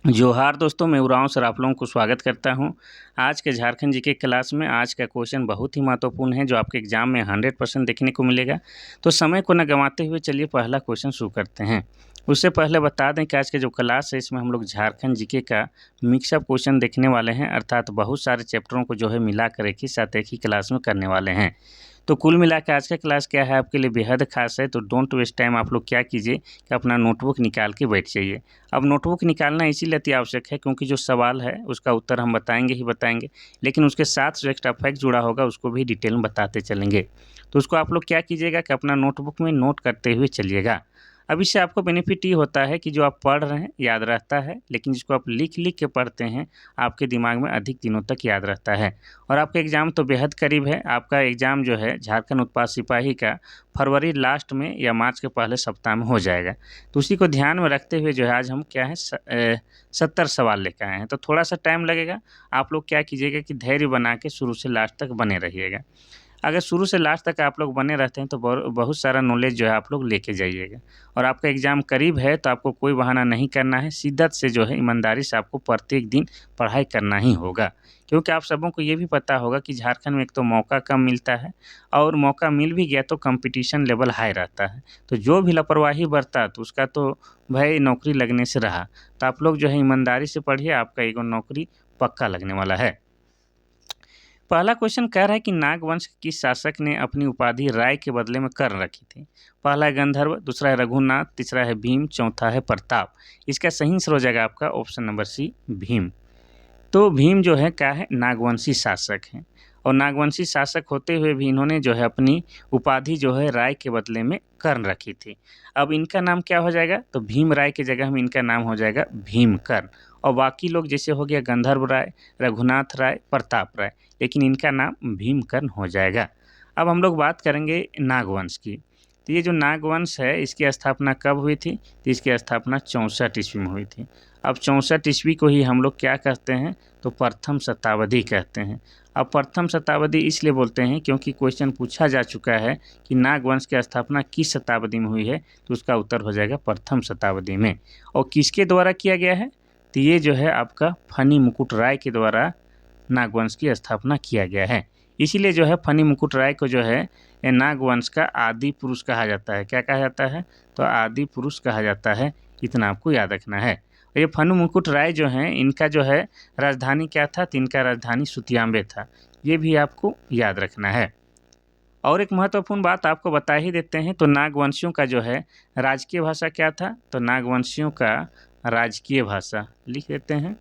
जोहार दोस्तों, मैं उरांव सर आप लोगों को स्वागत करता हूं। आज के झारखंड जीके क्लास में आज का क्वेश्चन बहुत ही महत्वपूर्ण है जो आपके एग्जाम में 100% देखने को मिलेगा। तो समय को न गंवाते हुए चलिए पहला क्वेश्चन शुरू करते हैं। उससे पहले बता दें कि आज का जो क्लास है इसमें हम लोग झारखंड जीके का मिक्सअप क्वेश्चन देखने वाले हैं, अर्थात बहुत सारे चैप्टरों को जो है मिला कर एक ही साथ एक ही क्लास में करने वाले हैं। तो कुल मिला के आज का क्लास क्या है आपके लिए बेहद खास है। तो डोंट वेस्ट टाइम, आप लोग क्या कीजिए कि अपना नोटबुक निकाल के बैठ जाइए। अब नोटबुक निकालना इसीलिए अति आवश्यक है क्योंकि जो सवाल है उसका उत्तर हम बताएंगे ही बताएंगे, लेकिन उसके साथ जो एक्स्ट्रा फैक्ट जुड़ा होगा उसको भी डिटेल में बताते चलेंगे। तो उसको आप लोग क्या कीजिएगा कि अपना नोटबुक में नोट करते हुए चलिएगा। अब इससे आपको बेनिफिट ये होता है कि जो आप पढ़ रहे हैं याद रहता है, लेकिन जिसको आप लिख लिख के पढ़ते हैं आपके दिमाग में अधिक दिनों तक याद रहता है। और आपका एग्ज़ाम तो बेहद करीब है। आपका एग्ज़ाम जो है झारखंड उत्पाद सिपाही का फरवरी लास्ट में या मार्च के पहले सप्ताह में हो जाएगा। तो उसी को ध्यान में रखते हुए जो है आज हम क्या है 70 सवाल लेकर आए हैं। तो थोड़ा सा टाइम लगेगा। आप लोग क्या कीजिएगा कि धैर्य बना के शुरू से लास्ट तक बने रहिएगा। अगर शुरू से लास्ट तक आप लोग बने रहते हैं तो बहुत सारा नॉलेज जो है आप लोग लेके जाइएगा। और आपका एग्ज़ाम करीब है तो आपको कोई बहाना नहीं करना है, शिद्दत से जो है ईमानदारी से आपको प्रत्येक दिन पढ़ाई करना ही होगा। क्योंकि आप सबों को ये भी पता होगा कि झारखंड में एक तो मौका कम मिलता है और मौका मिल भी गया तो कंपटीशन लेवल हाई रहता है। तो जो भी लापरवाही बरता तो उसका तो भाई नौकरी लगने से रहा। तो आप लोग जो है ईमानदारी से पढ़िए, आपका एगो नौकरी पक्का लगने वाला है। पहला क्वेश्चन कह रहा है कि नागवंश के किस शासक ने अपनी उपाधि राय के बदले में कर रखी थी। पहला है गंधर्व, दूसरा है रघुनाथ, तीसरा है भीम, चौथा है प्रताप। इसका सही आंसर हो जाएगा आपका ऑप्शन नंबर सी, भीम। तो भीम जो है क्या है, नागवंशी शासक हैं। और नागवंशी शासक होते हुए भी इन्होंने जो है अपनी उपाधि जो है राय के बदले में कर्ण रखी थी। अब इनका नाम क्या हो जाएगा, तो भीम राय की जगह में इनका नाम हो जाएगा भीमकर्ण। और बाकी लोग जैसे हो गया गंधर्व राय, रघुनाथ राय, प्रताप राय, लेकिन इनका नाम भीमकर्ण हो जाएगा। अब हम लोग बात करेंगे नागवंश की। तो ये जो नागवंश है इसकी स्थापना कब हुई थी, तो इसकी स्थापना 64 ईस्वी में हुई थी। अब 64 ईस्वी को ही हम लोग क्या कहते हैं, तो प्रथम शताब्दी कहते हैं। अब प्रथम शताब्दी इसलिए बोलते हैं क्योंकि क्वेश्चन पूछा जा चुका है कि नागवंश की स्थापना किस शताब्दी में हुई है, तो उसका उत्तर हो जाएगा प्रथम शताब्दी में। और किसके द्वारा किया गया है, तो ये जो है आपका फनी मुकुट राय के द्वारा नागवंश की स्थापना किया गया है। इसीलिए जो है फनी मुकुट राय को जो है नागवंश का आदि पुरुष कहा जाता है। क्या कहा जाता है, तो आदि पुरुष कहा जाता है। इतना आपको याद रखना है। और ये फनु मुकुट राय जो हैं इनका जो है राजधानी क्या था, तो इनका राजधानी सुतियांबे था। ये भी आपको याद रखना है। और एक महत्वपूर्ण बात आपको बता ही देते हैं, तो नागवंशियों का जो है राजकीय भाषा क्या था, तो नागवंशियों का राजकीय भाषा लिख देते हैं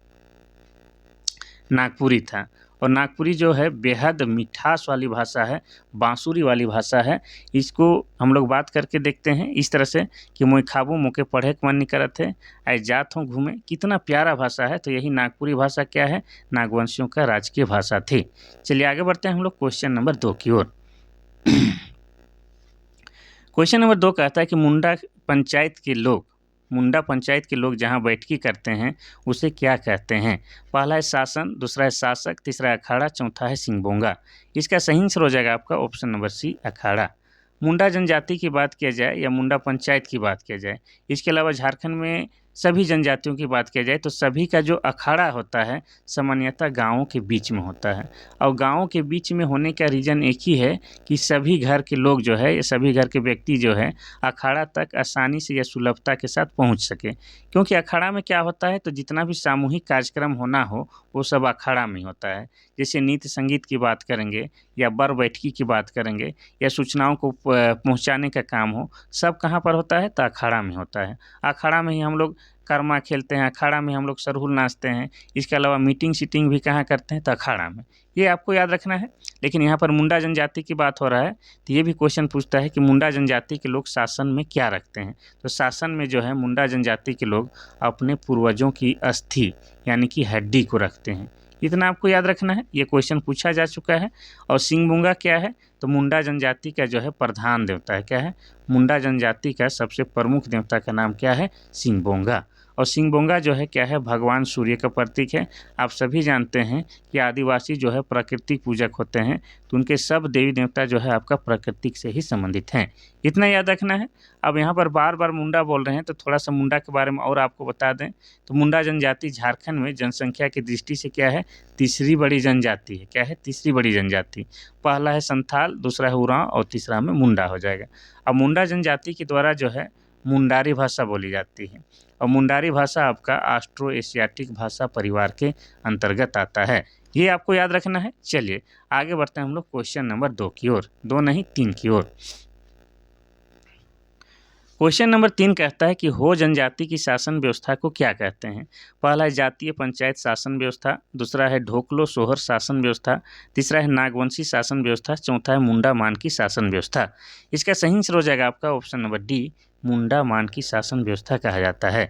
नागपुरी था। और नागपुरी जो है बेहद मिठास वाली भाषा है, बांसुरी वाली भाषा है। इसको हम लोग बात करके देखते हैं इस तरह से कि मोय खाबू मोके पढ़े के मन नहीं करत है, आए जात हूँ घूमे। कितना प्यारा भाषा है। तो यही नागपुरी भाषा क्या है, नागवंशियों का राजकीय भाषा थी। चलिए आगे बढ़ते हैं हम लोग क्वेश्चन नंबर 2 की ओर। क्वेश्चन नंबर 2 कहता है कि मुंडा पंचायत के लोग जहाँ बैठकी करते हैं उसे क्या कहते हैं। पहला है शासन, दूसरा है शासक, तीसरा है अखाड़ा, चौथा है सिंगबोंगा। इसका सही आंसर हो जाएगा आपका ऑप्शन नंबर सी, अखाड़ा। मुंडा जनजाति की बात किया जाए या मुंडा पंचायत की बात किया जाए, इसके अलावा झारखंड में सभी जनजातियों की बात किया जाए तो सभी का जो अखाड़ा होता है सामान्यतः गाँवों के बीच में होता है। और गाँवों के बीच में होने का रीज़न एक ही है कि सभी घर के लोग जो है, सभी घर के व्यक्ति जो है अखाड़ा तक आसानी से या सुलभता के साथ पहुंच सके। क्योंकि अखाड़ा में क्या होता है, तो जितना भी सामूहिक कार्यक्रम होना हो वो सब अखाड़ा में होता है। जैसे नृत्य संगीत की बात करेंगे या बर बैठकी की बात करेंगे या सूचनाओं को पहुंचाने का काम हो, सब कहाँ पर होता है, तो अखाड़ा में होता है। अखाड़ा में ही हम लोग कर्मा खेलते हैं, अखाड़ा में हम लोग सरहुल नाचते हैं। इसके अलावा मीटिंग सीटिंग भी कहाँ करते हैं, तो अखाड़ा में। ये आपको याद रखना है। लेकिन यहाँ पर मुंडा जनजाति की बात हो रहा है तो ये भी क्वेश्चन पूछता है कि मुंडा जनजाति के लोग शासन में क्या रखते हैं। तो शासन में जो है मुंडा जनजाति के लोग अपने पूर्वजों की अस्थि यानी कि हड्डी को रखते हैं। इतना आपको याद रखना है, ये क्वेश्चन पूछा जा चुका है। और सिंगबोंगा क्या है, तो मुंडा जनजाति का जो है प्रधान देवता है। क्या है, मुंडा जनजाति का सबसे प्रमुख देवता का नाम क्या है, सिंगबोंगा। और सिंगबोंगा जो है क्या है, भगवान सूर्य का प्रतीक है। आप सभी जानते हैं कि आदिवासी जो है प्राकृतिक पूजक होते हैं, तो उनके सब देवी देवता जो है आपका प्राकृतिक से ही संबंधित हैं। इतना याद रखना है। अब यहाँ पर बार बार मुंडा बोल रहे हैं, तो थोड़ा सा मुंडा के बारे में और आपको बता दें। तो मुंडा जनजाति झारखंड में जनसंख्या की दृष्टि से क्या है, तीसरी बड़ी जनजाति है। क्या है, तीसरी बड़ी जनजाति। पहला है संथाल, दूसरा है उरांव और तीसरा में मुंडा हो जाएगा। अब मुंडा जनजाति के द्वारा जो है मुंडारी भाषा बोली जाती है, और मुंडारी भाषा आपका ऑस्ट्रो एशियाटिक भाषा परिवार के अंतर्गत आता है। ये आपको याद रखना है। चलिए आगे बढ़ते हैं हम लोग क्वेश्चन नंबर 2 की ओर, 2 नहीं 3 की ओर। क्वेश्चन नंबर 3 कहता है कि हो जनजाति की शासन व्यवस्था को क्या कहते हैं। पहला है जातीय पंचायत शासन व्यवस्था, दूसरा है ढोकलो सोहर शासन व्यवस्था, तीसरा है नागवंशी शासन व्यवस्था, चौथा है मुंडा मान की शासन व्यवस्था। इसका सही आंसर हो जाएगा आपका ऑप्शन नंबर डी, मुंडा मान की शासन व्यवस्था कहा जाता है।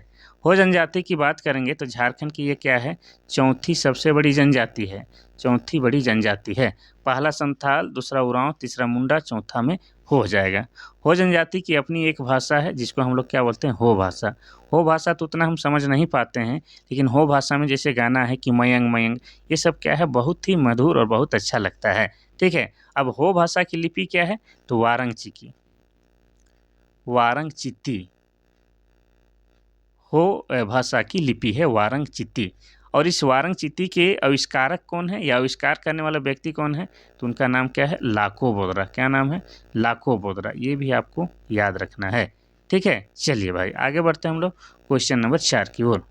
हो जनजाति की बात करेंगे तो झारखंड की ये क्या है, चौथी सबसे बड़ी जनजाति है, चौथी बड़ी जनजाति है। पहला संथाल, दूसरा उरांव, तीसरा मुंडा, चौथा में हो जाएगा। हो जनजाति की अपनी एक भाषा है जिसको हम लोग क्या बोलते हैं, हो भाषा। हो भाषा तो उतना हम समझ नहीं पाते हैं, लेकिन हो भाषा में जैसे गाना है कि मयंग मयंग, ये सब क्या है, बहुत ही मधुर और बहुत अच्छा लगता है। ठीक है। अब हो भाषा की लिपि क्या है, तो वारंग चिकी, वारंग चित्ती हो भाषा की लिपि है वारंग चित्ती। और इस वारंग चित्ती के आविष्कारक कौन है या आविष्कार करने वाला व्यक्ति कौन है, तो उनका नाम क्या है, लाखो बोदरा। क्या नाम है, लाखो बोदरा। ये भी आपको याद रखना है। ठीक है। चलिए भाई आगे बढ़ते हैं हम लोग क्वेश्चन नंबर 4 की ओर।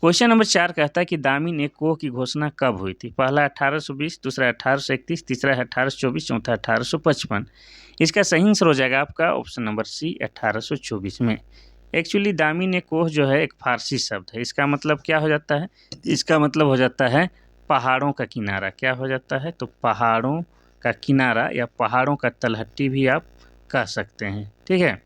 क्वेश्चन नंबर 4 कहता है कि दामिनी कोह की घोषणा कब हुई थी। पहला 1820, दूसरा 1831, तीसरा है 1824, चौथा 1855। इसका सही आंसर हो जाएगा आपका ऑप्शन नंबर सी, 1824 में। एक्चुअली दामिनी कोह जो है एक फारसी शब्द है। इसका मतलब क्या हो जाता है, इसका मतलब हो जाता है पहाड़ों का किनारा। क्या हो जाता है, तो पहाड़ों का किनारा या पहाड़ों का तलहटी भी आप कह सकते हैं। ठीक है।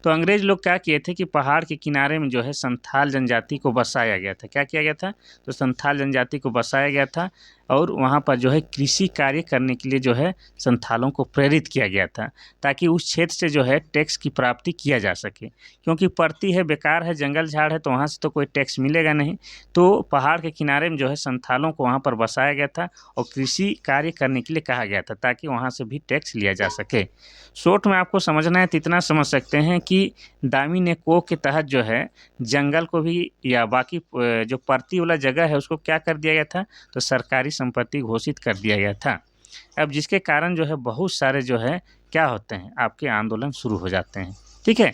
तो अंग्रेज लोग क्या किए थे कि पहाड़ के किनारे में जो है संथाल जनजाति को बसाया गया था। क्या किया गया था, तो संथाल जनजाति को बसाया गया था, और वहाँ पर जो है कृषि कार्य करने के लिए जो है संथालों को प्रेरित किया गया था, ताकि उस क्षेत्र से जो है टैक्स की प्राप्ति किया जा सके। क्योंकि पड़ती है, बेकार है, जंगल झाड़ है, तो वहाँ से तो कोई टैक्स मिलेगा नहीं। तो पहाड़ के किनारे में जो है संथालों को वहाँ पर बसाया गया था और कृषि कार्य करने के लिए कहा गया था, ताकि वहाँ से भी टैक्स लिया जा सके। शॉर्ट में आपको समझना है तो इतना समझ सकते हैं कि दामिनी कोह के तहत जो है जंगल को भी या बाकी जो परती वाला जगह है उसको क्या कर दिया गया था, तो सरकारी संपत्ति घोषित कर दिया गया था। अब जिसके कारण जो है बहुत सारे जो है क्या होते हैं, आपके आंदोलन शुरू हो जाते हैं। ठीक है।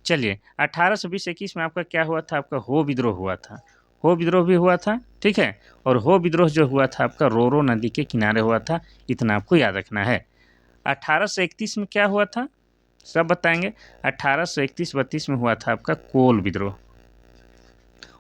चलिए 1820-21 में आपका क्या हुआ था, आपका हो विद्रोह हुआ था। हो विद्रोह भी हुआ था। ठीक है। और हो विद्रोह जो हुआ था आपका रोरो नदी के किनारे हुआ था। इतना आपको याद रखना है। 1831 में क्या हुआ था, सब बताएंगे। 1831-32 में हुआ था आपका कोल विद्रोह,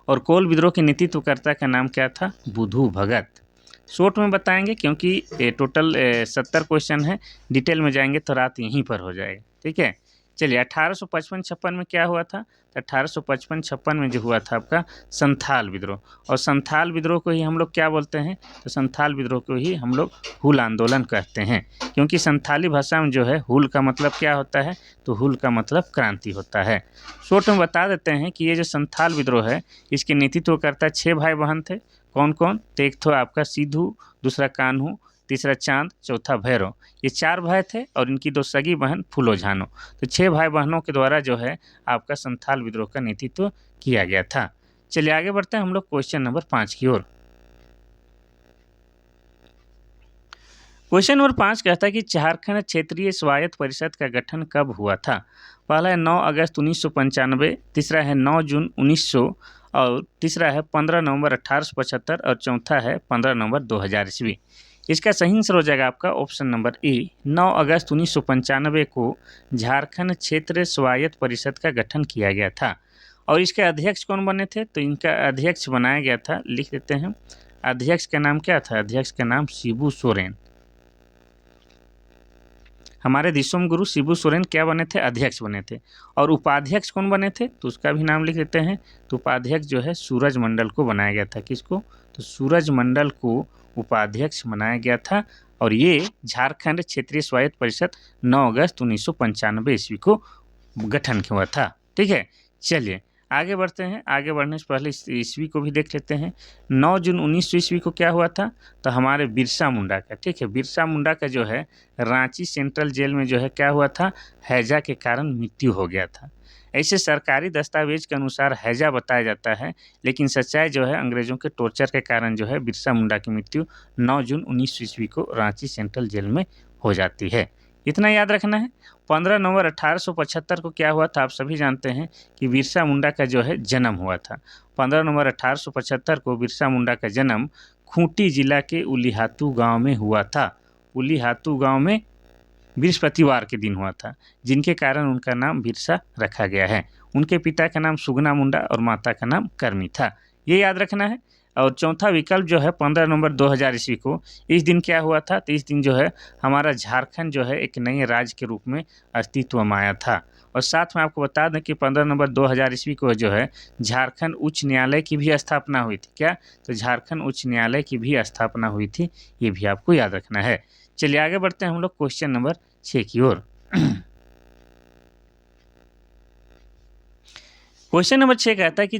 और कोल विद्रोह के नेतृत्वकर्ता का नाम क्या था, बुधू भगत। शॉर्ट में बताएंगे क्योंकि टोटल 70 क्वेश्चन है, डिटेल में जाएंगे तो रात यहीं पर हो जाएगा। ठीक है। चलिए 1855-56 में क्या हुआ था, तो 1855-56 में जो हुआ था आपका संथाल विद्रोह, और संथाल विद्रोह को ही हम लोग क्या बोलते हैं, तो संथाल विद्रोह को ही हम लोग हुल आंदोलन कहते हैं। क्योंकि संथाली भाषा में जो है हुल का मतलब क्या होता है, तो हुल का मतलब क्रांति होता है। शॉर्ट में बता देते हैं कि ये जो संथाल विद्रोह है इसके नेतृत्वकर्ता 6 भाई बहन थे। कौन कौन, तो एक तो आपका सिद्धू, दूसरा कान्हू, तीसरा चांद, चौथा भैरव। ये 4 भाई थे और इनकी 2 सगी बहन फूलो झानो। तो 6 भाई बहनों के द्वारा जो है आपका संथाल विद्रोह का नेतृत्व किया गया था। चलिए आगे बढ़ते हैं हम लोग क्वेश्चन नंबर 5 की ओर। क्वेश्चन नंबर 5 कहता है कि झारखंड क्षेत्रीय स्वायत्त परिषद का गठन कब हुआ था। पहला है 9 अगस्त 1995, तीसरा है 9 जून 1900, और तीसरा है 15 नवंबर 1875, और चौथा है 15 नवंबर 2000 ईस्वी। इसका सही आंसर हो जाएगा आपका ऑप्शन नंबर ए, 9 अगस्त 1995 को झारखंड क्षेत्र स्वायत्त परिषद का गठन किया गया था। और इसके अध्यक्ष कौन बने थे, तो इनका अध्यक्ष बनाया गया था, लिख देते हैं। अध्यक्ष का नाम क्या था, अध्यक्ष का नाम शिबू सोरेन। हमारे दिसोम गुरु शिबू सोरेन क्या बने थे, अध्यक्ष बने थे। और उपाध्यक्ष कौन बने थे, तो उसका भी नाम लिख देते हैं। तो उपाध्यक्ष जो है सूरज मंडल को बनाया गया था। किसको, तो सूरज मंडल को उपाध्यक्ष बनाया गया था। और ये झारखंड क्षेत्रीय स्वायत्त परिषद 9 अगस्त 1995 ईस्वी को गठन हुआ था। ठीक है। चलिए आगे बढ़ते हैं। आगे बढ़ने से पहले इस ईस्वी को भी देख लेते हैं। 9 जून 1900 ईस्वी को क्या हुआ था, तो हमारे बिरसा मुंडा का, ठीक है, बिरसा मुंडा का जो है रांची सेंट्रल जेल में जो है क्या हुआ था, हैजा के कारण मृत्यु हो गया था। ऐसे सरकारी दस्तावेज के अनुसार हैजा बताया जाता है, लेकिन सच्चाई जो है अंग्रेजों के टॉर्चर के कारण जो है बिरसा मुंडा की मृत्यु 9 जून 1900 ईस्वी को रांची सेंट्रल जेल में हो जाती है। इतना याद रखना है। 15 नवंबर 1875 को क्या हुआ था, आप सभी जानते हैं कि बिरसा मुंडा का जो है जन्म हुआ था। 15 नवंबर 1875 को बिरसा मुंडा का जन्म खूंटी जिला के उलीहातू गांव में हुआ था। उलीहातू गांव में बृहस्पतिवार के दिन हुआ था, जिनके कारण उनका नाम बिरसा रखा गया है। उनके पिता का नाम सुगना मुंडा और माता का नाम करमी था, ये याद रखना है। और चौथा विकल्प जो है 15 नवंबर 2000 ईस्वी को, इस दिन क्या हुआ था, तो इस दिन जो है हमारा झारखंड जो है एक नए राज्य के रूप में अस्तित्व में आया था। और साथ में आपको बता दें कि 15 नवंबर 2000 ईस्वी को जो है झारखंड उच्च न्यायालय की भी स्थापना हुई थी। क्या, तो झारखंड उच्च न्यायालय की भी स्थापना हुई थी, ये भी आपको याद रखना है। चलिए आगे बढ़ते हैं हम लोग क्वेश्चन नंबर 6 की ओर। क्वेश्चन नंबर 6 कहता है कि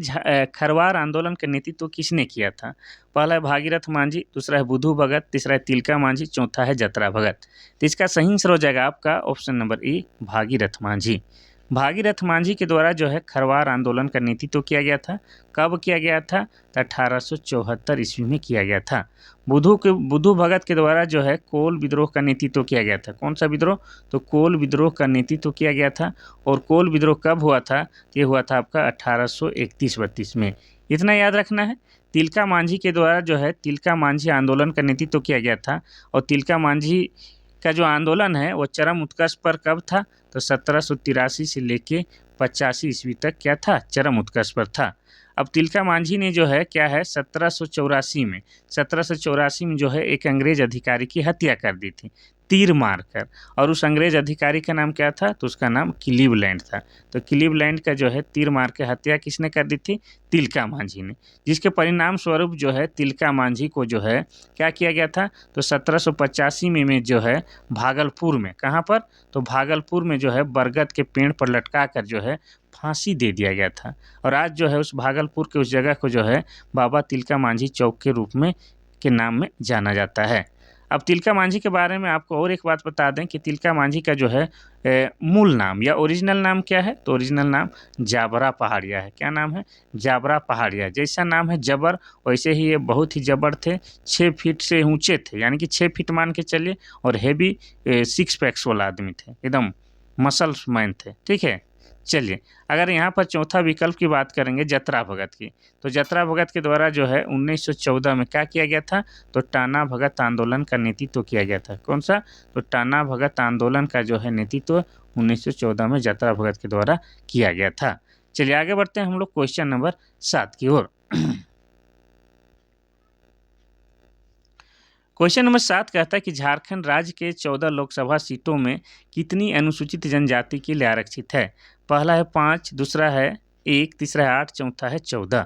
खरवार आंदोलन का नेतृत्व किसने किया था। पहला है भागीरथ मांझी, दूसरा है बुधू भगत, तीसरा है तिलका मांझी, चौथा है जतरा भगत। तो इसका सही आंसर हो जाएगा आपका ऑप्शन नंबर ए, भागीरथ मांझी। भागीरथ मांझी के द्वारा जो है खरवार आंदोलन का नेतृत्व किया गया था। कब किया गया था, तो 1874 ईस्वी में किया गया था। बुधू भगत के द्वारा जो है कोल विद्रोह का नेतृत्व किया गया था। कौन सा विद्रोह, तो कोल विद्रोह का नेतृत्व किया गया था। और कोल विद्रोह कब हुआ था, ये हुआ था आपका 1831-32 में। इतना याद रखना है। तिलका मांझी के द्वारा जो है तिलका मांझी आंदोलन का नेतृत्व किया गया था। और तिलका मांझी का जो आंदोलन है वो चरम उत्कर्ष पर कब था, तो 1783 से लेके 85 ईस्वी तक क्या था, चरम उत्कर्ष पर था। अब तिलका मांझी ने जो है क्या है 1784 में जो है एक अंग्रेज अधिकारी की हत्या कर दी थी, तीर मारकर। और उस अंग्रेज अधिकारी का नाम क्या था, तो उसका नाम क्लीवलैंड था। तो क्लीवलैंड का जो है तीर मार के हत्या किसने कर दी थी, तिलका मांझी ने। जिसके परिणाम स्वरूप जो है तिलका मांझी को जो है क्या किया गया था, तो 1785 में जो है भागलपुर में, कहाँ पर, तो भागलपुर में जो है बरगद के पेड़ पर लटका कर जो है फांसी दे दिया गया था। और आज जो है उस भागलपुर के उस जगह को जो है बाबा तिलका मांझी चौक के रूप में के नाम में जाना जाता है। अब तिलका मांझी के बारे में आपको और एक बात बता दें कि तिलका मांझी का जो है मूल नाम या ओरिजिनल नाम क्या है, तो ओरिजिनल नाम जाबरा पहाड़िया है। क्या नाम है, जाबरा पहाड़िया। जैसा नाम है जबर, वैसे ही ये बहुत ही जबर थे। 6 फीट से ऊंचे थे, यानी कि 6 फीट मान के चलिए। और हैवी 6 पैक्स वाला आदमी थे, एकदम मसल्स मैन थे, ठीक है। चलिए अगर यहाँ पर चौथा विकल्प की बात करेंगे जतरा भगत की, तो जतरा भगत के द्वारा जो है 1914 में क्या किया गया था, तो टाना भगत आंदोलन का नेतृत्व किया गया था। कौन सा, तो टाना भगत आंदोलन का जो है नेतृत्व 1914 में जतरा भगत के द्वारा किया गया था। चलिए आगे बढ़ते हैं हम लोग क्वेश्चन नंबर 7 की ओर। क्वेश्चन नंबर 7 कहता है कि झारखंड राज्य के 14 लोकसभा सीटों में कितनी अनुसूचित जनजाति के लिए आरक्षित है। पहला है 5, दूसरा है 1, तीसरा है 8, चौथा है 14।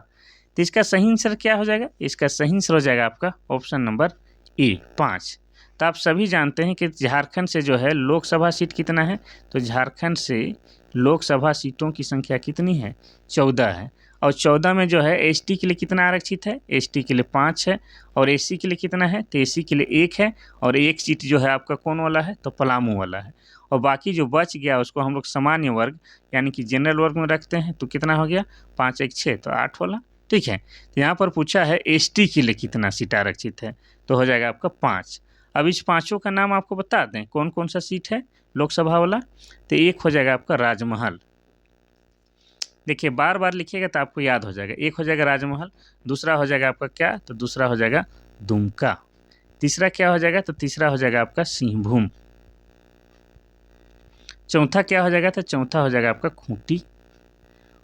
तो इसका सही आंसर क्या हो जाएगा, इसका सही आंसर हो जाएगा आपका ऑप्शन नंबर ए, 5। तो आप सभी जानते हैं कि झारखंड से जो है लोकसभा सीट कितना है, तो झारखंड से लोकसभा सीटों की संख्या कितनी है, 14 है। और 14 में जो है एसटी के लिए कितना आरक्षित है, एसटी के लिए 5 है। और एससी के लिए कितना है, तो एससी के लिए 1 है। और एक सीट जो है आपका कौन वाला है, तो पलामू वाला है। और बाकी जो बच गया उसको हम लोग सामान्य वर्ग यानी कि जनरल वर्ग में रखते हैं, तो कितना हो गया, 5 1 6, तो 8 वाला, ठीक है। तो यहाँ पर पूछा है एसटी के लिए कितना सीट आरक्षित है, तो हो जाएगा आपका 5। अब इस पाँचों का नाम आपको बता दें कौन कौन सा सीट है लोकसभा वाला। तो एक हो जाएगा आपका राजमहल, देखिए बार बार लिखिएगा तो आपको याद हो जाएगा। एक हो जाएगा राजमहल, दूसरा हो जाएगा आपका क्या, तो दूसरा हो जाएगा दुमका। तीसरा क्या हो जाएगा, तो तीसरा हो जाएगा आपका सिंहभूम। चौथा क्या हो जाएगा, तो चौथा हो जाएगा आपका खूंटी।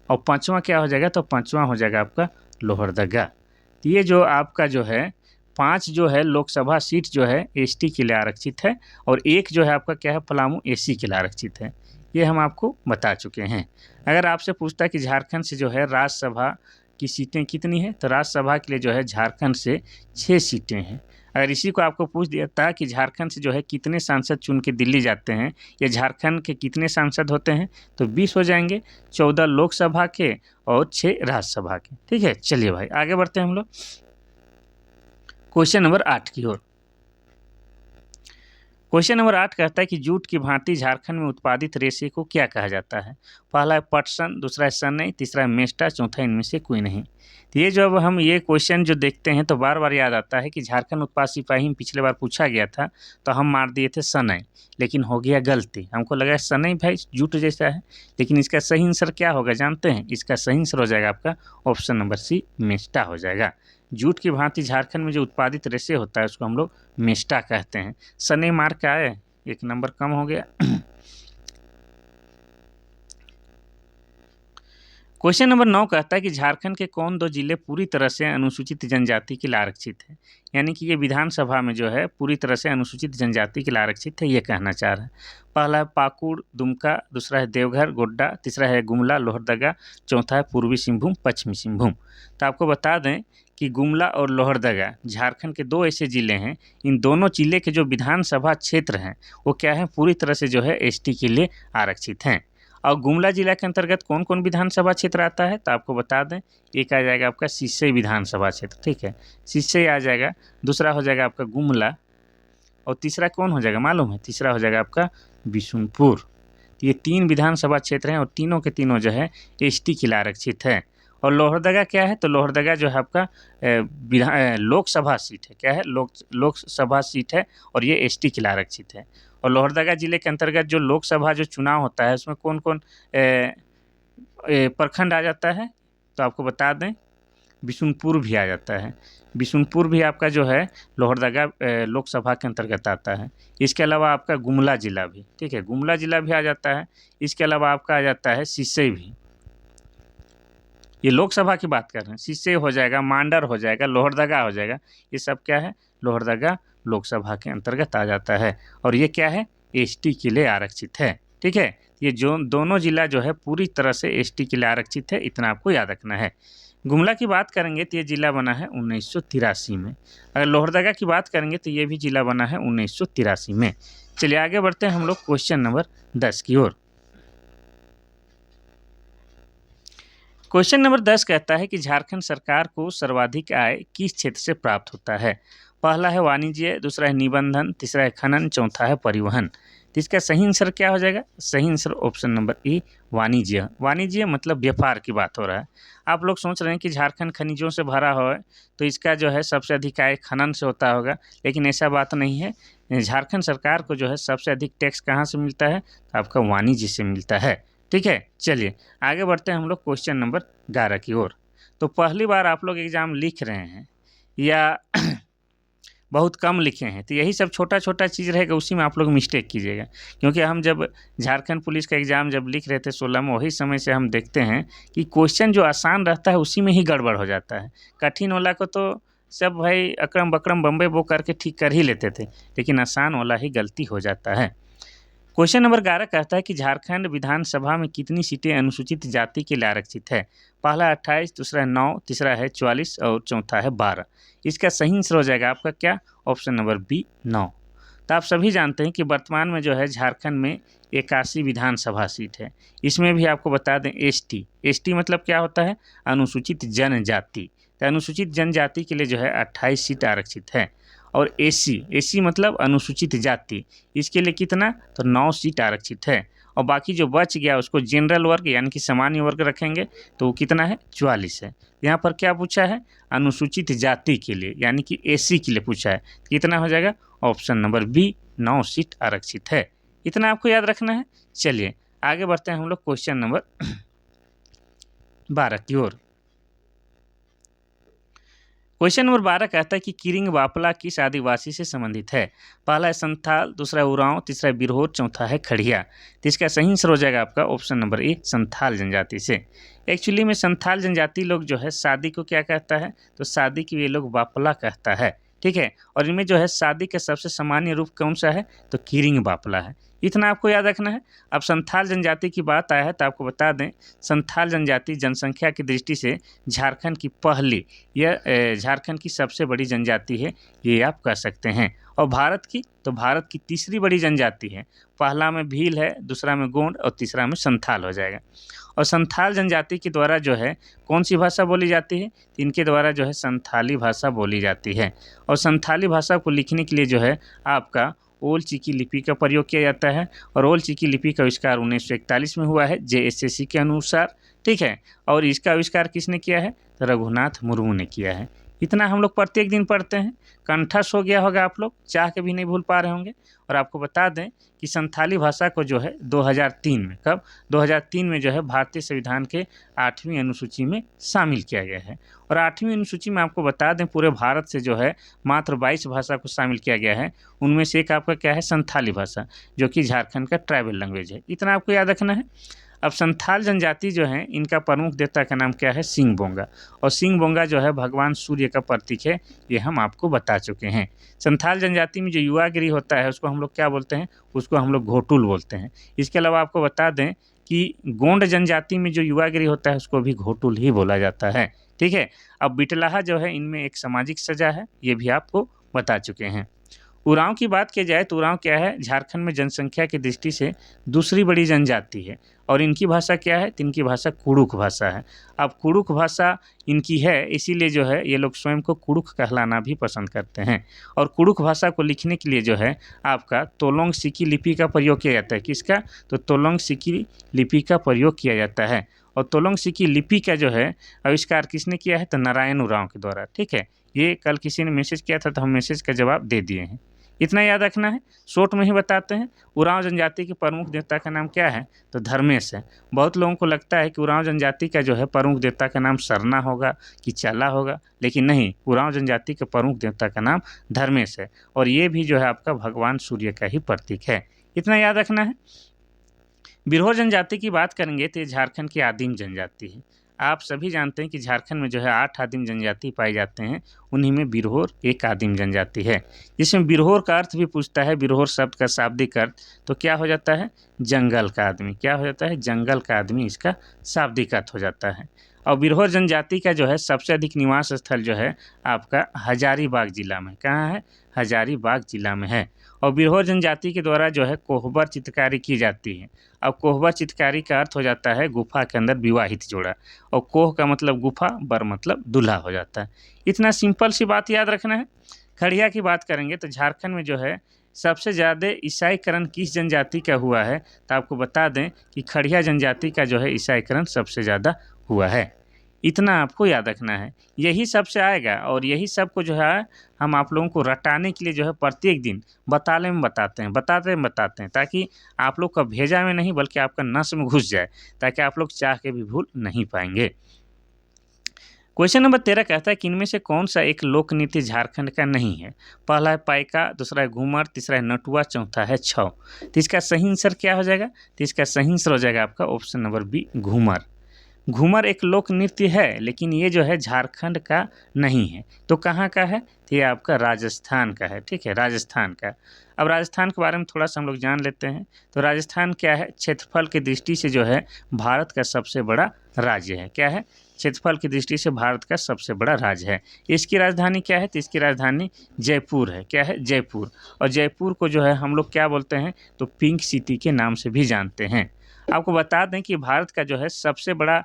और पांचवा क्या हो जाएगा, तो पांचवा हो जाएगा आपका लोहरदगा। तो ये जो आपका जो है 5 जो है लोकसभा सीट जो है एसटी के लिए आरक्षित है। और एक जो है आपका क्या है, पलामू एससी के लिए आरक्षित है। ये हम आपको बता चुके हैं। अगर आपसे पूछता है कि झारखंड से जो है राज्यसभा की सीटें कितनी हैं, तो राज्यसभा के लिए जो है झारखंड से 6 सीटें हैं। अगर इसी को आपको पूछ दिया था कि झारखंड से जो है कितने सांसद चुन के दिल्ली जाते हैं या झारखंड के कितने सांसद होते हैं, तो 20 हो जाएंगे, 14 लोकसभा के और 6 राज्यसभा के। ठीक है, चलिए भाई आगे बढ़ते हैं हम लोग क्वेश्चन नंबर 8 की ओर। क्वेश्चन नंबर 8 कहता है कि जूट की भांति झारखंड में उत्पादित रेशे को क्या कहा जाता है। पहला है पटसन, दूसरा है सनई, तीसरा है मेस्टा, चौथा इनमें से कोई नहीं। तो ये जब हम ये क्वेश्चन जो देखते हैं तो बार बार याद आता है कि झारखंड उत्पाद सिपाही में पिछले बार पूछा गया था तो हम मार दिए थे सनई, लेकिन हो गया गलती। हमको लगा सनई भाई जूट जैसा है, लेकिन इसका सही आंसर क्या होगा जानते हैं? इसका सही आंसर हो जाएगा आपका ऑप्शन नंबर सी, मेस्टा हो जाएगा। जूट की भांति झारखंड में जो उत्पादित रेशे होता है उसको हम लोग मेस्टा कहते हैं। सनई मार के आए, 1 नंबर कम हो गया। क्वेश्चन नंबर 9 कहता है कि झारखंड के कौन 2 जिले पूरी तरह से अनुसूचित जनजाति के लिए आरक्षित है। यानी कि ये विधानसभा में जो है पूरी तरह से अनुसूचित जनजाति के लिए आरक्षित है, ये कहना चाह रहा है। पहला है पाकुड़, दुमका, दूसरा है देवघर, गोड्डा, तीसरा है गुमला, लोहरदगा, चौथा है पूर्वी सिंहभूम, पश्चिमी सिंहभूम। तो आपको बता दें कि गुमला और लोहरदगा झारखंड के 2 ऐसे ज़िले हैं, इन दोनों ज़िले के जो विधानसभा क्षेत्र हैं वो क्या है, पूरी तरह से जो है एसटी के लिए आरक्षित हैं। और गुमला जिला के अंतर्गत कौन कौन विधानसभा क्षेत्र आता है तो आपको बता दें, एक आ जाएगा आपका सिसई विधानसभा क्षेत्र। ठीक है, सिसई आ जाएगा, दूसरा हो जाएगा आपका गुमला, और तीसरा कौन हो जाएगा मालूम है? तीसरा हो जाएगा आपका बिशुनपुर। तो ये 3 विधानसभा क्षेत्र हैं और तीनों के तीनों जो है एसटी के लिए आरक्षित है। और लोहरदगा क्या है? तो लोहरदगा जो है आपका लोकसभा सीट है। क्या है? लोकसभा सीट है और ये एसटी के लिए आरक्षित है। और लोहरदगा जिले के अंतर्गत जो लोकसभा जो चुनाव होता है उसमें कौन कौन प्रखंड आ जाता है तो आपको बता दें, बिशुनपुर भी आ जाता है। बिशुनपुर भी आपका जो है लोहरदगा लोकसभा के अंतर्गत आता है। इसके अलावा आपका गुमला जिला भी, ठीक है, गुमला जिला भी आ जाता है। इसके अलावा आपका आ जाता है सिसई भी, ये लोकसभा की बात कर रहे हैं। सिसई हो जाएगा, मांडर हो जाएगा, लोहरदगा हो जाएगा, ये सब क्या है, लोहरदगा लोकसभा के अंतर्गत आ जाता है। और ये क्या है, एसटी के लिए आरक्षित है। ठीक है, ये जो दोनों जिला जो है पूरी तरह से एसटी के लिए आरक्षित है, इतना आपको याद रखना है। गुमला की बात करेंगे तो ये जिला बना है 1983 में। अगर लोहरदगा की बात करेंगे तो ये भी जिला बना है 1983 में। चलिए आगे बढ़ते हैं हम लोग क्वेश्चन नंबर 10 की ओर। क्वेश्चन नंबर 10 कहता है कि झारखंड सरकार को सर्वाधिक आय किस क्षेत्र से प्राप्त होता है। पहला है वाणिज्य, दूसरा है निबंधन, तीसरा है खनन, चौथा है परिवहन। तो इसका सही आंसर क्या हो जाएगा? सही आंसर ऑप्शन नंबर ए, वाणिज्य। वाणिज्य मतलब व्यापार की बात हो रहा है। आप लोग सोच रहे हैं कि झारखंड खनिजों से भरा हुआ है तो इसका जो है सबसे अधिक आय खनन से होता होगा, लेकिन ऐसा बात नहीं है। झारखंड सरकार को जो है सबसे अधिक टैक्स कहाँ से मिलता है? तो आपका वाणिज्य से मिलता है। ठीक है, चलिए आगे बढ़ते हैं हम लोग क्वेश्चन नंबर 11 की ओर। तो पहली बार आप लोग एग्ज़ाम लिख रहे हैं या बहुत कम लिखे हैं तो यही सब छोटा छोटा चीज़ रहेगा, उसी में आप लोग मिस्टेक कीजिएगा। क्योंकि हम जब झारखंड पुलिस का एग्ज़ाम जब लिख रहे थे 16 में, वही समय से हम देखते हैं कि क्वेश्चन जो आसान रहता है उसी में ही गड़बड़ हो जाता है। कठिन वाला को तो सब भाई अकड़म बकड़म बम्बे बो करके ठीक कर ही लेते थे, लेकिन आसान वाला ही गलती हो जाता है। क्वेश्चन नंबर 11 कहता है कि झारखंड विधानसभा में कितनी सीटें अनुसूचित जाति के लिए आरक्षित है। पहला 28, दूसरा है 9, तीसरा है 44 और चौथा है 12। इसका सही आंसर हो जाएगा आपका क्या? Option number B, 9। तो आप सभी जानते हैं कि वर्तमान में जो है झारखंड में 81 विधानसभा सीट है। इसमें भी आपको बता दें एसटी, एसटी मतलब क्या होता है? अनुसूचित जनजाति। तो अनुसूचित जनजाति के लिए जो है 28 सीट आरक्षित है। और एसी, एसी मतलब अनुसूचित जाति, इसके लिए कितना? तो 9 सीट आरक्षित है। और बाकी जो बच गया उसको जनरल वर्ग यानी कि सामान्य वर्ग रखेंगे तो वो कितना है? 44 है। यहाँ पर क्या पूछा है? अनुसूचित जाति के लिए यानी कि एसी के लिए पूछा है। कितना हो जाएगा? ऑप्शन नंबर बी, 9 सीट आरक्षित है। इतना आपको याद रखना है। चलिए आगे बढ़ते हैं हम लोग क्वेश्चन नंबर 12 की ओर। क्वेश्चन नंबर 12 कहता है कि किरिंग वापला किस आदिवासी से संबंधित है। पहला है संथाल, दूसरा है उरांव, तीसरा है बिरहोर, चौथा है खड़िया। तो इसका सही आंसर हो जाएगा आपका ऑप्शन नंबर ए, संथाल जनजाति से। एक्चुअली में संथाल जनजाति लोग जो है शादी को क्या कहता है? तो शादी को ये लोग वापला कहता है। ठीक है। और इनमें जो है शादी का सबसे सामान्य रूप कौन सा है, तो कीरिंग बापला है। इतना आपको याद रखना है। अब संथाल जनजाति की बात आया है तो आपको बता दें, संथाल जनजाति जनसंख्या की दृष्टि से झारखंड की पहली यह झारखंड की सबसे बड़ी जनजाति है, ये आप कह सकते हैं। और भारत की, तो भारत की तीसरी बड़ी जनजाति है। पहला में भील है, दूसरा में गोंड और तीसरा में संथाल हो जाएगा। और संथाल जनजाति के द्वारा जो है कौन सी भाषा बोली जाती है, तो इनके द्वारा जो है संथाली भाषा बोली जाती है। और संथाली भाषा को लिखने के लिए जो है आपका ओल चिकी लिपि का प्रयोग किया जाता है। और ओल चिकी लिपि का आविष्कार 1941 में हुआ है JSSC के अनुसार, ठीक है। और इसका आविष्कार किसने किया है, तो रघुनाथ मुर्मू ने किया है। इतना हम लोग प्रत्येक दिन पढ़ते हैं, कंठस्थ हो गया होगा, आप लोग चाह के भी नहीं भूल पा रहे होंगे। और आपको बता दें कि संथाली भाषा को जो है 2003 में, कब, 2003 में जो है भारतीय संविधान के 8वीं अनुसूची में शामिल किया गया है। और 8वीं अनुसूची में आपको बता दें पूरे भारत से जो है मात्र 22 भाषा को शामिल किया गया है। उनमें से एक आपका क्या है, संथाली भाषा, जो कि झारखंड का ट्राइबल लैंग्वेज है। इतना आपको याद रखना है। अब संथाल जनजाति जो है इनका प्रमुख देवता का नाम क्या है, सिंह बोंगा। और सिंह बोंगा जो है भगवान सूर्य का प्रतीक है, ये हम आपको बता चुके हैं। संथाल जनजाति में जो युवागिरी होता है उसको हम लोग क्या बोलते हैं, उसको हम लोग घोटुल बोलते हैं। इसके अलावा आपको बता दें कि गोंड जनजाति में जो युवागिरी होता है उसको भी घोटुल ही बोला जाता है, ठीक है। अब बिटलाहा जो है इनमें एक सामाजिक सजा है, ये भी आपको बता चुके हैं। उरांव की बात की जाए तो उरांव क्या है, झारखंड में जनसंख्या की दृष्टि से दूसरी बड़ी जनजाति है। और इनकी भाषा क्या है, तो इनकी भाषा कुड़ुक भाषा है। अब कुड़ुक भाषा इनकी है, इसीलिए जो है ये लोग स्वयं को कुड़ुक कहलाना भी पसंद करते हैं। और कुड़ुक भाषा को लिखने के लिए जो है आपका तोलोंग सिकी लिपि का प्रयोग किया जाता है। किसका, तो तोलोंग सिकी लिपि का प्रयोग किया जाता है। और तोलोंग सिकी लिपि का जो है आविष्कार किसने किया है, तो नारायण उरांव के द्वारा, ठीक है। ये कल किसी ने मैसेज किया था तो हम मैसेज का जवाब दे दिए हैं। इतना याद रखना है, शॉर्ट में ही बताते हैं। उरांव जनजाति के प्रमुख देवता का नाम क्या है, तो धर्मेश है। बहुत लोगों को लगता है कि उरांव जनजाति का जो है प्रमुख देवता का नाम सरना होगा कि चला होगा, लेकिन नहीं, उरांव जनजाति के प्रमुख देवता का नाम धर्मेश है। और ये भी जो है आपका भगवान सूर्य का ही प्रतीक है। इतना याद रखना है। बिरहोर जनजाति की बात करेंगे तो ये झारखंड की आदिम जनजाति है। आप सभी जानते हैं कि झारखंड में जो है 8 आदिम जनजाति पाए जाते हैं, उन्हीं में बिरहोर एक आदिम जनजाति है। जिसमें बिरहोर का अर्थ भी पूछता है, बिरहोर शब्द का शाब्दिक अर्थ, तो क्या हो जाता है, जंगल का आदमी। क्या हो जाता है, जंगल का आदमी, इसका शाब्दिक अर्थ हो जाता है। और बिरहोर जनजाति का जो है सबसे अधिक निवास स्थल जो है आपका हजारीबाग जिला में, कहाँ है, हजारीबाग जिला में है। और बिरहोर जनजाति के द्वारा जो है कोहबर चित्रकारी की जाती है। अब कोहबर चित्रकारी का अर्थ हो जाता है गुफा के अंदर विवाहित जोड़ा। और कोह का मतलब गुफा, बर मतलब दूल्हा हो जाता है। इतना सिंपल सी बात याद रखना है। खड़िया की बात करेंगे तो झारखंड में जो है सबसे ज़्यादा ईसाईकरण किस जनजाति का हुआ है, तो आपको बता दें कि खड़िया जनजाति का जो है ईसाईकरण सबसे ज़्यादा हुआ है। इतना आपको याद रखना है। यही सबसे आएगा और यही सब को जो है हम आप लोगों को रटाने के लिए जो है प्रत्येक दिन बताने में बताते हैं, ताकि आप लोग का भेजा में नहीं बल्कि आपका नस में घुस जाए, ताकि आप लोग चाह के भी भूल नहीं पाएंगे। क्वेश्चन नंबर 13 कहता है कि इनमें से कौन सा एक लोक नृत्य झारखंड का नहीं है। पहला है पाइका, दूसरा है घूमर, तीसरा है नटुआ, चौथा है छौ। तो इसका सही आंसर क्या हो जाएगा, तो इसका सही आंसर हो जाएगा आपका option number B, Ghoomar. Ghoomar एक लोक नृत्य है, लेकिन ये जो है झारखंड का नहीं है। तो कहाँ का है, तो ये आपका राजस्थान का है, ठीक है, राजस्थान का। अब राजस्थान के बारे में थोड़ा सा हम लोग जान लेते हैं। तो राजस्थान क्या है, क्षेत्रफल की दृष्टि से जो है भारत का सबसे बड़ा राज्य है। क्या है, क्षेत्रफल की दृष्टि से भारत का सबसे बड़ा राज्य है। इसकी राजधानी क्या है, तो इसकी राजधानी जयपुर है। क्या है, जयपुर। और जयपुर को जो है हम लोग क्या बोलते हैं, तो पिंक सिटी के नाम से भी जानते हैं। आपको बता दें कि भारत का जो है सबसे बड़ा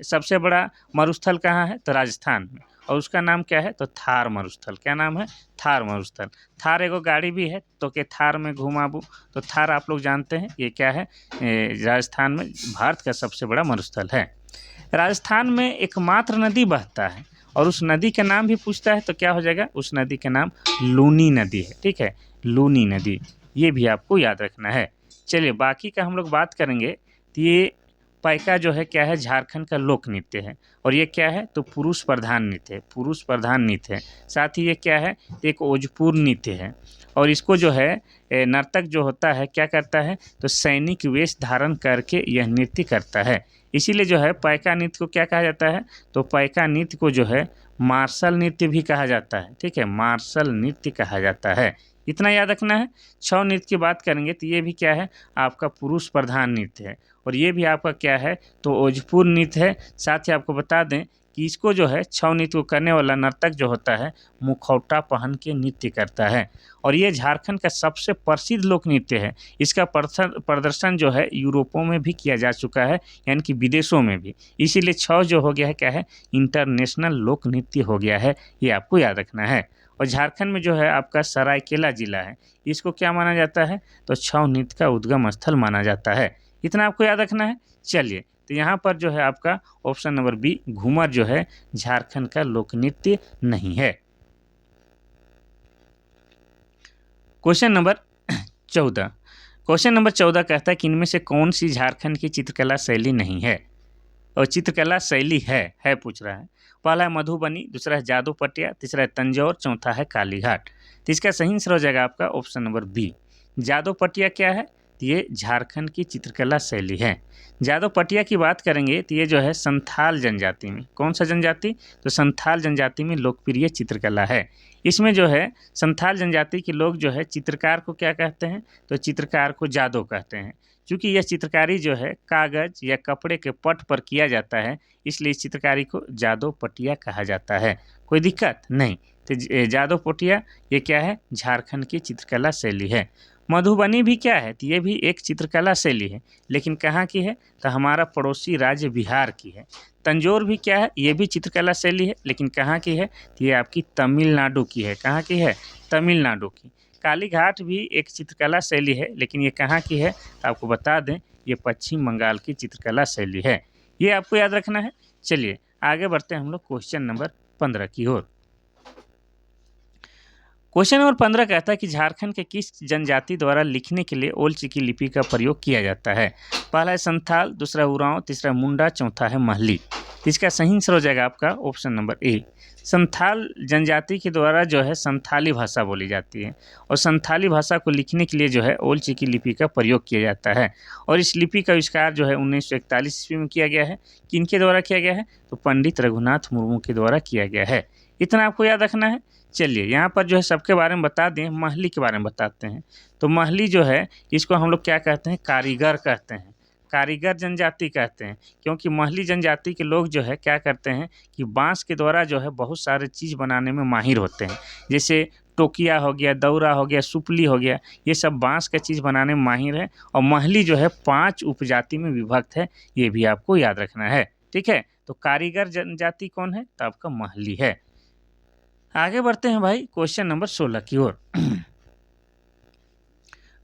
सबसे बड़ा मरुस्थल कहाँ है, तो राजस्थान में। और उसका नाम क्या है, तो थार मरुस्थल। क्या नाम है, थार मरुस्थल। थार एगो गाड़ी भी है, तो के थार में घुमाबू, तो थार आप लोग जानते हैं ये क्या है, राजस्थान में भारत का सबसे बड़ा मरुस्थल है। राजस्थान में एकमात्र नदी बहता है और उस नदी का नाम भी पूछता है, तो क्या हो जाएगा, उस नदी का नाम लूनी नदी है, ठीक है, लूनी नदी। ये भी आपको याद रखना है। चलिए बाकी का हम लोग बात करेंगे। तो ये पाइका जो है क्या है, झारखंड का लोक नृत्य है। और ये क्या है, तो पुरुष प्रधान नृत्य है, पुरुष प्रधान नृत्य है। साथ ही ये क्या है, एक ओजपूर्ण नृत्य है। और इसको जो है नर्तक जो होता है क्या करता है, तो सैनिक वेश धारण करके यह नृत्य करता है। इसीलिए जो है पैका नृत्य को क्या कहा जाता है, तो पैका नृत्य को जो है मार्शल नृत्य भी कहा जाता है। ठीक है, मार्शल नृत्य कहा जाता है। इतना याद रखना है। छऊ नृत्य की बात करेंगे तो ये भी क्या है, आपका पुरुष प्रधान नृत्य है, और ये भी आपका क्या है, तो ओजपुर नृत्य है। साथ ही आपको बता दें कि इसको जो है छऊ नृत्य को करने वाला नर्तक जो होता है मुखौटा पहन के नृत्य करता है, और ये झारखंड का सबसे प्रसिद्ध लोक नृत्य है। इसका प्रदर्शन जो है यूरोपों में भी किया जा चुका है, यानी कि विदेशों में भी। इसीलिए छऊ जो हो गया है क्या है, इंटरनेशनल लोक नृत्य हो गया है, ये आपको याद रखना है। और झारखंड में जो है आपका सरायकेला जिला है, इसको क्या माना जाता है, तो छऊ नृत्य का उद्गम स्थल माना जाता है। इतना आपको याद रखना है। चलिए, तो यहाँ पर जो है आपका ऑप्शन नंबर बी घूमर जो है झारखंड का लोक नृत्य नहीं है। Question number 14। क्वेश्चन नंबर 14 कहता है कि इनमें से कौन सी झारखंड की चित्रकला शैली नहीं है, और चित्रकला शैली है पूछ रहा है। पहला है मधुबनी, दूसरा है जादू पटिया, तीसरा है तंजौर, चौथा है कालीघाट। तो इसका सही आंसर हो जाएगा आपका ऑप्शन नंबर बी। जादू पटिया क्या है, तो ये झारखंड की चित्रकला शैली है। जादू पटिया की बात करेंगे तो ये जो है संथाल जनजाति में, कौन सा जनजाति, तो संथाल जनजाति में लोकप्रिय चित्रकला है। इसमें जो है संथाल जनजाति के लोग जो है चित्रकार को क्या कहते हैं, तो चित्रकार को जादू कहते हैं। क्योंकि यह चित्रकारी जो है कागज या कपड़े के पट पर किया जाता है, इसलिए इस चित्रकारी को जादू पटिया कहा जाता है। कोई दिक्कत नहीं। तो जादू पटिया ये क्या है, झारखंड की चित्रकला शैली है। मधुबनी भी क्या है, तो ये भी एक चित्रकला शैली है, लेकिन कहाँ की है, तो हमारा पड़ोसी राज्य बिहार की है। तंजौर भी क्या है, ये भी चित्रकला शैली है, लेकिन कहाँ की है, तो ये आपकी तमिलनाडु की है। कहाँ की है, तमिलनाडु की। कालीघाट भी एक चित्रकला शैली है, लेकिन ये कहाँ की है, तो आपको बता दें ये पश्चिम बंगाल की चित्रकला शैली है। ये आपको याद रखना है। चलिए आगे बढ़ते हैं हम लोग क्वेश्चन नंबर 15 की ओर। क्वेश्चन नंबर 15 कहता है कि झारखंड के किस जनजाति द्वारा लिखने के लिए ओल चिकी लिपि का प्रयोग किया जाता है। पहला है संथाल, दूसरा उरांव, तीसरा मुंडा, चौथा है महली। इसका सही आंसर हो जाएगा आपका ऑप्शन नंबर ए। संथाल जनजाति के द्वारा जो है संथाली भाषा बोली जाती है, और संथाली भाषा को लिखने के लिए जो है ओल चिकी लिपि का प्रयोग किया जाता है। और इस लिपि का आविष्कार जो है 1941 ईस्वी में किया गया है। किनके द्वारा किया गया है, तो पंडित रघुनाथ मुर्मू के द्वारा किया गया है। इतना आपको याद रखना है। चलिए यहाँ पर जो है सबके बारे में बता दें, महली के बारे में बताते हैं। तो महली जो है इसको हम लोग क्या कहते हैं, कारीगर कहते हैं, कारीगर जनजाति कहते हैं। क्योंकि महली जनजाति के लोग जो है क्या करते हैं कि बांस के द्वारा जो है बहुत सारे चीज़ बनाने में माहिर होते हैं। जैसे टोकिया हो गया, दौरा हो गया, सुपली हो गया, ये सब बांस का चीज़ बनाने में माहिर है। और महली जो है 5 उपजाति में विभक्त है, ये भी आपको याद रखना है। ठीक है, तो कारीगर जनजाति कौन है, तो आपका महली है। आगे बढ़ते हैं भाई क्वेश्चन नंबर 16 की ओर।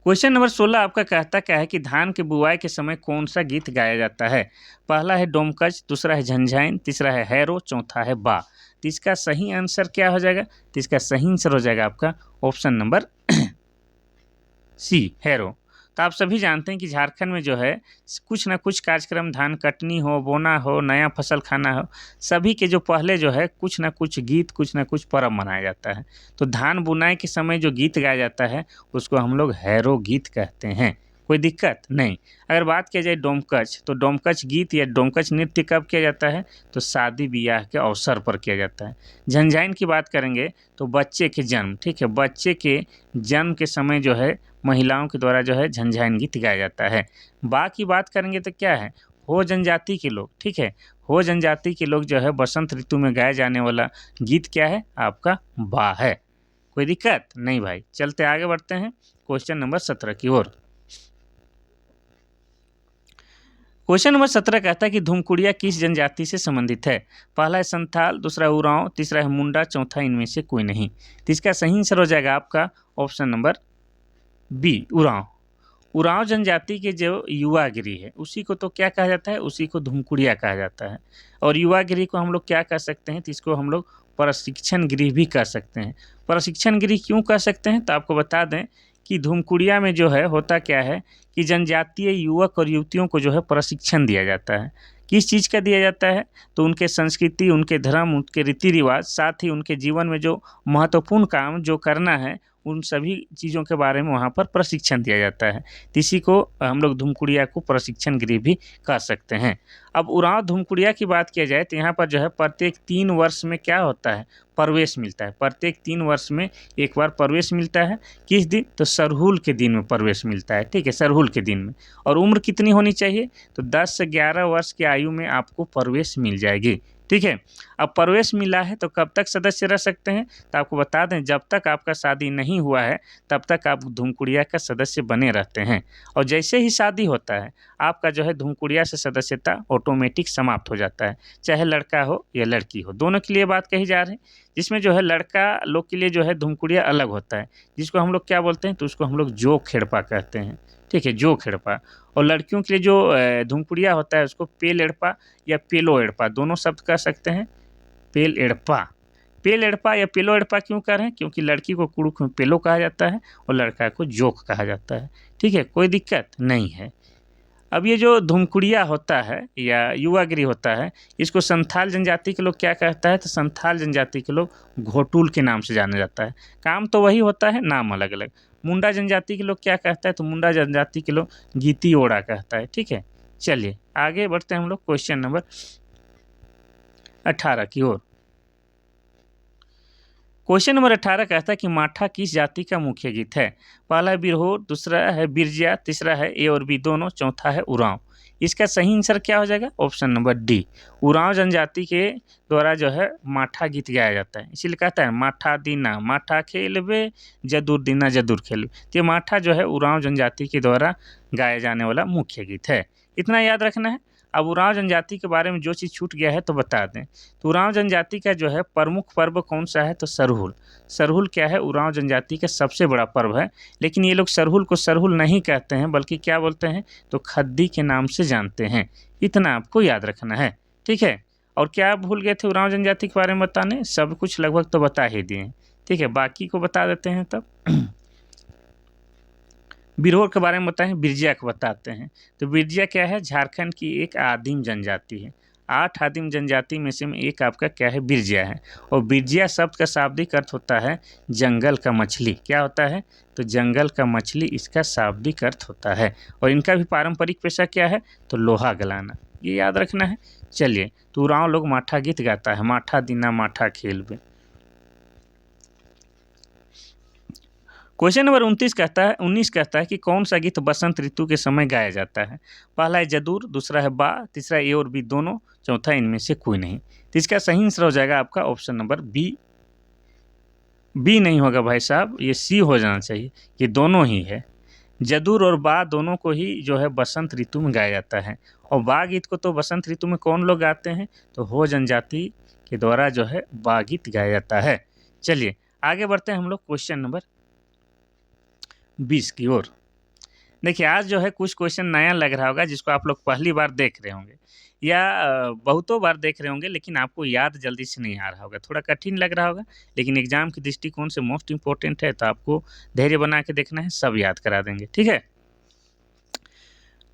क्वेश्चन नंबर 16 आपका कहता क्या है कि धान के बुआई के समय कौन सा गीत गाया जाता है। पहला है डोमकच, दूसरा है झंझाइन, तीसरा है हैरो, चौथा है बा। तो इसका सही आंसर क्या हो जाएगा, तो इसका सही आंसर हो जाएगा आपका ऑप्शन नंबर सी, हैरो। तो आप सभी जानते हैं कि झारखंड में जो है कुछ ना कुछ कार्यक्रम, धान कटनी हो, बोना हो, नया फसल खाना हो, सभी के जो पहले जो है कुछ ना कुछ गीत, कुछ ना कुछ पर्व मनाया जाता है। तो धान बुनाई के समय जो गीत गाया जाता है उसको हम लोग हैरो गीत कहते हैं। कोई दिक्कत नहीं। अगर बात किया जाए डोमकच, तो डोमकच गीत या डोमकच नृत्य कब किया जाता है, तो शादी ब्याह के अवसर पर किया जाता है। झंझाइन की बात करेंगे तो बच्चे के जन्म, ठीक है, बच्चे के जन्म के समय जो है महिलाओं के द्वारा जो है झंझाइन गीत गाया जाता है। बा की बात करेंगे तो क्या है, हो जनजाति के लोग, ठीक है, हो जनजाति के लोग जो है बसंत ऋतु में गाया जाने वाला गीत क्या है, आपका बा है। कोई दिक्कत नहीं भाई। चलते आगे बढ़ते हैं क्वेश्चन नंबर 17 की ओर। क्वेश्चन नंबर 17 कहता है कि धूमकुड़िया किस जनजाति से संबंधित है। पहला है संथाल, दूसरा उरांव, तीसरा है मुंडा, चौथा इनमें से कोई नहीं। तो इसका सही आंसर हो जाएगा आपका option number B, Oraon. Oraon जनजाति के जो युवागिरी है उसी को तो क्या कहा जाता है, उसी को धूमकुड़िया कहा जाता है। और युवागिरी को हम लोग क्या कह सकते हैं, तो इसको हम लोग प्रशिक्षण गृह भी कह सकते हैं। प्रशिक्षण गृह क्यों कह सकते हैं, तो आपको बता दें कि धूमकुड़िया में जो है होता क्या है कि जनजातीय युवक और युवतियों को जो है प्रशिक्षण दिया जाता है। किस चीज़ का दिया जाता है, तो उनके संस्कृति, उनके धर्म, उनके रीति रिवाज, साथ ही उनके जीवन में जो महत्वपूर्ण काम जो करना है उन सभी चीज़ों के बारे में वहाँ पर प्रशिक्षण दिया जाता है। तो इसी को हम लोग धूमकुड़िया को प्रशिक्षण गृह भी कह सकते हैं। अब उरांव धूमकुड़िया की बात किया जाए तो यहाँ पर जो है प्रत्येक 3 वर्ष में क्या होता है, प्रवेश मिलता है। प्रत्येक 3 वर्ष में एक बार प्रवेश मिलता है। किस दिन? तो सरहुल के दिन में प्रवेश मिलता है, ठीक है, सरहुल के दिन में। और उम्र कितनी होनी चाहिए? तो 10 से 11 वर्ष की आयु में आपको प्रवेश मिल जाएगी, ठीक है। अब प्रवेश मिला है तो कब तक सदस्य रह सकते हैं? तो आपको बता दें, जब तक आपका शादी नहीं हुआ है तब तक आप धूमकुड़िया का सदस्य बने रहते हैं। और जैसे ही शादी होता है आपका जो है धूमकुड़िया से सदस्यता ऑटोमेटिक समाप्त हो जाता है, चाहे लड़का हो या लड़की हो, दोनों के लिए बात कही जा रही है। जिसमें जो है लड़का लोग के लिए जो है धूमकुड़िया अलग होता है, जिसको हम लोग क्या बोलते हैं, तो उसको हम लोग जो खेड़पा कहते हैं, ठीक है, जो खेड़पा। और लड़कियों के लिए जो धूमकुड़िया होता है उसको पेल एड़पा या पेलो एड़पा दोनों शब्द कह सकते हैं। पेल एड़पा, पेल एड़पा या पेलो एड़पा क्यों कह रहे हैं? क्योंकि लड़की को कुड़ुक में पेलो कहा जाता है और लड़का को जोक कहा जाता है, ठीक है, कोई दिक्कत नहीं है। अब ये जो धूमकुड़िया होता है या युवा गृह होता है, इसको संथाल जनजाति के लोग क्या कहता है? तो संथाल जनजाति के लोग घोटुल के नाम से जाना जाता है। काम तो वही होता है, नाम अलग अलग। मुंडा जनजाति के लोग क्या कहता है? तो मुंडा जनजाति के लोग गीती ओड़ा कहता है, ठीक है। चलिए आगे बढ़ते हैं हम लोग क्वेश्चन नंबर 18 की ओर। क्वेश्चन नंबर 18 कहता है कि माठा किस जाति का मुख्य गीत है? पहला है बिरहोर, दूसरा है बिरजिया, तीसरा है ए और बी दोनों, चौथा है उरांव। इसका सही आंसर क्या हो जाएगा? ऑप्शन नंबर डी, उरांव जनजाति के द्वारा जो है माठा गीत गाया जाता है। इसीलिए कहता है माठा दीना माठा खेलबे, जदुर दीना जदुर खेलबे। तो ये माठा जो है उरांव जनजाति के द्वारा गाया जाने वाला मुख्य गीत है, इतना याद रखना है। अब उरांव जनजाति के बारे में जो चीज़ छूट गया है तो बता दें। तो उरांव जनजाति का जो है प्रमुख पर्व कौन सा है? तो सरहुल। सरहुल क्या है? उरांव जनजाति का सबसे बड़ा पर्व है। लेकिन ये लोग सरहुल को सरहुल नहीं कहते हैं, बल्कि क्या बोलते हैं? तो खद्दी के नाम से जानते हैं। इतना आपको याद रखना है, ठीक है। और क्या आप भूल गए थे उरांव जनजाति के बारे में बताने? सब कुछ लगभग तो बता ही दिए, ठीक है, बाकी को बता देते हैं तब। बिरहोर के बारे में बताएं, बिरजिया को बताते हैं। तो बिरजिया क्या है? झारखंड की एक आदिम जनजाति है। 8 आदिम जनजाति में से एक आपका क्या है? बिरजिया है। और बिरजिया शब्द का शाब्दिक अर्थ होता है जंगल का मछली। क्या होता है? तो जंगल का मछली इसका शाब्दिक अर्थ होता है। और इनका भी पारंपरिक पेशा क्या है? तो लोहा गलाना, ये याद रखना है। चलिए, तो उरांव लोग माठा गीत गाता है, माठा दीना माठा खेलबे। क्वेश्चन नंबर 19 कहता है कि कौन सा गीत बसंत ऋतु के समय गाया जाता है? पहला है जदूर, दूसरा है बा, तीसरा ए और बी दोनों, चौथा इनमें से कोई नहीं। तो इसका सही आंसर हो जाएगा आपका ऑप्शन नंबर बी। बी नहीं होगा भाई साहब, ये सी हो जाना चाहिए। ये दोनों ही है, जदूर और बा दोनों को ही जो है बसंत ऋतु में गाया जाता है। और बा गीत को तो बसंत ऋतु में कौन लोग गाते हैं? तो हो जनजाति के द्वारा जो है बा गीत गाया जाता है। चलिए आगे बढ़ते हैं हम लोग क्वेश्चन नंबर 20 की ओर। देखिए आज जो है कुछ क्वेश्चन नया लग रहा होगा, जिसको आप लोग पहली बार देख रहे होंगे या बहुतों बार देख रहे होंगे, लेकिन आपको याद जल्दी से नहीं आ रहा होगा, थोड़ा कठिन लग रहा होगा। लेकिन एग्जाम के दृष्टिकोण से मोस्ट इंपॉर्टेंट है, तो आपको धैर्य बना के देखना है, सब याद करा देंगे, ठीक है।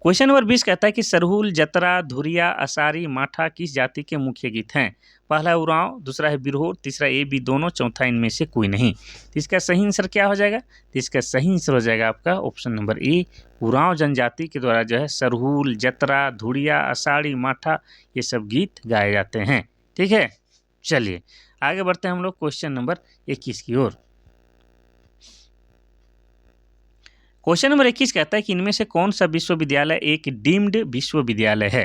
क्वेश्चन नंबर 20 कहता है कि सरहुल, जतरा, धुरिया, असारी, माठा किस जाति के मुख्य गीत हैं? पहला है उरांव, दूसरा है बिरहोर, तीसरा ए बी दोनों, चौथा इनमें से कोई नहीं। तो इसका सही आंसर क्या हो जाएगा? तो इसका सही आंसर हो जाएगा आपका ऑप्शन नंबर ए, उरांव जनजाति के द्वारा जो है सरहुल, जतरा, धुरिया, असाड़ी, माठा ये सब गीत गाए जाते हैं, ठीक है। चलिए आगे बढ़ते हैं हम लोग क्वेश्चन नंबर 21 की ओर। क्वेश्चन नंबर 21 कहता है कि इनमें से कौन सा विश्वविद्यालय एक डीम्ड विश्वविद्यालय है?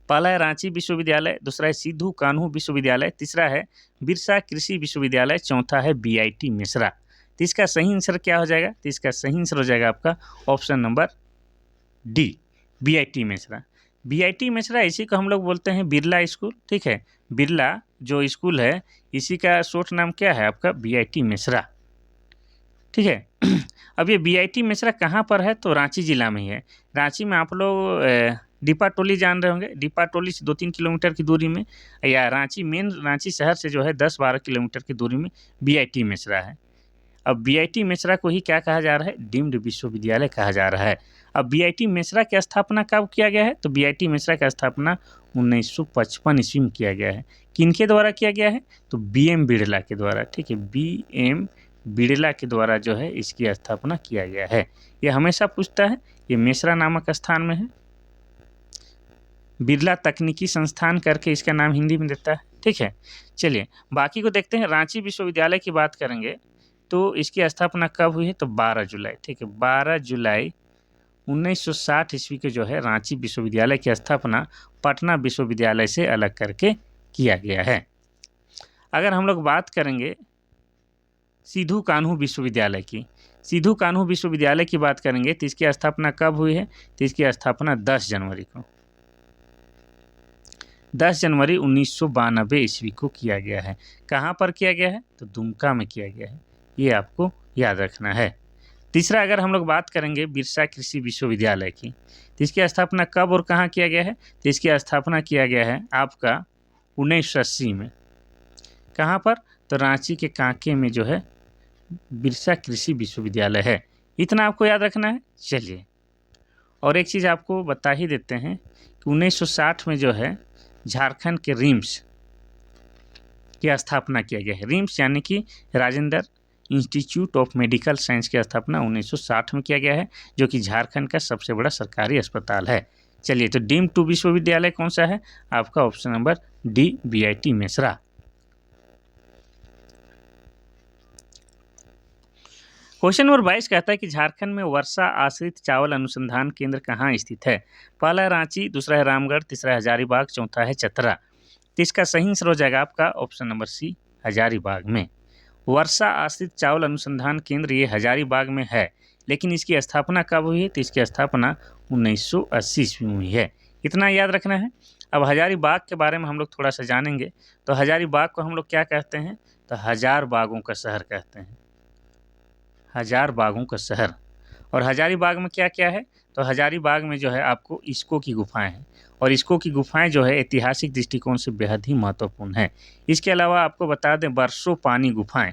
पहला है रांची विश्वविद्यालय, दूसरा है सिद्धू कान्हू विश्वविद्यालय, तीसरा है बिरसा कृषि विश्वविद्यालय, चौथा है बीआईटी मेसरा। तो इसका सही आंसर क्या हो जाएगा? तो इसका सही आंसर हो जाएगा आपका option number D, BIT Mesra. BIT Mesra इसी को हम लोग बोलते हैं बिरला स्कूल, ठीक है। बिरला जो स्कूल है इसी का शॉर्ट नाम क्या है आपका? बीआईटी मेसरा, ठीक है। अब ये बीआईटी मेसरा कहाँ पर है? तो रांची जिला में ही है। रांची में आप लोग दीपाटोली जान रहे होंगे, दीपाटोली से 2-3 किलोमीटर की दूरी में, या रांची मेन रांची शहर से जो है 10-12 किलोमीटर की दूरी में बीआईटी मेसरा है। अब बीआईटी मेसरा को ही क्या कहा जा रहा है? डीम्ड विश्वविद्यालय कहा जा रहा है। अब बीआईटी मेसरा की स्थापना कब किया गया है? तो बीआईटी मेसरा की स्थापना 1955 ईस्वी में किया गया है। किनके द्वारा किया गया है? तो बीएम बिरला के द्वारा, ठीक है, बीएम बिड़ला के द्वारा जो है इसकी स्थापना किया गया है। ये हमेशा पूछता है, ये मेसरा नामक स्थान में है। बिरला तकनीकी संस्थान करके इसका नाम हिंदी में देता है। ठीक है, चलिए बाकी को देखते हैं। रांची विश्वविद्यालय की बात करेंगे तो इसकी स्थापना कब हुई है, तो 12 जुलाई। ठीक है, 12 जुलाई 1960 ईस्वी के जो है रांची विश्वविद्यालय की स्थापना पटना विश्वविद्यालय से अलग करके किया गया है। अगर हम लोग बात करेंगे सिद्धू कान्हू विश्वविद्यालय की, सिद्धू कान्हू विश्वविद्यालय की बात करेंगे तो इसकी स्थापना कब हुई है, तो इसकी स्थापना 10 जनवरी को 10 जनवरी 1992 ईस्वी को किया गया है। कहाँ पर किया गया है, तो दुमका में किया गया है। ये आपको याद रखना है। तीसरा अगर हम लोग बात करेंगे बिरसा कृषि विश्वविद्यालय की, तो इसकी स्थापना कब और कहाँ किया गया है, तो इसकी स्थापना किया गया है आपका 1980 में। कहाँ पर, तो रांची के कांके में जो है बिरसा कृषि विश्वविद्यालय है। इतना आपको याद रखना है। चलिए और एक चीज़ आपको बता ही देते हैं कि 1960 में जो है झारखंड के रिम्स की स्थापना किया गया है। रिम्स यानी कि Rajendra institute of medical science की स्थापना 1960 में किया गया है, जो कि झारखंड का सबसे बड़ा सरकारी अस्पताल है। चलिए तो डीम्ड टू विश्वविद्यालय कौन सा है, आपका option number D BIT Mesra. Question number 22 कहता है कि झारखंड में वर्षा आश्रित चावल अनुसंधान केंद्र कहाँ स्थित है। पहला है रांची, दूसरा है रामगढ़, तीसरा है हजारीबाग, चौथा है चतरा। तो इसका सही आंसर हो जाएगा आपका ऑप्शन नंबर सी, हजारीबाग में। वर्षा आश्रित चावल अनुसंधान केंद्र ये हजारीबाग में है, लेकिन इसकी स्थापना कब हुई है, तो इसकी स्थापना 1980 ईस्वी में हुई है। इतना याद रखना है। अब हजारीबाग के बारे में हम लोग थोड़ा सा जानेंगे। तो हजारीबाग को हम लोग क्या कहते हैं, तो हजार बागों का शहर कहते हैं, हजार बागों का शहर। और हजारीबाग में क्या क्या है, तो हजारीबाग में जो है आपको इस्को की गुफाएं हैं, और इस्को की गुफाएं जो है ऐतिहासिक दृष्टिकोण से बेहद ही महत्वपूर्ण है। इसके अलावा आपको बता दें बरसों पानी गुफाएं,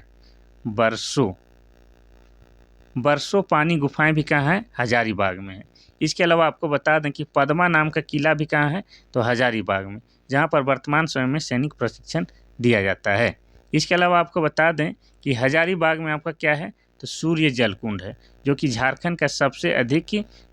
बरसों पानी गुफाएं भी कहाँ है, हजारीबाग में है। इसके अलावा आपको बता दें कि पद्मा नाम का किला भी कहाँ है, तो हजारीबाग में, जहाँ पर वर्तमान समय में सैनिक प्रशिक्षण दिया जाता है। इसके अलावा आपको बता दें कि हजारीबाग में आपका क्या है, तो सूर्य जलकुंड है, जो कि झारखंड का सबसे अधिक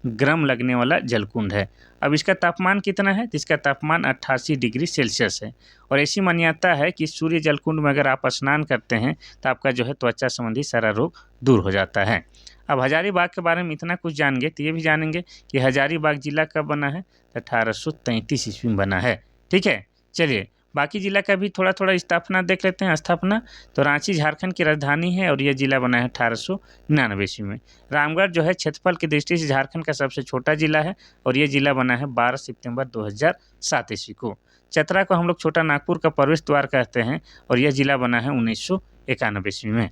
गर्म लगने वाला जलकुंड है। अब इसका तापमान कितना है, तो इसका तापमान 88 डिग्री सेल्सियस है। और ऐसी मान्यता है कि सूर्य जलकुंड में अगर आप स्नान करते हैं तो आपका जो है त्वचा संबंधी सारा रोग दूर हो जाता है। अब हजारीबाग के बारे में इतना कुछ जानेंगे तो ये भी जानेंगे कि हजारीबाग जिला कब बना है, 1833 ईस्वी में बना है। ठीक है, चलिए बाकी जिला का भी थोड़ा थोड़ा स्थापना देख लेते हैं। स्थापना तो रांची झारखंड की राजधानी है और यह जिला बना है 1899 ईस्वी में। रामगढ़ जो है क्षेत्रफल की दृष्टि से झारखंड का सबसे छोटा जिला है और यह जिला बना है 12 सितंबर 2007 ईस्वी को। चतरा को हम लोग छोटा नागपुर का प्रवेश द्वार कहते हैं और यह जिला बना है 1991 ईस्वी में।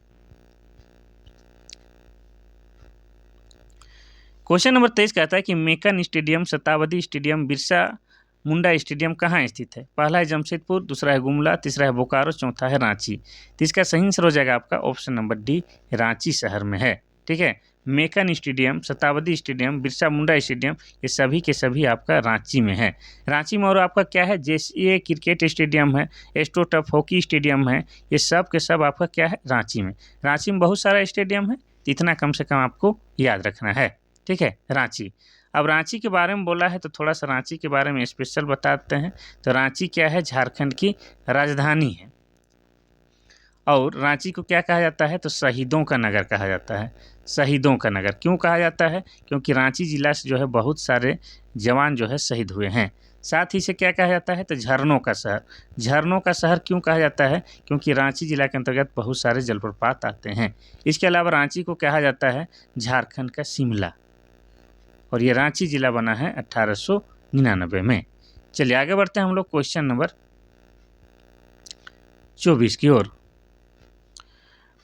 क्वेश्चन नंबर 23 कहता है कि मेकन स्टेडियम, शताब्दी स्टेडियम, बिरसा मुंडा स्टेडियम कहाँ स्थित है। पहला है जमशेदपुर, दूसरा है गुमला, तीसरा है बोकारो, चौथा है रांची। तो इसका सही आंसर हो जाएगा आपका ऑप्शन नंबर डी, रांची शहर में है। ठीक है, मेकन स्टेडियम, शताब्दी स्टेडियम, बिरसा मुंडा स्टेडियम ये सभी के सभी आपका रांची में है। रांची में और आपका क्या है, जैसे क्रिकेट स्टेडियम है, एस्ट्रोटर्फ हॉकी स्टेडियम है, ये सब के सब आपका क्या है, रांची में। रांची में बहुत सारा स्टेडियम है, इतना कम से कम आपको याद रखना है। ठीक है, रांची। अब रांची के बारे में बोला है तो थोड़ा सा रांची के बारे में स्पेशल बताते हैं। तो रांची क्या है, झारखंड की राजधानी है और रांची को क्या कहा जाता है, तो शहीदों का नगर कहा जाता है। शहीदों का नगर क्यों कहा जाता है, क्योंकि रांची जिला से जो है बहुत सारे जवान जो है शहीद हुए हैं। साथ ही इसे क्या कहा जाता है, तो झरनों का शहर। झरनों का शहर क्यों कहा जाता है, क्योंकि रांची जिला के अंतर्गत बहुत सारे जलप्रपात आते हैं। इसके अलावा रांची को कहा जाता है झारखंड का शिमला और ये रांची जिला बना है 1899 में। चलिए आगे बढ़ते हैं हम लोग क्वेश्चन नंबर 24 की ओर।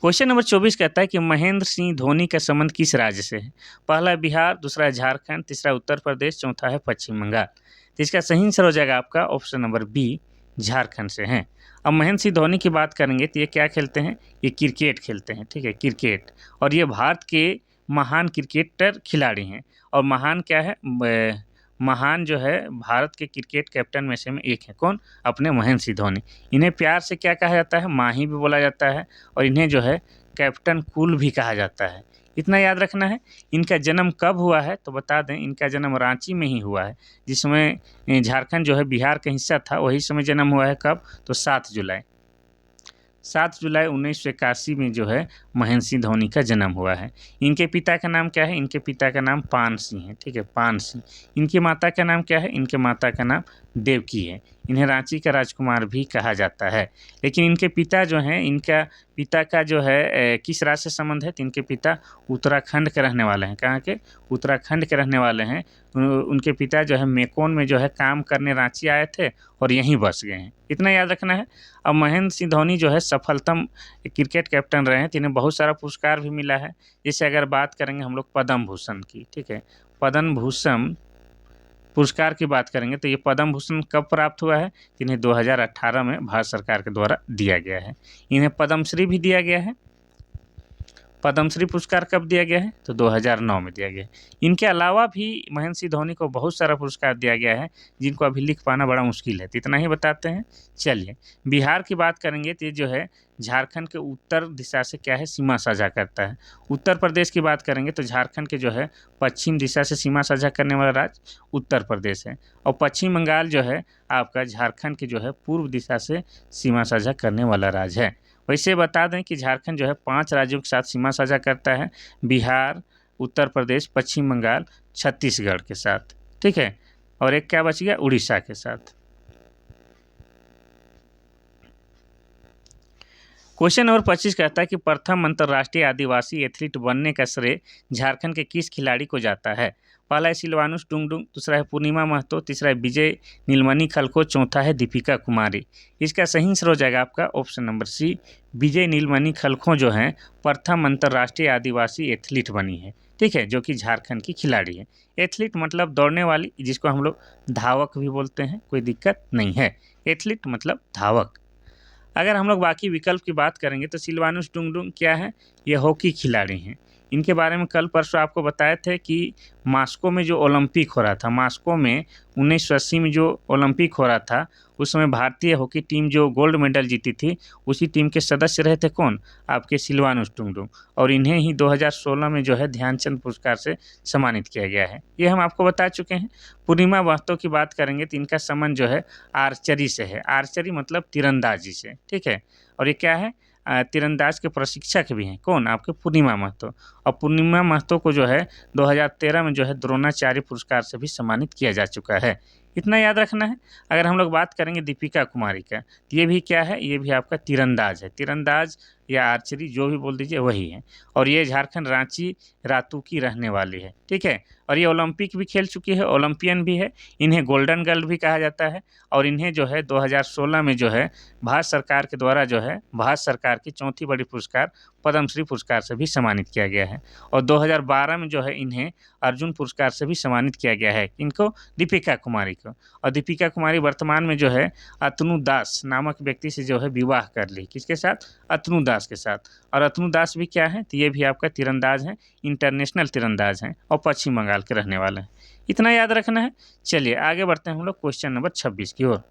क्वेश्चन नंबर 24 कहता है कि महेंद्र सिंह धोनी का संबंध किस राज्य से है। पहला है बिहार, दूसरा है झारखंड, तीसरा उत्तर प्रदेश, चौथा है पश्चिम बंगाल। तो इसका सही आंसर हो जाएगा आपका ऑप्शन नंबर बी, झारखंड से हैं। अब महेंद्र सिंह धोनी की बात करेंगे तो ये क्या खेलते हैं, ये क्रिकेट खेलते हैं। ठीक है, क्रिकेट, और ये भारत के महान क्रिकेटर खिलाड़ी हैं। और महान क्या है, महान जो है भारत के क्रिकेट कैप्टन में से एक है। कौन, अपने महेंद्र सिंह धोनी। इन्हें प्यार से क्या कहा जाता है, माही भी बोला जाता है। और इन्हें जो है कैप्टन कूल भी कहा जाता है। इतना याद रखना है। इनका जन्म कब हुआ है तो बता दें, इनका जन्म रांची में ही हुआ है, जिसमें झारखंड जो है बिहार का हिस्सा था, वही समय जन्म हुआ है। कब? तो 7 जुलाई 1981 में जो है महेंद्र सिंह धोनी का जन्म हुआ है। इनके पिता का नाम क्या है? इनके पिता का नाम पान सिंह है, ठीक है, पान सिंह। इनकी माता का नाम क्या है? इनके माता का नाम देवकी है। इन्हें रांची का राजकुमार भी कहा जाता है। लेकिन इनके पिता जो हैं, इनका पिता का जो है किस राज्य से संबंध है? तो इनके पिता उत्तराखंड के रहने वाले हैं। कहाँ के? उत्तराखंड के रहने वाले हैं। उनके पिता जो है मेकोन में जो है काम करने रांची आए थे और यहीं बस गए हैं। इतना याद रखना है। अब महेंद्र सिंह धोनी जो है सफलतम क्रिकेट कैप्टन रहे हैं, तो इन्हें बहुत सारा पुरस्कार भी मिला है। जैसे अगर बात करेंगे हम लोग पद्म भूषण की, ठीक है, पद्म भूषण पुरस्कार की बात करेंगे तो ये पद्म भूषण कब प्राप्त हुआ है? इन्हें 2018 में भारत सरकार के द्वारा दिया गया है। इन्हें पद्मश्री भी दिया गया है। पद्मश्री पुरस्कार कब दिया गया है? तो 2009 में दिया गया है। इनके अलावा भी महेंद्र सिंह धोनी को बहुत सारा पुरस्कार दिया गया है, जिनको अभी लिख पाना बड़ा मुश्किल है, तो इतना ही बताते हैं। चलिए, बिहार की बात करेंगे तो ये जो है झारखंड के उत्तर दिशा से क्या है? सीमा साझा करता है। उत्तर प्रदेश की बात करेंगे तो झारखंड के जो है पश्चिम दिशा से सीमा साझा करने वाला राज्य उत्तर प्रदेश है। और पश्चिम बंगाल जो है आपका झारखंड के जो है पूर्व दिशा से सीमा साझा करने वाला राज्य है। वैसे बता दें कि झारखंड जो है 5 राज्यों के साथ सीमा साझा करता है, बिहार, उत्तर प्रदेश, पश्चिम बंगाल, छत्तीसगढ़ के साथ, ठीक है। और एक क्या बच गया? उड़ीसा के साथ। क्वेश्चन नंबर 25 कहता है कि प्रथम अंतर्राष्ट्रीय आदिवासी एथलीट बनने का श्रेय झारखंड के किस खिलाड़ी को जाता है? पहला है सिलवानुस टुंगडुंग, दूसरा है पूर्णिमा महतो, तीसरा है विजय नीलमणि खलको, चौथा है दीपिका कुमारी। इसका सही आंसर हो जाएगा आपका ऑप्शन नंबर सी, विजय नीलमणि खलको जो हैं प्रथम अंतर्राष्ट्रीय आदिवासी एथलीट बनी है, ठीक है, जो कि झारखंड की खिलाड़ी है। एथलीट मतलब दौड़ने वाली, जिसको हम लोग धावक भी बोलते हैं, कोई दिक्कत नहीं है। एथलीट मतलब धावक। अगर हम लोग बाकी विकल्प की बात करेंगे तो सिलवानुस टुंगडुंग क्या है? ये हॉकी खिलाड़ी हैं। इनके बारे में कल परसों आपको बताए थे कि मास्को में जो ओलंपिक हो रहा था, मास्को में 1980 में जो ओलंपिक हो रहा था, उस समय भारतीय हॉकी टीम जो गोल्ड मेडल जीती थी, उसी टीम के सदस्य रहे थे कौन? आपके सिलवानुस टुंगडुंग। और इन्हें ही 2016 में जो है ध्यानचंद पुरस्कार से सम्मानित किया गया है। ये हम आपको बता चुके हैं। पूर्णिमा महतो की बात करेंगे तो इनका संबंध जो है आर्चरी से है। आर्चरी मतलब तीरंदाजी से, ठीक है। और ये क्या है? तीरंदाज के प्रशिक्षक भी हैं। कौन? आपके पूर्णिमा महतो। और पूर्णिमा महतो को जो है 2013 में जो है द्रोणाचार्य पुरस्कार से भी सम्मानित किया जा चुका है। इतना याद रखना है। अगर हम लोग बात करेंगे दीपिका कुमारी का, तो ये भी क्या है? ये भी आपका तीरंदाज है। तीरंदाज या आर्चरी जो भी बोल दीजिए वही है। और ये झारखंड रांची रातू की रहने वाली है, ठीक है। और ये ओलंपिक भी खेल चुकी है, ओलंपियन भी है। इन्हें गोल्डन गर्ल भी कहा जाता है। और इन्हें जो है 2016 में जो है भारत सरकार के द्वारा जो है भारत सरकार की चौथी बड़ी पुरस्कार पद्मश्री पुरस्कार से भी सम्मानित किया गया है। और 2012 में जो है इन्हें अर्जुन पुरस्कार से भी सम्मानित किया गया है। इनको? दीपिका कुमारी को। और दीपिका कुमारी वर्तमान में जो है अतनु दास नामक व्यक्ति से जो है विवाह कर ली। किसके साथ? अतनु दास के साथ। और अतनु दास भी क्या है? तो ये भी आपका तीरंदाज हैं, इंटरनेशनल तीरंदाज हैं और पश्चिम बंगाल के रहने वाले हैं। इतना याद रखना है। चलिए आगे बढ़ते हैं हम लोग क्वेश्चन नंबर 26 की ओर।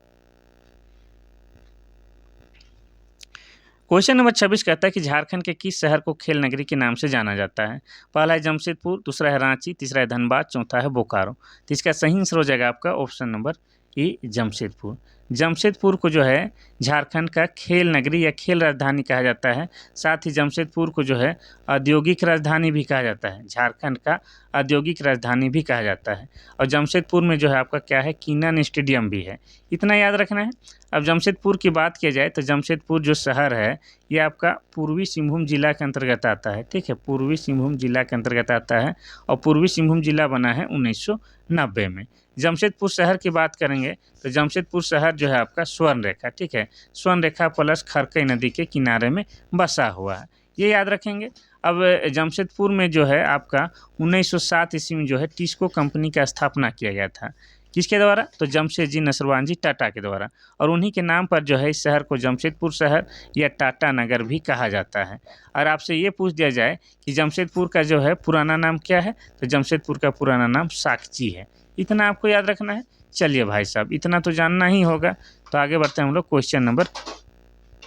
क्वेश्चन नंबर 26 कहता है कि झारखंड के किस शहर को खेल नगरी के नाम से जाना जाता है? पहला है जमशेदपुर, दूसरा है रांची, तीसरा है धनबाद, चौथा है बोकारो। तो इसका सही आंसर हो जाएगा आपका ऑप्शन नंबर ए, जमशेदपुर। जमशेदपुर को जो है झारखंड का खेल नगरी या खेल राजधानी कहा जाता है। साथ ही जमशेदपुर को जो है औद्योगिक राजधानी भी कहा जाता है। झारखंड का औद्योगिक राजधानी भी कहा जाता है। और जमशेदपुर में जो है आपका क्या है? कीनन स्टेडियम भी है। इतना याद रखना है। अब जमशेदपुर की बात किया जाए तो जमशेदपुर जो शहर है ये आपका पूर्वी सिंहभूम जिला के अंतर्गत आता है, ठीक है, पूर्वी सिंहभूम जिला के अंतर्गत आता है। और पूर्वी सिंहभूम जिला बना है 1990 में। जमशेदपुर शहर की बात करेंगे तो जमशेदपुर शहर जो है आपका स्वर्ण रेखा, ठीक है, स्वर्ण रेखा प्लस खरकई नदी के किनारे में बसा हुआ है। ये याद रखेंगे। अब जमशेदपुर में जो है आपका 1907 ईस्वी में जो है टिस्को कंपनी का स्थापना किया गया था। किसके द्वारा? तो जमशेदजी नसरवानजी टाटा के द्वारा। और उन्हीं के नाम पर जो है इस शहर को जमशेदपुर शहर या टाटा नगर भी कहा जाता है। और आपसे ये पूछ दिया जाए कि जमशेदपुर का जो है पुराना नाम क्या है? तो जमशेदपुर का पुराना नाम साकची है। इतना आपको याद रखना है। चलिए भाई साहब, इतना तो जानना ही होगा। तो आगे बढ़ते हैं हम लोग क्वेश्चन नंबर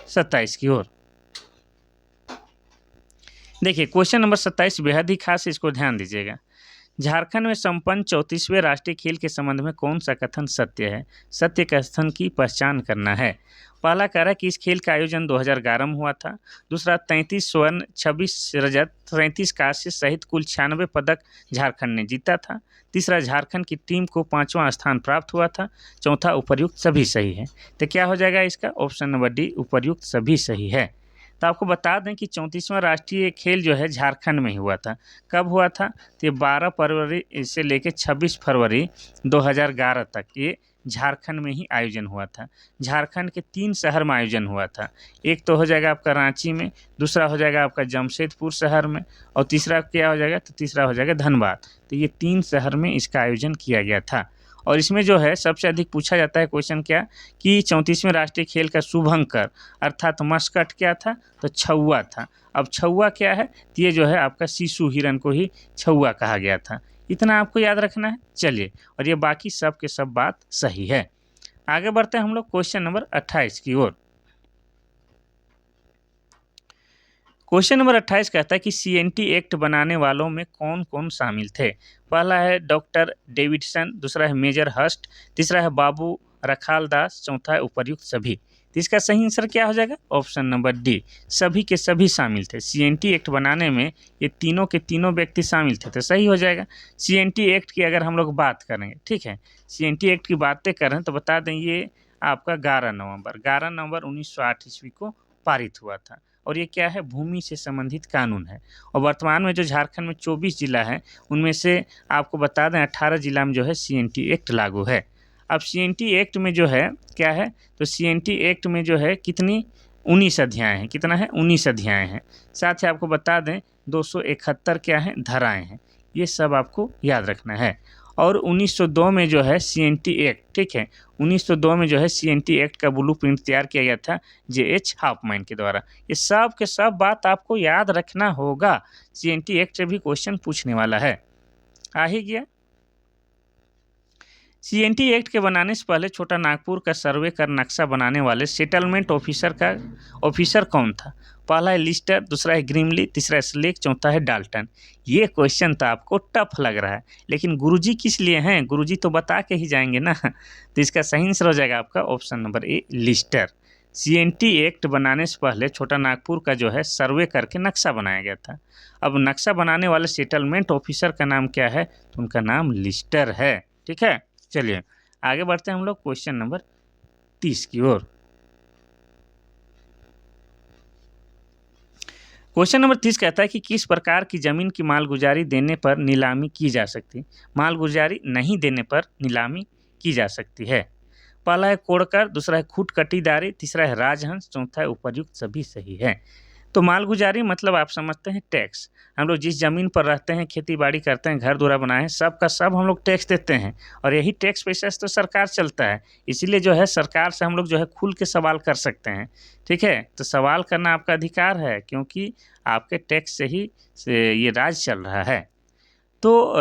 27 की ओर। देखिए क्वेश्चन नंबर 27 बेहद ही खास, इसको ध्यान दीजिएगा। झारखंड में संपन्न 34वें राष्ट्रीय खेल के संबंध में कौन सा कथन सत्य है? सत्य कथन की पहचान करना है। पहला कह रहा है कि इस खेल का आयोजन 2011 में हुआ था। दूसरा 33 स्वर्ण, 26 रजत, 37 कांस्य सहित कुल 96 पदक झारखंड ने जीता था। तीसरा झारखंड की टीम को 5वां स्थान प्राप्त हुआ था। चौथा उपर्युक्त सभी सही है। तो क्या हो जाएगा इसका? ऑप्शन नंबर डी उपर्युक्त सभी सही है। तो आपको बता दें कि 34वां राष्ट्रीय खेल जो है झारखंड में ही हुआ था। कब हुआ था? तो ये 12 फरवरी से लेकर 26 फरवरी 2011 तक ये झारखंड में ही आयोजन हुआ था। झारखंड के 3 शहर में आयोजन हुआ था। एक तो हो जाएगा आपका रांची में, दूसरा हो जाएगा आपका जमशेदपुर शहर में, और तीसरा क्या हो जाएगा? तो तीसरा हो जाएगा धनबाद। तो ये 3 शहर में इसका आयोजन किया गया था। और इसमें जो है सबसे अधिक पूछा जाता है क्वेश्चन क्या, कि 34वें राष्ट्रीय खेल का शुभंकर अर्थात मस्कट क्या था? तो छौवा था। अब छौवा क्या है? तो ये जो है आपका शिशु हिरण को ही छौवा कहा गया था। इतना आपको याद रखना है। चलिए, और ये बाकी सब के सब बात सही है। आगे बढ़ते हैं हम लोग क्वेश्चन नंबर 28 की ओर। क्वेश्चन नंबर 28 कहता है कि सीएनटी एक्ट बनाने वालों में कौन कौन शामिल थे? पहला है डॉक्टर डेविडसन, दूसरा है मेजर हस्ट, तीसरा है बाबू रखाल दास, चौथा है उपर्युक्त सभी। तो इसका सही आंसर क्या हो जाएगा? ऑप्शन नंबर डी, सभी के सभी शामिल थे। सीएनटी एक्ट बनाने में ये तीनों के तीनों व्यक्ति शामिल थे, तो सही हो जाएगा। सीएनटी एक्ट की अगर हम लोग बात करेंगे, ठीक है, सीएनटी एक्ट की बातें करें तो बता दें ये आपका 11 नवंबर 1908 ईस्वी को पारित हुआ था। और ये क्या है? भूमि से संबंधित कानून है। और वर्तमान में जो झारखंड में 24 जिला है, उनमें से आपको बता दें 18 जिला में जो है सीएनटी एक्ट लागू है। अब सीएनटी एक्ट में जो है क्या है? तो सीएनटी एक्ट में जो है कितनी 19 अध्याय हैं। कितना है? 19 अध्याय हैं। साथ ही आपको बता दें 271 क्या है? धाराएं हैं। ये सब आपको याद रखना है। और 1902 में जो है सीएनटी एक्ट, ठीक है, 1902 में जो है सीएनटी एक्ट का ब्लूप्रिंट तैयार किया गया था जेएच हाफमैन के द्वारा। ये सब के सब बात आपको याद रखना होगा। सीएनटी एक्ट से भी क्वेश्चन पूछने वाला है। आ ही गया। सीएनटी एक्ट के बनाने से पहले छोटा नागपुर का सर्वे कर नक्शा बनाने वाले सेटलमेंट ऑफिसर कौन था? पहला है लिस्टर, दूसरा है ग्रिमली, तीसरा है स्लेक, चौथा है डाल्टन। ये क्वेश्चन तो आपको टफ लग रहा है, लेकिन गुरुजी किस लिए हैं? गुरुजी तो बता के ही जाएंगे ना। तो इसका सही आंसर हो जाएगा आपका option number A, Lister. CNT act बनाने से पहले छोटा नागपुर का जो है सर्वे करके नक्शा बनाया गया था। अब नक्शा बनाने वाले सेटलमेंट ऑफिसर का नाम क्या है? तो उनका नाम लिस्टर है। ठीक है, चलिए आगे बढ़ते हैं हम लोग क्वेश्चन नंबर 30 की ओर। क्वेश्चन नंबर 30 कहता है कि किस प्रकार की जमीन की मालगुजारी देने पर नीलामी की जा सकती है? मालगुजारी नहीं देने पर नीलामी की जा सकती है। पहला है कोड़कर, दूसरा है खूट कटीदारी, तीसरा है राजहंस, चौथा है उपर्युक्त सभी सही है। तो मालगुजारी मतलब आप समझते हैं टैक्स। हम लोग जिस ज़मीन पर रहते हैं, खेती बाड़ी करते हैं, घर द्वारा बनाए हैं, सब का सब हम लोग टैक्स देते हैं। और यही टैक्स पैसे से तो सरकार चलता है। इसीलिए जो है सरकार से हम लोग जो है खुल के सवाल कर सकते हैं। ठीक है, तो सवाल करना आपका अधिकार है, क्योंकि आपके टैक्स से ये राज चल रहा है। तो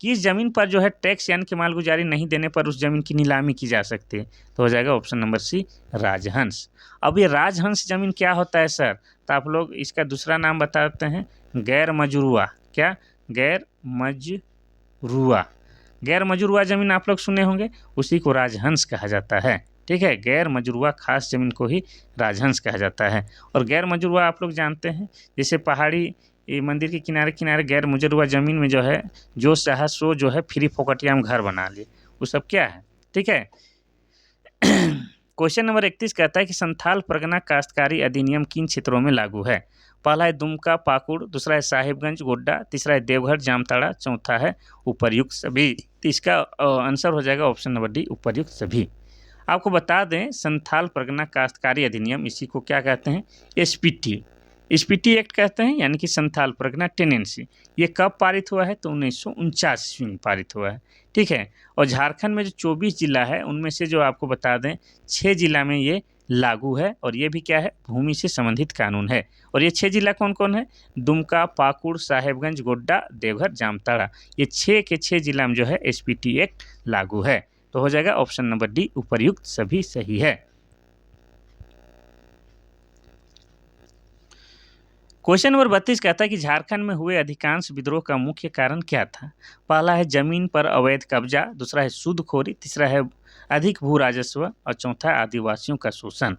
किस ज़मीन पर जो है टैक्स यानी कि मालगुजारी नहीं देने पर उस ज़मीन की नीलामी की जा सकती है? तो हो जाएगा ऑप्शन नंबर सी, राजहंस। अब ये राजहंस ज़मीन क्या होता है सर? तो आप लोग इसका दूसरा नाम बताते हैं गैर मजरूआ। क्या? गैर मजरूआ। गैर मजरूआ ज़मीन आप लोग सुने होंगे, उसी को राजहंस कहा जाता है। ठीक है, गैर मजरूआ खास ज़मीन को ही राजहंस कहा जाता है। और गैर मजरूआ आप लोग जानते हैं, जैसे पहाड़ी ये मंदिर के किनारे किनारे गैर मजरूआ ज़मीन में जो है जो चाहा सो जो है फ्री फोकटिया में घर बना लिए, वो सब क्या है? ठीक है। क्वेश्चन नंबर 31 कहता है कि संथाल परगना काश्तकारी अधिनियम किन क्षेत्रों में लागू है? पहला है दुमका पाकुड़, दूसरा है साहिबगंज गोड्डा, तीसरा है देवघर जामताड़ा, चौथा है उपर्युक्त सभी। तो इसका आंसर हो जाएगा ऑप्शन नंबर डी, उपर्युक्त सभी। आपको बता दें संथाल परगना काश्तकारी अधिनियम, इसी को क्या कहते हैं? एसपीटी, एसपीटी एक्ट कहते हैं, यानी कि संथाल परगना टेनेंसी। ये कब पारित हुआ है? तो 1949 में पारित हुआ है। ठीक है, और झारखंड में जो 24 जिला है, उनमें से जो आपको बता दें 6 जिला में ये लागू है। और ये भी क्या है? भूमि से संबंधित कानून है। और ये 6 जिला कौन कौन है? दुमका, पाकुड़, साहेबगंज, गोड्डा, देवघर, जामताड़ा। ये 6 के 6 जिला में जो है एसपीटी एक्ट लागू है। तो हो जाएगा ऑप्शन नंबर डी, उपर्युक्त सभी सही है। क्वेश्चन नंबर 32 कहता है कि झारखंड में हुए अधिकांश विद्रोह का मुख्य कारण क्या था? पहला है जमीन पर अवैध कब्जा, दूसरा है सूदखोरी, तीसरा है अधिक भू राजस्व और चौथा आदिवासियों का शोषण।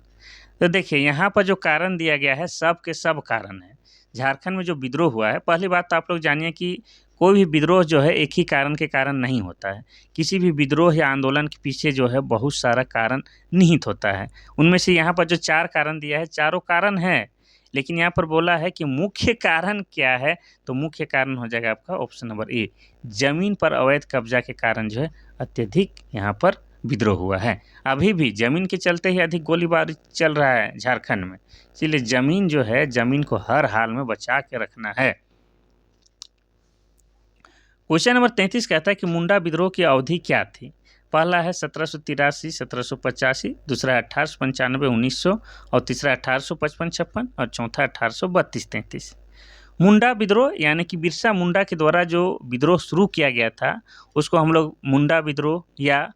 तो देखिए यहाँ पर जो कारण दिया गया है सब के सब कारण है। झारखंड में जो विद्रोह हुआ है, पहली बात तो आप लोग जानिए कि कोई भी विद्रोह जो है एक ही कारण के कारण नहीं होता है। किसी भी विद्रोह या आंदोलन के पीछे जो है बहुत सारा कारण निहित होता है। उनमें से यहाँ पर जो 4 कारण दिया है, चारों कारण हैं, लेकिन यहाँ पर बोला है कि मुख्य कारण क्या है, तो मुख्य कारण हो जाएगा आपका ऑप्शन नंबर ए, जमीन पर अवैध कब्जा के कारण जो है अत्यधिक यहाँ पर विद्रोह हुआ है। अभी भी जमीन के चलते ही अधिक गोलीबारी चल रहा है झारखंड में, इसलिए जमीन जो है, जमीन को हर हाल में बचा के रखना है। क्वेश्चन नंबर 33 कहता है कि मुंडा विद्रोह की अवधि क्या थी? पहला है 1783 1785, दूसरा है 1895 1900 और तीसरा 1855 56 और चौथा 1832 33। मुंडा विद्रोह यानी कि बिरसा मुंडा के द्वारा जो विद्रोह शुरू किया गया था उसको हम लोग मुंडा विद्रोह या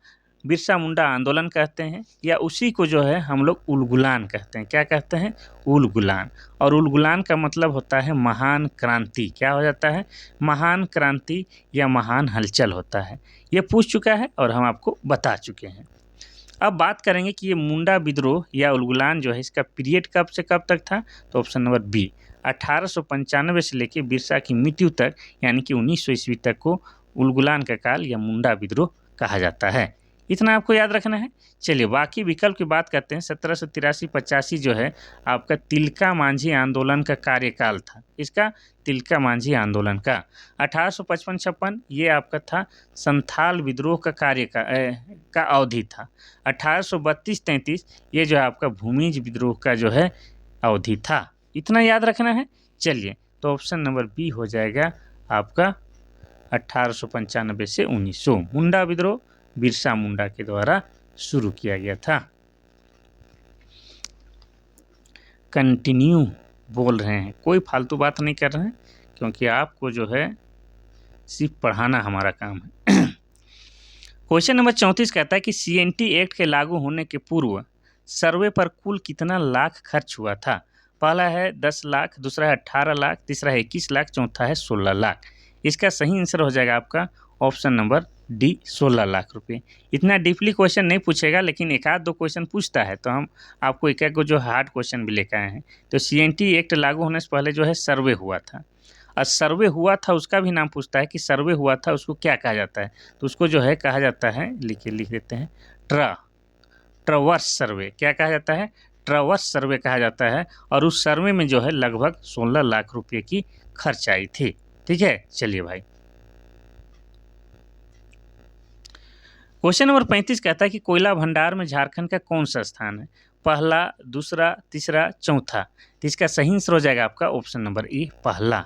बिरसा मुंडा आंदोलन कहते हैं, या उसी को जो है हम लोग उलगुलान कहते हैं। क्या कहते हैं? उलगुलान। और उलगुलान का मतलब होता है महान क्रांति। क्या हो जाता है? महान क्रांति या महान हलचल होता है। ये पूछ चुका है और हम आपको बता चुके हैं। अब बात करेंगे कि ये मुंडा विद्रोह या उलगुलान जो है इसका पीरियड कब से कब तक था, तो ऑप्शन नंबर बी, 1895 से लेकर बिरसा की मृत्यु तक यानी कि 1900 ईस्वी तक को उलगुलान का काल या मुंडा विद्रोह कहा जाता है। इतना आपको याद रखना है। चलिए बाकी विकल्प की बात करते हैं। 1783-85 जो है आपका तिलका मांझी आंदोलन का कार्यकाल था। इसका तिलका मांझी आंदोलन का 1855-56 ये आपका था संथाल विद्रोह का का अवधि था। 1832-33 ये जो है आपका भूमिज विद्रोह का जो है अवधि था। इतना याद रखना है। चलिए तो ऑप्शन नंबर बी हो जाएगा आपका 1895 से 1900 मुंडा विद्रोह बिरसा मुंडा के द्वारा शुरू किया गया था। कंटिन्यू बोल रहे हैं, कोई फालतू बात नहीं कर रहे हैं, क्योंकि आपको जो है सिर्फ पढ़ाना हमारा काम है। क्वेश्चन नंबर 34 कहता है कि CNT एक्ट के लागू होने के पूर्व सर्वे पर कुल कितना लाख खर्च हुआ था? पहला है 10 लाख, दूसरा है 18 लाख, तीसरा है 21 लाख, चौथा है 16 लाख। इसका सही आंसर हो जाएगा आपका ऑप्शन नंबर डी, 16 लाख रुपए। इतना डीपली क्वेश्चन नहीं पूछेगा, लेकिन एक आध दो क्वेश्चन पूछता है तो हम आपको एक एक जो हार्ड क्वेश्चन भी लेकर आए हैं। तो CNT एक्ट लागू होने से पहले जो है सर्वे हुआ था, और सर्वे हुआ था उसका भी नाम पूछता है कि सर्वे हुआ था उसको क्या कहा जाता है, तो उसको जो है कहा जाता है, लिख देते हैं, ट्रवर्स सर्वे। क्या कहा जाता है? ट्रवर्स सर्वे कहा जाता है। और उस सर्वे में जो है लगभग 16 लाख रुपये की खर्च आई थी। ठीक है, चलिए भाई। क्वेश्चन नंबर 35 कहता है कि कोयला भंडार में झारखंड का कौन सा स्थान है? पहला, दूसरा, तीसरा, चौथा। तो इसका सही आंसर हो जाएगा आपका ऑप्शन नंबर ई, पहला।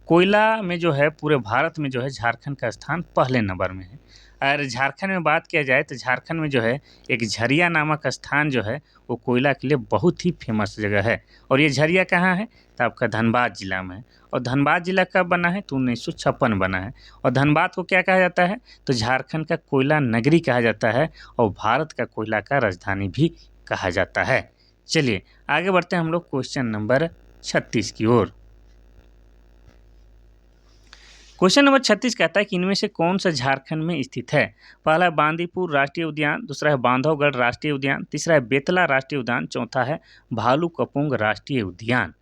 कोयला में जो है पूरे भारत में जो है झारखंड का स्थान पहले नंबर में है। अगर झारखंड में बात किया जाए तो झारखंड में जो है एक झरिया नामक स्थान जो है वो कोयला के लिए बहुत ही फेमस जगह है। और ये झरिया कहाँ है? तो आपका धनबाद जिला में है। और धनबाद जिला कब बना है? तो 1956 बना है। और धनबाद को क्या कहा जाता है? तो झारखंड का कोयला नगरी कहा जाता है और भारत का कोयला का राजधानी भी कहा जाता है। चलिए आगे बढ़ते हैं हम लोग क्वेश्चन नंबर 36 की ओर। क्वेश्चन नंबर 36 कहता है कि इनमें से कौन सा झारखंड में स्थित है? पहला है बांदीपुर राष्ट्रीय उद्यान, दूसरा है बांधवगढ़ राष्ट्रीय उद्यान, तीसरा है बेतला राष्ट्रीय उद्यान, चौथा है भालूकपोंग राष्ट्रीय उद्यान।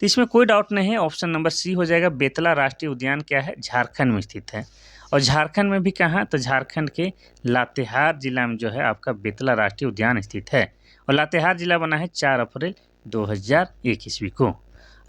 तो इसमें कोई डाउट नहीं है, ऑप्शन नंबर सी हो जाएगा। बेतला राष्ट्रीय उद्यान क्या है? झारखंड में स्थित है। और झारखंड में भी कहाँ? तो झारखंड के लातेहार जिला में जो है आपका बेतला राष्ट्रीय उद्यान स्थित है। और लातेहार जिला बना है 4 अप्रैल 2001 ईस्वी को।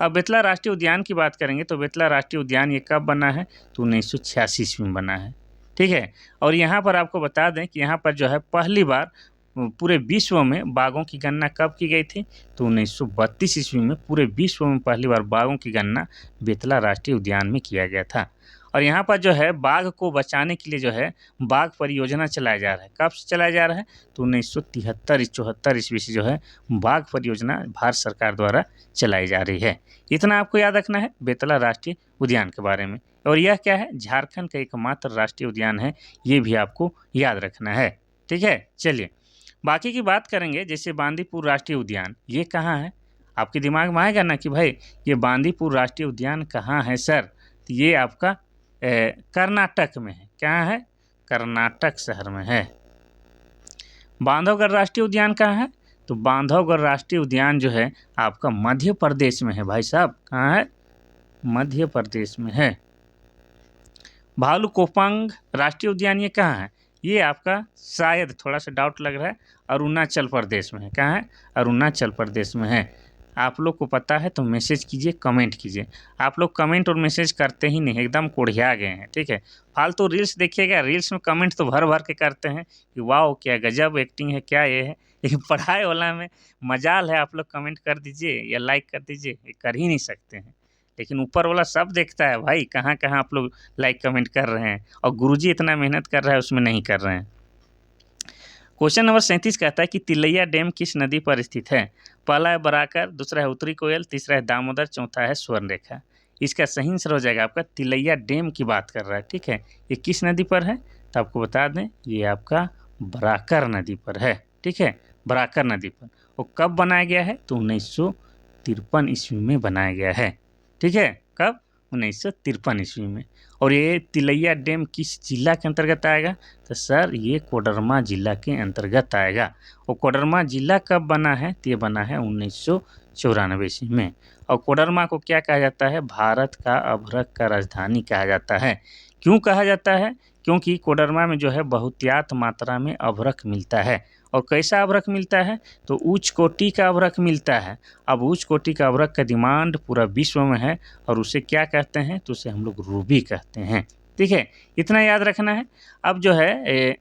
अब बेतला राष्ट्रीय उद्यान की बात करेंगे तो बेतला राष्ट्रीय उद्यान ये कब बना है? तो 1986 ईस्वी में बना है। ठीक है। और यहाँ पर आपको बता दें कि यहाँ पर जो है पहली बार पूरे विश्व में बाघों की गणना कब की गई थी? तो 1932 ईस्वी में पूरे विश्व में पहली बार बाघों की गणना बेतला राष्ट्रीय उद्यान में किया गया था। और यहाँ पर जो है बाघ को बचाने के लिए जो है बाघ परियोजना चलाया जा रहा है। कब से चलाया जा रहा है? तो 1973-74 ईस्वी से जो है बाघ परियोजना भारत सरकार द्वारा चलाई जा रही है। इतना आपको याद रखना है बेतला राष्ट्रीय उद्यान के बारे में। और यह क्या है? झारखंड का एकमात्र राष्ट्रीय उद्यान है, ये भी आपको याद रखना है। ठीक है, चलिए बाकी की बात करेंगे। जैसे बांदीपुर राष्ट्रीय उद्यान ये कहाँ है? आपके दिमाग में आएगा ना कि भाई ये बांदीपुर राष्ट्रीय उद्यान कहाँ है सर, तो ये आपका कर्नाटक में है। क्या है? कर्नाटक शहर में है। बांधवगढ़ राष्ट्रीय उद्यान कहाँ है? तो बांधवगढ़ राष्ट्रीय उद्यान जो है आपका मध्य प्रदेश में है भाई साहब। कहाँ है? मध्य प्रदेश में है। भालूकोपांग राष्ट्रीय उद्यान ये कहाँ है? ये आपका शायद थोड़ा सा डाउट लग रहा है, अरुणाचल प्रदेश में है। कहाँ है? अरुणाचल प्रदेश में है। आप लोग को पता है तो मैसेज कीजिए, कमेंट कीजिए। आप लोग कमेंट और मैसेज करते ही नहीं, एकदम कोढ़िया गए हैं। ठीक है, फालतू रील्स देखिएगा, रील्स में कमेंट तो भर भर के करते हैं कि वाह क्या गजब एक्टिंग है, क्या ये है, लेकिन पढ़ाई वाला में मजाल है। आप लोग कमेंट कर दीजिए या लाइक कर दीजिए, ये कर ही नहीं सकते हैं। लेकिन ऊपर वाला सब देखता है भाई, कहाँ कहाँ आप लोग लाइक कमेंट कर रहे हैं, और गुरुजी इतना मेहनत कर रहा है उसमें नहीं कर रहे हैं। क्वेश्चन नंबर 37 कहता है कि तिलैया डैम किस नदी पर स्थित है? पहला है बराकर, दूसरा है उत्तरी कोयल, तीसरा है दामोदर, चौथा है स्वर्णरेखा। इसका सही आंसर हो जाएगा आपका तिलैया डैम की बात कर रहा है। ठीक है, ये किस नदी पर है? तो आपको बता दें ये आपका बराकर नदी पर है। ठीक है, बराकर नदी पर। वो कब बनाया गया है? तो 1953 ईस्वी में बनाया गया है। ठीक है, कब? 1953 ईस्वी में। और ये तिलैया डैम किस जिला के अंतर्गत आएगा? तो सर ये कोडरमा जिला के अंतर्गत आएगा। और कोडरमा जिला कब बना है? तो ये बना है 1994 ईस्वी में। और कोडरमा को क्या कहा जाता है? भारत का अभ्रक का राजधानी कहा जाता है। क्यों कहा जाता है? क्योंकि कोडरमा में जो है बहुतायत मात्रा में अभ्रक मिलता है। और कैसा अभ्रक मिलता है? तो उच्च कोटि का अभ्रक मिलता है। अब उच्च कोटि का अभ्रक का डिमांड पूरा विश्व में है, और उसे क्या कहते हैं? तो उसे हम लोग रूबी कहते हैं। ठीक है, इतना याद रखना है। अब जो है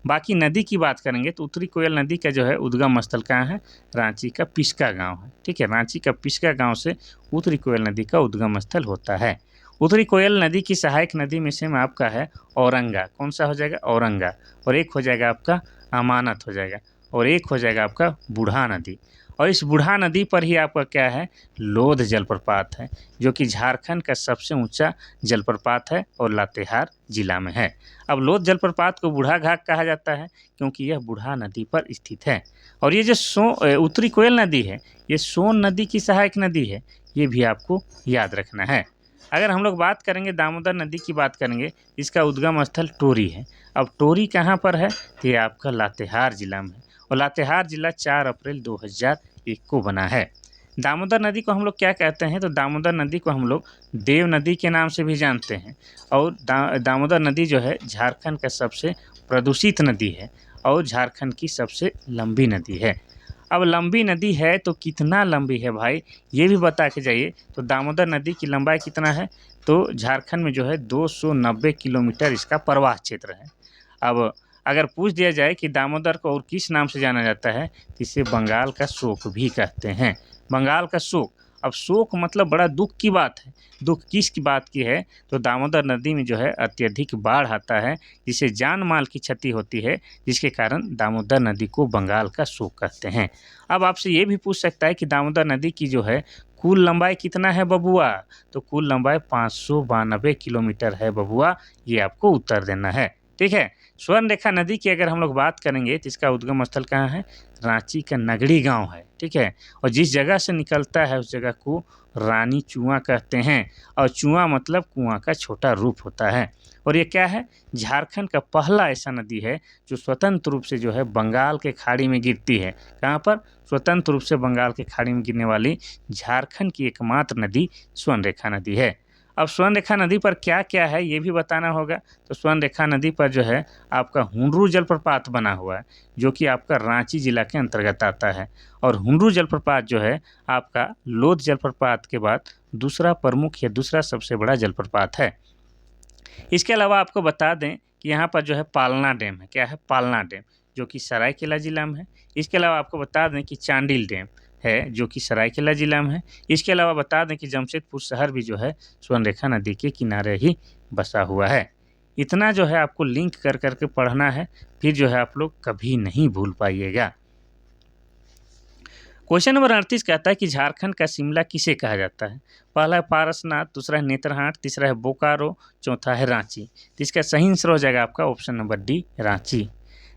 बाकी नदी की बात करेंगे तो उत्तरी कोयल नदी का जो है उद्गम स्थल कहाँ है? रांची का पिस्का गांव है। ठीक है, रांची का पिस्का गांव से उत्तरी कोयल नदी का उद्गम स्थल होता है। उत्तरी कोयल नदी की सहायक नदी में से में आपका है औरंगा। कौन सा हो जाएगा? औरंगा। और एक हो जाएगा आपका अमानत हो जाएगा, और एक हो जाएगा आपका बूढ़ा नदी। और इस बूढ़ा नदी पर ही आपका क्या है? लोध जलप्रपात है, जो कि झारखंड का सबसे ऊंचा जलप्रपात है और लातेहार जिला में है। अब लोध जलप्रपात को बूढ़ा घाट कहा जाता है क्योंकि यह बूढ़ा नदी पर स्थित है। और ये जो उत्तरी कोयल नदी है, ये सोन नदी की सहायक नदी है, ये भी आपको याद रखना है। अगर हम लोग बात करेंगे दामोदर नदी की बात करेंगे, इसका उद्गम स्थल टोरी है। अब टोरी कहाँ पर है? तो ये आपका लातेहार जिला में है, और लातेहार जिला 4 अप्रैल 2001 को बना है। दामोदर नदी को हम लोग क्या कहते हैं? तो दामोदर नदी को हम लोग देव नदी के नाम से भी जानते हैं। और दामोदर नदी जो है झारखंड का सबसे प्रदूषित नदी है, और झारखंड की सबसे लंबी नदी है। अब लंबी नदी है तो कितना लंबी है भाई, ये भी बता के जाइए। तो दामोदर नदी की लंबाई कितना है? तो झारखंड में जो है 290 किलोमीटर इसका प्रवाह क्षेत्र है। अब अगर पूछ दिया जाए कि दामोदर को और किस नाम से जाना जाता है, तो इसे बंगाल का शोक भी कहते हैं। बंगाल का शोक। अब शोक मतलब बड़ा दुख की बात है। दुख किस की बात की है? तो दामोदर नदी में जो है अत्यधिक बाढ़ आता है, जिससे जान माल की क्षति होती है, जिसके कारण दामोदर नदी को बंगाल का शोक कहते हैं। अब आपसे ये भी पूछ सकता है कि दामोदर नदी की जो है कुल लंबाई कितना है बबुआ? तो कुल लंबाई 592 किलोमीटर है बबुआ, ये आपको उत्तर देना है। ठीक है, स्वर्णरेखा नदी की अगर हम लोग बात करेंगे तो इसका उद्गम स्थल कहाँ है? रांची का नगड़ी गांव है। ठीक है, और जिस जगह से निकलता है उस जगह को रानी चुआ कहते हैं, और चुआ मतलब कुआं का छोटा रूप होता है। और ये क्या है? झारखंड का पहला ऐसा नदी है जो स्वतंत्र रूप से जो है बंगाल के खाड़ी में गिरती है। कहाँ पर? स्वतंत्र रूप से बंगाल के खाड़ी में गिरने वाली झारखंड की एकमात्र नदी स्वर्णरेखा नदी है। अब स्वर्णरेखा नदी पर क्या क्या है ये भी बताना होगा। तो स्वर्णरेखा नदी पर जो है आपका हुंडरू जलप्रपात बना हुआ है, जो कि आपका रांची जिला के अंतर्गत आता है। और हुंडरू जलप्रपात जो है आपका लोध जलप्रपात के बाद दूसरा प्रमुख या दूसरा सबसे बड़ा जलप्रपात है। इसके अलावा आपको बता दें कि यहाँ पर जो है पालना डैम है। क्या है? पालना डैम, जो कि सरायकेला जिला में है। इसके अलावा आपको बता दें कि चांडिल डैम है, जो कि सरायकेला जिला में है। इसके अलावा बता दें कि जमशेदपुर शहर भी जो है स्वर्णरेखा नदी के किनारे ही बसा हुआ है। इतना जो है आपको लिंक कर करके पढ़ना है, फिर जो है आप लोग कभी नहीं भूल पाइएगा। क्वेश्चन नंबर 38 कहता है कि झारखंड का शिमला किसे कहा जाता है? पहला है पारसनाथ, दूसरा है नेत्रहाट, तीसरा है बोकारो, चौथा है रांची। तो इसका सही आंसर हो जाएगा आपका option number D, Ranchi.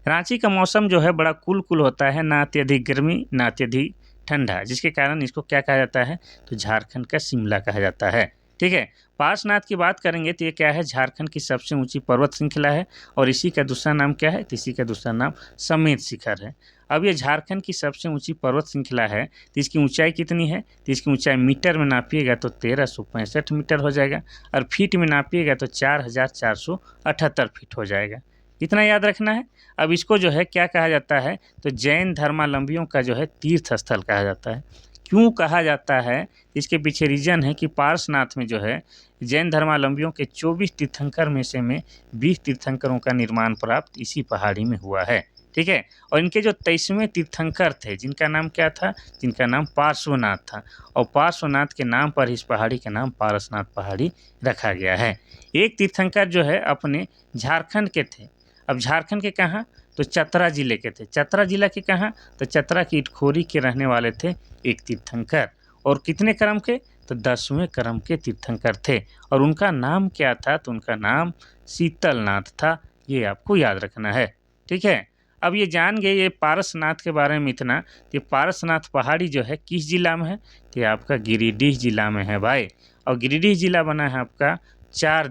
Ranchi का मौसम जो है बड़ा कूल होता है, ना अत्यधिक गर्मी ना अत्यधिक ठंडा, जिसके कारण इसको क्या कहा जाता है, तो झारखंड का शिमला कहा जाता है। ठीक है, पार्श्वनाथ की बात करेंगे तो ये क्या है, झारखंड की सबसे ऊंची पर्वत श्रृंखला है और इसी का दूसरा नाम क्या है, तो इसी का दूसरा नाम समेत शिखर है। अब ये झारखंड की सबसे ऊंची पर्वत श्रृंखला है, तो इसकी ऊंचाई कितनी है, तो इसकी ऊंचाई मीटर में नापिएगा तो 1365 मीटर हो जाएगा और फीट में नापिएगा तो 4478 फीट हो जाएगा। इतना याद रखना है। अब इसको जो है क्या कहा जाता है, तो जैन धर्मावलंबियों का जो है तीर्थ स्थल कहा जाता है। क्यों कहा जाता है, इसके पीछे रीजन है कि पार्श्वनाथ में जो है जैन धर्मावलंबियों के 24 तीर्थंकर में से 20 तीर्थंकरों का निर्माण प्राप्त इसी पहाड़ी में हुआ है। ठीक है, और इनके जो 23वें तीर्थंकर थे, जिनका नाम क्या था, जिनका नाम पार्श्वनाथ था, और पार्श्वनाथ के नाम पर इस पहाड़ी का नाम पारसनाथ पहाड़ी रखा गया है। एक तीर्थंकर जो है अपने झारखंड के थे। अब झारखंड के कहाँ, तो चतरा जिले के थे। चतरा जिला के कहाँ, तो चतरा की इटखोरी के रहने वाले थे एक तीर्थंकर। और कितने क्रम के, तो 10वें क्रम के तीर्थंकर थे और उनका नाम क्या था, तो उनका नाम शीतलनाथ था। ये आपको याद रखना है। ठीक है, अब ये जान गए ये पारसनाथ के बारे में इतना। ये पारसनाथ पहाड़ी जो है किस जिला में है, तो ये आपका गिरिडीह जिला में है भाई। और गिरिडीह जिला बना है आपका 4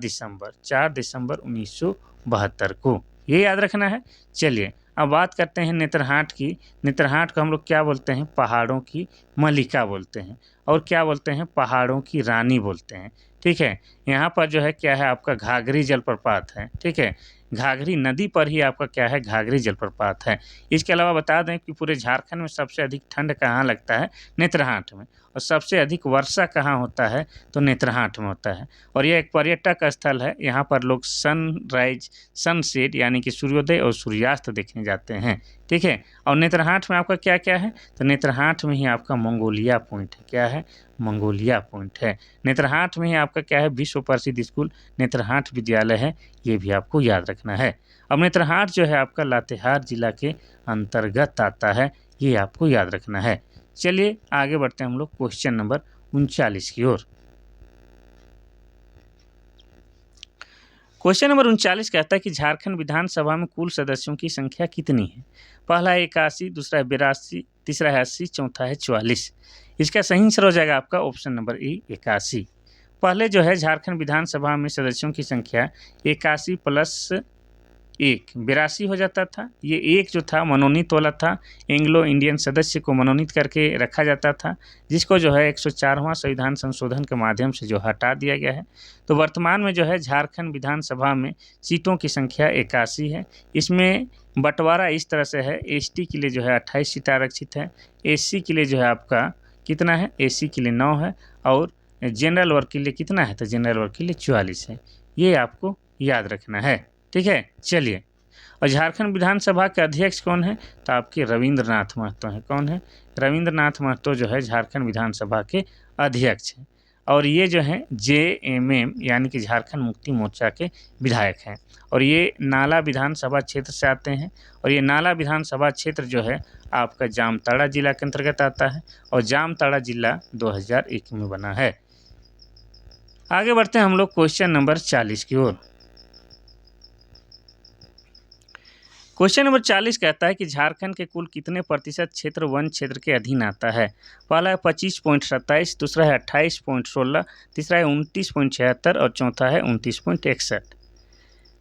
दिसंबर 1972 को। ये याद रखना है। चलिए अब बात करते हैं नेत्रहाट की। नेत्रहाट को हम लोग क्या बोलते हैं, पहाड़ों की मलिका बोलते हैं और क्या बोलते हैं, पहाड़ों की रानी बोलते हैं। ठीक है, यहाँ पर जो है क्या है, आपका घाघरी जलप्रपात है। ठीक है, घाघरी नदी पर ही आपका क्या है, घाघरी जलप्रपात है। इसके अलावा बता दें कि पूरे झारखंड में सबसे अधिक ठंड कहाँ लगता है, नेत्रहाट में, और सबसे अधिक वर्षा कहाँ होता है, तो नेत्रहाट में होता है। और यह एक पर्यटक स्थल है। यहाँ पर लोग सनराइज सनसेट यानी कि सूर्योदय और सूर्यास्त देखने जाते हैं। ठीक है, और नेत्रहाट में आपका क्या क्या है, तो नेत्रहाट में ही आपका मंगोलिया पॉइंट है। क्या है, मंगोलिया पॉइंट है। नेत्रहाट में ही आपका क्या है, विश्व प्रसिद्ध स्कूल नेत्रहाट विद्यालय है। ये भी आपको याद रखना है। अब नेत्रहाट जो है आपका लातेहार जिला के अंतर्गत आता है। ये आपको याद रखना है। चलिए आगे बढ़ते हैं हम लोग क्वेश्चन नंबर 39 की ओर। क्वेश्चन नंबर 39 कहता है कि झारखंड विधानसभा में कुल सदस्यों की संख्या कितनी है। पहला है 81, दूसरा है 82, तीसरा है 80, चौथा है 44। इसका सही आंसर हो जाएगा आपका ऑप्शन नंबर ए 81। पहले जो है झारखंड विधानसभा में सदस्यों की संख्या 81 प्लस 1 82 हो जाता था। ये एक जो था मनोनीत वाला था, एंग्लो इंडियन सदस्य को मनोनीत करके रखा जाता था, जिसको जो है 104वां संविधान संशोधन के माध्यम से जो हटा दिया गया है। तो वर्तमान में जो है झारखंड विधानसभा में सीटों की संख्या 81 है। इसमें बंटवारा इस तरह से है, एसटी के लिए जो है 28 सीटें आरक्षित है, एससी के लिए जो है आपका कितना है, एससी के लिए 9 है और जनरल वर्ग के लिए कितना है, तो जनरल वर्ग के लिए 44 है। ये आपको याद रखना है। ठीक है, चलिए। और झारखंड विधानसभा के अध्यक्ष कौन है, तो आपके रविंद्रनाथ महतो हैं। कौन है, रविंद्रनाथ महतो जो है झारखंड विधानसभा के अध्यक्ष हैं और ये जो हैं JMM यानी कि झारखंड मुक्ति मोर्चा के विधायक हैं और ये नाला विधानसभा क्षेत्र से आते हैं। और ये नाला विधानसभा क्षेत्र जो है आपका जामताड़ा जिला के अंतर्गत आता है और जामताड़ा जिला 2001 में बना है। आगे बढ़ते हैं हम लोग क्वेश्चन नंबर 40 की ओर। क्वेश्चन नंबर 40 कहता है कि झारखंड के कुल कितने प्रतिशत क्षेत्र वन क्षेत्र के अधीन आता है। पहला है 25.27, दूसरा है 28.16, तीसरा है 29.76 और चौथा है 29.61।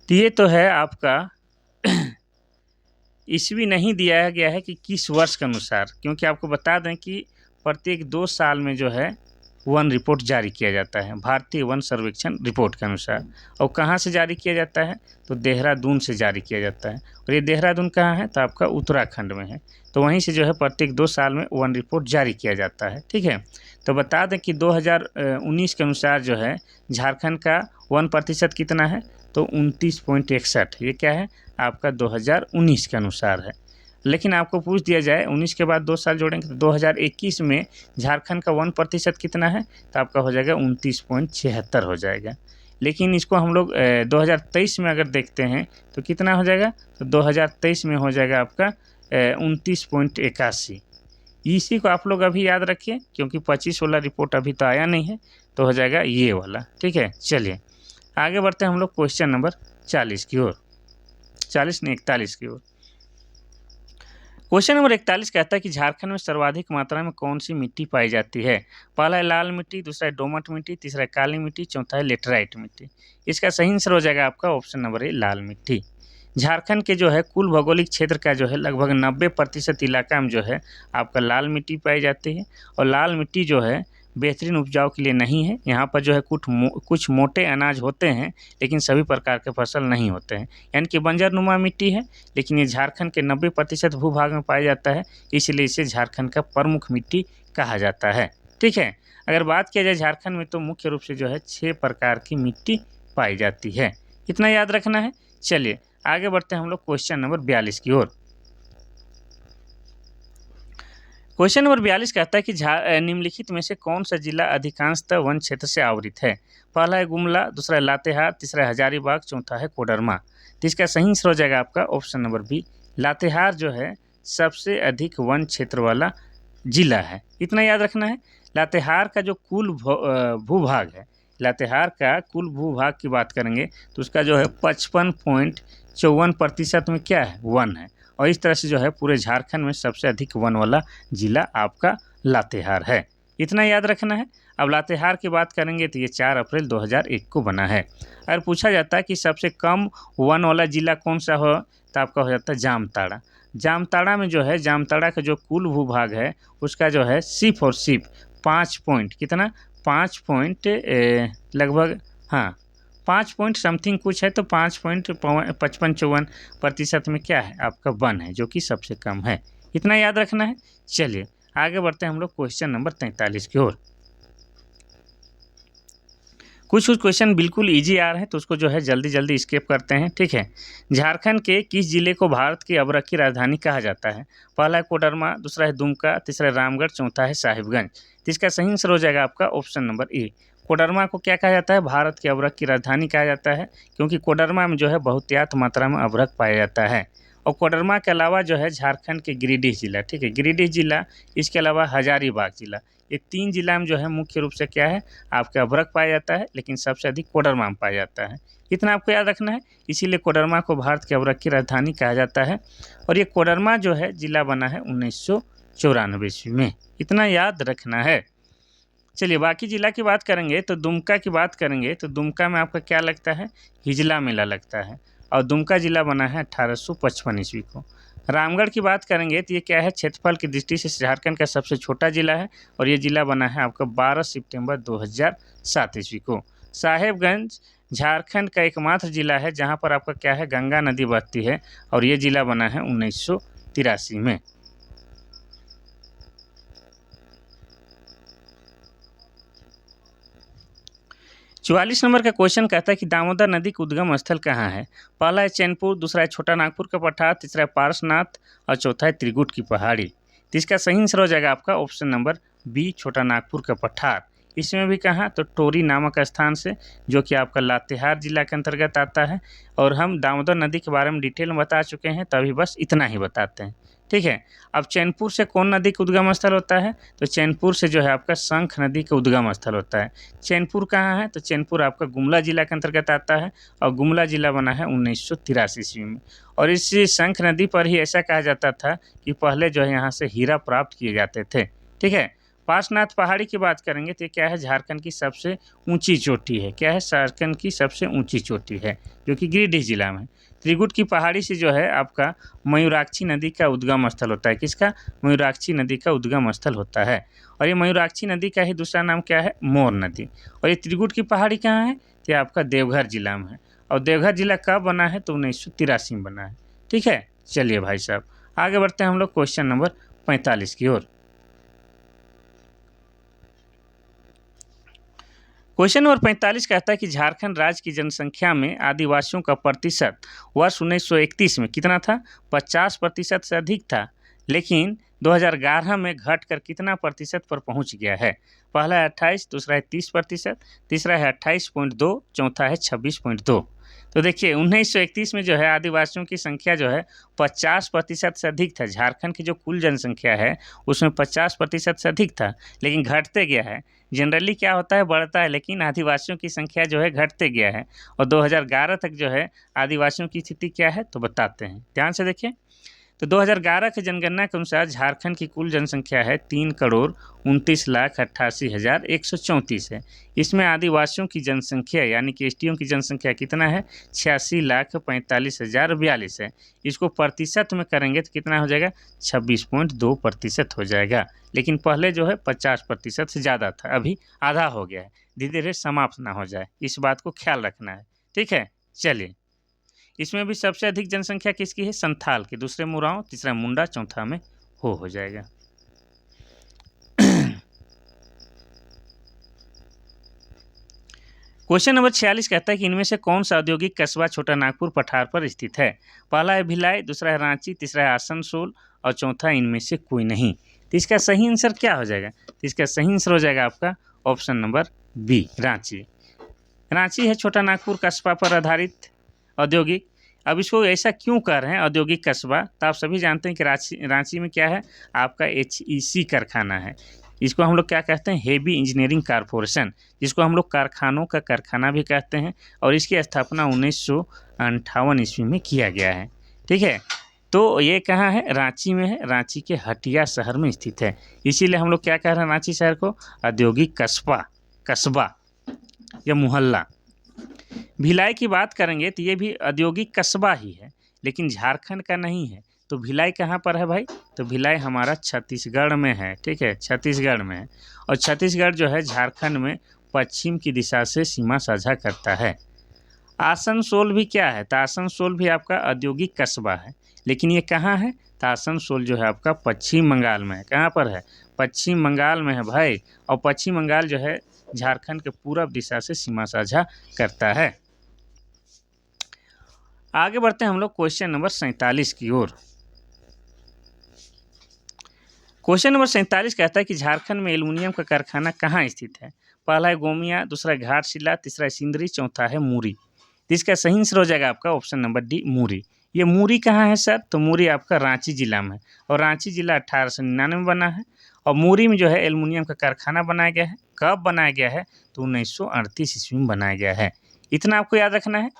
तो ये तो है आपका ईस्वी नहीं दिया गया है कि किस वर्ष के अनुसार, क्योंकि आपको बता दें कि प्रत्येक 2 साल में जो है वन रिपोर्ट जारी किया जाता है, भारतीय वन सर्वेक्षण रिपोर्ट के अनुसार। और कहाँ से जारी किया जाता है, तो देहरादून से जारी किया जाता है। और ये देहरादून कहाँ है, तो आपका उत्तराखंड में है। तो वहीं से जो है प्रत्येक 2 साल में वन रिपोर्ट जारी किया जाता है। ठीक है, तो बता दें कि 2019 के अनुसार जो है झारखंड का 1% कितना है, तो 29.61। ये क्या है, आपका 2019 के अनुसार है। लेकिन आपको पूछ दिया जाए 19 के बाद 2 साल जोड़ेंगे तो 2021 में झारखंड का 1% कितना है, तो आपका हो जाएगा 29.76 हो जाएगा। लेकिन इसको हम लोग 2023 में अगर देखते हैं तो कितना हो जाएगा, तो 2023 में हो जाएगा आपका 29.81। इसी को आप लोग अभी याद रखिए क्योंकि 25 वाला रिपोर्ट अभी तो आया नहीं है, तो हो जाएगा ये वाला। ठीक है, चलिए आगे बढ़ते हैं हम लोग क्वेश्चन नंबर 40 की ओर, 40 नहीं 41 की ओर। क्वेश्चन नंबर 41 कहता है कि झारखंड में सर्वाधिक मात्रा में कौन सी मिट्टी पाई जाती है? पहला है लाल मिट्टी, दूसरा है दोमट मिट्टी, तीसरा है काली मिट्टी, चौथा है लेटराइट मिट्टी। इसका सही आंसर हो जाएगा आपका ऑप्शन नंबर ए लाल मिट्टी। झारखंड के जो है कुल भौगोलिक क्षेत्र का जो है लगभग 90% इलाका में जो है आपका लाल मिट्टी पाई जाती है और लाल मिट्टी जो है बेहतरीन उपजाऊ के लिए नहीं है। यहाँ पर जो है कुछ मोटे अनाज होते हैं लेकिन सभी प्रकार के फसल नहीं होते हैं, यानी कि बंजर नुमा मिट्टी है, लेकिन ये झारखंड के 90% भूभाग में पाया जाता है, इसलिए इसे झारखंड का प्रमुख मिट्टी कहा जाता है। ठीक है, अगर बात किया जाए झारखंड में तो मुख्य रूप से जो है 6 प्रकार की मिट्टी पाई जाती है, इतना याद रखना है। चलिए आगे बढ़ते हैं हम लोग क्वेश्चन नंबर 42 की ओर। क्वेश्चन नंबर 42 कहता है कि निम्नलिखित में से कौन सा जिला अधिकांशतः वन क्षेत्र से आवृत है? पहला है गुमला, दूसरा है लातेहार, तीसरा है हजारीबाग, चौथा है कोडरमा। तो इसका सही आंसर हो जाएगा आपका ऑप्शन नंबर बी, लातेहार जो है सबसे अधिक वन क्षेत्र वाला जिला है, इतना याद रखना है। लातेहार का जो कुल भूभाग है, लातेहार का कुल भूभाग की बात करेंगे तो उसका जो है 55.54% में क्या है, वन है, और इस तरह से जो है पूरे झारखंड में सबसे अधिक वन वाला जिला आपका लातेहार है, इतना याद रखना है। अब लातेहार की बात करेंगे तो ये 4 अप्रैल 2001 को बना है। अगर पूछा जाता है कि सबसे कम वन वाला जिला कौन सा हो तो आपका हो जाता है जामताड़ा। जामताड़ा में जो है जामताड़ा का जो कुल भूभाग है उसका जो है सिर्फ और सिर्फ 5 पॉइंट कितना 5 पॉइंट लगभग हाँ 5 पॉइंट समथिंग कुछ है, तो 5.55-54% में क्या है आपका वन है, जो कि सबसे कम है, इतना याद रखना है। चलिए आगे बढ़ते हैं हम लोग क्वेश्चन नंबर 43 की ओर। कुछ क्वेश्चन बिल्कुल इजी आ रहे हैं तो उसको जो है जल्दी जल्दी स्किप करते हैं। ठीक है, झारखंड के किस जिले को भारत की अबरख की राजधानी कहा जाता है? पहला है कोडरमा, दूसरा है दुमका, तीसरा है रामगढ़, चौथा है साहिबगंज। तो इसका सही आंसर हो जाएगा आपका ऑप्शन नंबर ए। कोडरमा को क्या कहा जाता है? भारत की अबरख की राजधानी कहा जाता है, क्योंकि कोडरमा में जो है बहुतायत मात्रा में अबरख पाया जाता है। और कोडरमा के अलावा जो है झारखंड के गिरिडीह जिला, ठीक है, गिरिडीह जिला, इसके अलावा हजारीबाग जिला, ये 3 जिला में जो है मुख्य रूप से क्या है आपका अभ्रक पाया जाता है, लेकिन सबसे अधिक कोडरमा में पाया जाता है, इतना आपको याद रखना है। इसीलिए कोडरमा को भारत के अभ्रक की राजधानी कहा जाता है। और ये कोडरमा जो है जिला बना है 1994 ईस्वी में, इतना याद रखना है। चलिए बाकी जिला की बात करेंगे तो दुमका की बात करेंगे तो दुमका में आपका क्या लगता है, हिजला मेला लगता है, और दुमका जिला बना है 1855 ईस्वी को। रामगढ़ की बात करेंगे तो ये क्या है, क्षेत्रफल की दृष्टि से झारखंड का सबसे छोटा जिला है, और ये जिला बना है आपका 12 सितंबर 2007 ईस्वी को। साहेबगंज झारखंड का एकमात्र जिला है जहाँ पर आपका क्या है, गंगा नदी बहती है, और ये जिला बना है 1983 में। चौवालीस नंबर का क्वेश्चन कहता है कि दामोदर नदी का उद्गम स्थल कहाँ है? पहला है चैनपुर, दूसरा है छोटा नागपुर का पठार, तीसरा है पारसनाथ, और चौथा है त्रिकुट की पहाड़ी। तो इसका सही आंसर हो जाएगा आपका ऑप्शन नंबर बी, छोटा नागपुर का पठार। इसमें भी कहाँ, तो टोरी नामक स्थान से, जो कि आपका लातेहार जिला के अंतर्गत आता है। और हम दामोदर नदी के बारे में डिटेल में बता चुके हैं, तभी बस इतना ही बताते हैं। ठीक है, अब चैनपुर से कौन नदी का उद्गम स्थल होता है? तो चैनपुर से जो है आपका शंख नदी का उद्गम स्थल होता है। चैनपुर कहाँ है? तो चैनपुर आपका गुमला जिला के अंतर्गत आता है, और गुमला जिला बना है 1983 ईस्वी में। और इस शंख नदी पर ही ऐसा कहा जाता था कि पहले जो है यहाँ से हीरा प्राप्त किए जाते थे। ठीक है, पार्श्वनाथ पहाड़ी की बात करेंगे तो क्या है, झारखंड की सबसे ऊंची चोटी है। क्या है, झारखंड की सबसे ऊंची चोटी है, जो कि गिरिडीह जिला में। त्रिकुट की पहाड़ी से जो है आपका मयूराक्षी नदी का उद्गम स्थल होता है। किसका? मयूराक्षी नदी का उद्गम स्थल होता है। और ये मयूराक्षी नदी का ही दूसरा नाम क्या है, मोर नदी। और ये त्रिकुट की पहाड़ी कहाँ है? तो आपका देवघर जिला में है। और देवघर जिला कब बना है? तो 1983 में बना है। ठीक है, चलिए भाई साहब आगे बढ़ते हैं हम लोग क्वेश्चन नंबर 45 की ओर। क्वेश्चन नंबर 45 कहता है कि झारखंड राज्य की जनसंख्या में आदिवासियों का प्रतिशत वर्ष 1931 में कितना था? 50% से अधिक था, लेकिन 2011 में घटकर कितना प्रतिशत पर पहुंच गया है? पहला है 28, दूसरा है 30%, तीसरा है 28.2, चौथा है 26.2। तो देखिए 1931 में जो है आदिवासियों की संख्या जो है 50% से अधिक था। झारखंड की जो कुल जनसंख्या है उसमें 50% से अधिक था, लेकिन घटते गया है। जनरली क्या होता है, बढ़ता है, लेकिन आदिवासियों की संख्या जो है घटते गया है। और 2011 तक जो है आदिवासियों की स्थिति क्या है तो बताते हैं, ध्यान से देखिए। तो 2011 की जनगणना के अनुसार झारखंड की कुल जनसंख्या है 3,29,88,134 है। इसमें आदिवासियों की जनसंख्या यानी कि एसटीओ की जनसंख्या कितना है 86,45,042 है। इसको प्रतिशत में करेंगे तो कितना हो जाएगा 26.2% हो जाएगा। लेकिन पहले जो है 50% से ज़्यादा था, अभी आधा हो गया है। धीरे धीरे समाप्त ना हो जाए, इस बात को ख्याल रखना है। ठीक है, चलिए। इसमें भी सबसे अधिक जनसंख्या किसकी है संथाल की, दूसरे मुराओं, तीसरा मुंडा, चौथा में हो जाएगा। क्वेश्चन नंबर 46 कहता है कि इनमें से कौन सा औद्योगिक कस्बा छोटा नागपुर पठार पर स्थित है। पहला है भिलाई, दूसरा है रांची, तीसरा है आसनसोल और चौथा इनमें से कोई नहीं। तो इसका सही आंसर क्या हो जाएगा, तो इसका सही आंसर हो जाएगा आपका option number B, Ranchi. Ranchi है छोटा नागपुर कस्बा पर आधारित औद्योगिक। अब इसको ऐसा क्यों कर रहे हैं औद्योगिक कस्बा, तो आप सभी जानते हैं कि रांची में क्या है आपका HEC कारखाना है। इसको हम लोग क्या कहते हैं हेवी इंजीनियरिंग कारपोरेशन, जिसको हम लोग कारखानों का कारखाना भी कहते हैं। और इसकी स्थापना 1958 ईस्वी में किया गया है। ठीक है, तो ये कहाँ है रांची में है, रांची के हटिया शहर में स्थित है। इसीलिए हम लोग क्या कह रहे हैं रांची शहर को औद्योगिक कस्बा या मोहल्ला। भिलाई की बात करेंगे तो ये भी औद्योगिक कस्बा ही है, लेकिन झारखंड का नहीं है। तो भिलाई कहाँ पर है भाई, तो भिलाई हमारा छत्तीसगढ़ में है। ठीक है, छत्तीसगढ़ में है। और छत्तीसगढ़ जो है झारखंड में पश्चिम की दिशा से सीमा साझा करता है। आसनसोल भी क्या है, तो आसनसोल भी आपका औद्योगिक कस्बा है, लेकिन ये कहाँ है, तो आसनसोल जो है आपका पश्चिम बंगाल में है। कहाँ पर है, पश्चिम बंगाल में है भाई। और पश्चिम बंगाल जो है झारखंड के पूरब दिशा से सीमा साझा करता है। आगे बढ़ते हैं हम लोग क्वेश्चन नंबर 47 की ओर। क्वेश्चन नंबर 47 कहता है कि झारखंड में एल्युमिनियम का कारखाना कहाँ स्थित है। पहला है गोमिया, दूसरा है घाटशिला, तीसरा है सिंदरी, चौथा है मूरी। इसका सही आंसर हो जाएगा आपका ऑप्शन नंबर डी, मूरी। ये मूरी कहाँ है सर, तो मूरी आपका रांची जिला में है। और रांची जिला 1899 में बना है। और मूरी में जो है एल्युमिनियम का कारखाना बनाया गया है। कब बनाया गया है, तो 1938 ईस्वी में बनाया गया है। इतना आपको याद रखना है।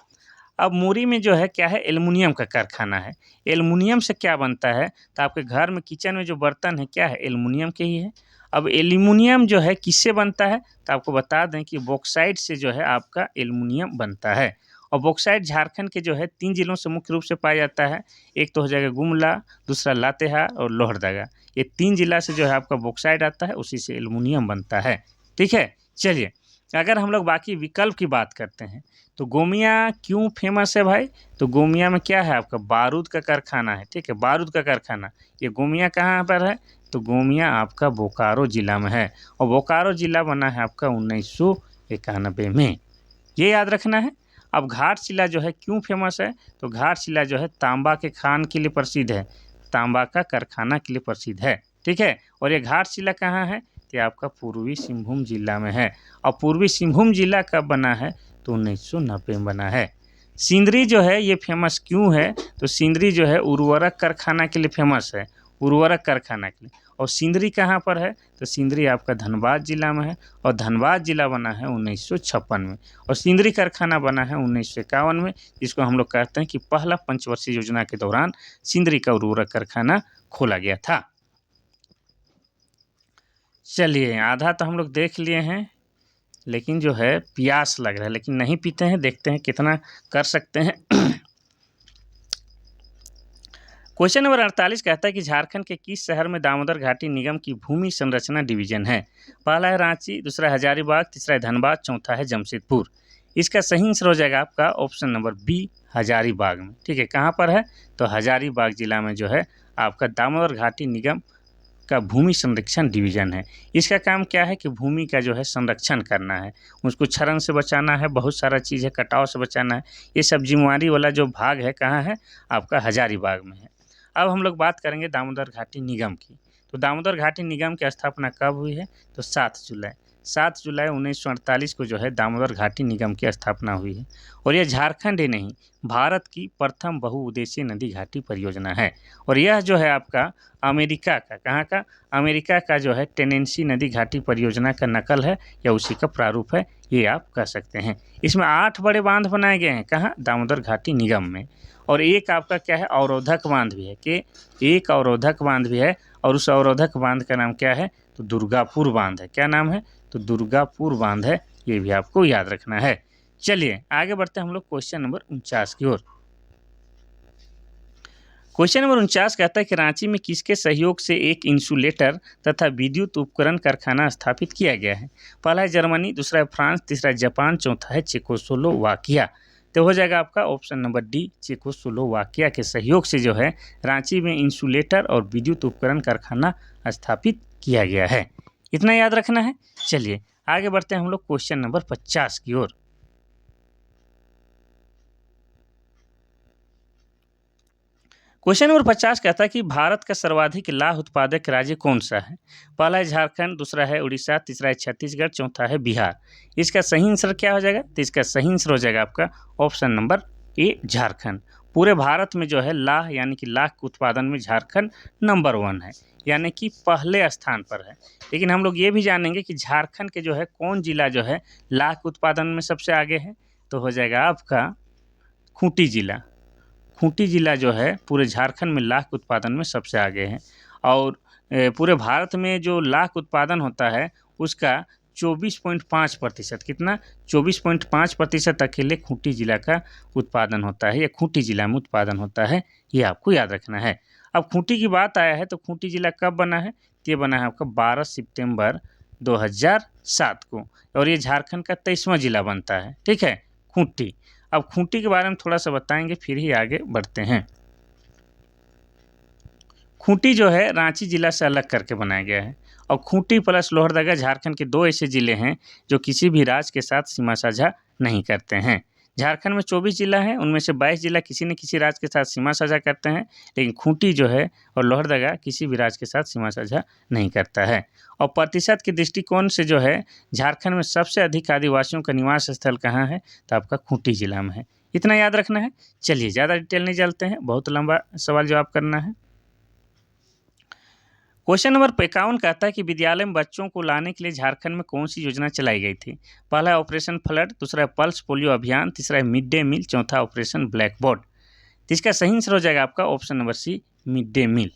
अब मूरी में जो है क्या है एल्युमिनियम का कारखाना है। एल्युमिनियम से क्या बनता है, तो आपके घर में किचन में जो बर्तन है क्या है एल्युमिनियम के ही है। अब एल्युमिनियम जो है किससे बनता है, तो आपको बता दें कि बॉक्साइट से जो है आपका एल्युमिनियम बनता है। और बॉक्साइट झारखंड के जो है 3 जिलों से मुख्य रूप से पाया जाता है। एक तो हो जाएगा गुमला, दूसरा लातेहार और लोहरदगा। ये 3 जिला से जो है आपका बॉक्साइट आता है, उसी से एल्युमिनियम बनता है। ठीक है, चलिए। अगर हम लोग बाकी विकल्प की बात करते हैं तो गोमिया क्यों फेमस है भाई, तो गोमिया में क्या है आपका बारूद का कारखाना है। ठीक है, बारूद का कारखाना। ये गोमिया कहाँ पर है, तो गोमिया आपका बोकारो जिला में है। और बोकारो जिला बना है आपका 1991 में, ये याद रखना है। अब घाटशिला जो है क्यों फेमस है, तो घाटशिला जो है तांबा के खान के लिए प्रसिद्ध है, तांबा का कारखाना के लिए प्रसिद्ध है। ठीक है, और ये घाटशिला कहाँ है, तो आपका पूर्वी सिंहभूम जिला में है। और पूर्वी सिंहभूम जिला कब बना है, तो 1990 में बना है। सिंदरी जो है ये फेमस क्यों है, तो सिंदरी जो है उर्वरक कारखाना के लिए फेमस है, उर्वरक कारखाना के लिए। और सिंदरी कहाँ पर है, तो सिंदरी आपका धनबाद जिला में है। और धनबाद जिला बना है 1956 में। और सिंदरी कारखाना बना है 1951 में, जिसको हम लोग कहते हैं कि पहला पंचवर्षीय योजना के दौरान सिंदरी का उर्वरक कारखाना खोला गया था। चलिए, आधा तो हम लोग देख लिए हैं, लेकिन जो है प्यास लग रहा है, लेकिन नहीं पीते हैं, देखते हैं कितना कर सकते हैं। क्वेश्चन नंबर 48 कहता है कि झारखंड के किस शहर में दामोदर घाटी निगम की भूमि संरचना डिवीजन है। पहला है रांची, दूसरा है हजारीबाग, तीसरा है धनबाद, चौथा है जमशेदपुर। इसका सही आंसर हो जाएगा आपका ऑप्शन नंबर बी, हजारीबाग में। ठीक है, कहाँ पर है, तो हजारीबाग जिला में जो है आपका दामोदर घाटी निगम का भूमि संरक्षण डिवीजन है। इसका काम क्या है कि भूमि का जो है संरक्षण करना है, उसको क्षरण से बचाना है, बहुत सारा चीज़ है, कटाव से बचाना है। ये सब जिम्मेवारी वाला जो भाग है कहाँ है, आपका हजारीबाग में है। अब हम लोग बात करेंगे दामोदर घाटी निगम की। तो दामोदर घाटी निगम की स्थापना कब हुई है, तो 7 जुलाई 1948 को जो है दामोदर घाटी निगम की स्थापना हुई है। और यह झारखंड ही नहीं, भारत की प्रथम बहुउद्देशीय नदी घाटी परियोजना है। और यह जो है आपका अमेरिका का, कहाँ का, अमेरिका का जो है टेनेंसी नदी घाटी परियोजना का नकल है या उसी का प्रारूप है, ये आप कह सकते हैं। इसमें 8 बड़े बांध बनाए गए हैं, कहाँ, दामोदर घाटी निगम में। और एक आपका क्या है, अवरोधक बांध भी है, कि एक अवरोधक बांध भी है, और उस अवरोधक बांध का नाम क्या है, तो दुर्गापुर बांध है। क्या नाम है, तो दुर्गापुर बांध है, ये भी आपको याद रखना है। चलिए आगे बढ़ते हैं हम लोग क्वेश्चन नंबर 49 की ओर। क्वेश्चन नंबर 49 कहता है कि रांची में किसके सहयोग से एक इंसुलेटर तथा विद्युत उपकरण कारखाना स्थापित किया गया है? पहला है जर्मनी, दूसरा है फ्रांस, तीसरा है जापान, चौथा है चेकोस्लोवाकिया। तो हो जाएगा आपका ऑप्शन नंबर डी, चेकोस्लोवाकिया के सहयोग से जो है रांची में इंसुलेटर और विद्युत उपकरण कारखाना स्थापित किया गया है। इतना याद रखना है। चलिए आगे बढ़ते हैं हम लोग क्वेश्चन नंबर 50 की ओर। क्वेश्चन नंबर 50 कहता है कि भारत का सर्वाधिक लाह उत्पादक राज्य कौन सा है? पहला है झारखंड, दूसरा है उड़ीसा, तीसरा है छत्तीसगढ़, चौथा है बिहार। इसका सही आंसर क्या हो जाएगा? तो इसका सही आंसर हो जाएगा आपका ऑप्शन नंबर ए, झारखंड। पूरे भारत में जो है लाह यानी कि लाख के उत्पादन में झारखंड नंबर 1 है, यानी कि पहले स्थान पर है। लेकिन हम लोग ये भी जानेंगे कि झारखंड के जो है कौन जिला जो है लाख उत्पादन में सबसे आगे है, तो हो जाएगा आपका खूंटी जिला। खूंटी जिला जो है पूरे झारखंड में लाख उत्पादन में सबसे आगे है। और पूरे भारत में जो लाख उत्पादन होता है उसका 24.5%, कितना, 24.5% अकेले खूंटी जिला का उत्पादन होता है, या खूंटी जिला में उत्पादन होता है, ये आपको याद रखना है। अब खूंटी की बात आया है तो खूंटी जिला कब बना है? ये बना है आपका 12 सितंबर 2007 को, और ये झारखंड का 23वां जिला बनता है। ठीक है, खूंटी। अब खूंटी के बारे में थोड़ा सा बताएंगे फिर ही आगे बढ़ते हैं। खूंटी जो है रांची जिला से अलग करके बनाया गया है, और खूंटी प्लस लोहरदगा झारखंड के 2 ऐसे जिले हैं जो किसी भी राज्य के साथ सीमा साझा नहीं करते हैं। झारखंड में 24 जिला हैं, उनमें से 22 जिला किसी न किसी राज्य के साथ सीमा साझा करते हैं, लेकिन खूंटी जो है और लोहरदगा किसी भी राज्य के साथ सीमा साझा नहीं करता है। और प्रतिशत के दृष्टिकोण से जो है झारखंड में सबसे अधिक आदिवासियों का निवास स्थल कहाँ है? तो आपका खूंटी जिला में है। इतना याद रखना है। चलिए ज़्यादा डिटेल नहीं चलते हैं, बहुत लंबा सवाल जवाब करना है। क्वेश्चन नंबर 51 कहता है कि विद्यालय में बच्चों को लाने के लिए झारखंड में कौन सी योजना चलाई गई थी? पहला है ऑपरेशन फ्लड, दूसरा है पल्स पोलियो अभियान, तीसरा है मिड डे मील, चौथा ऑपरेशन ब्लैक बोर्ड। तो इसका सही आंसर हो जाएगा आपका option number C, mid day meal.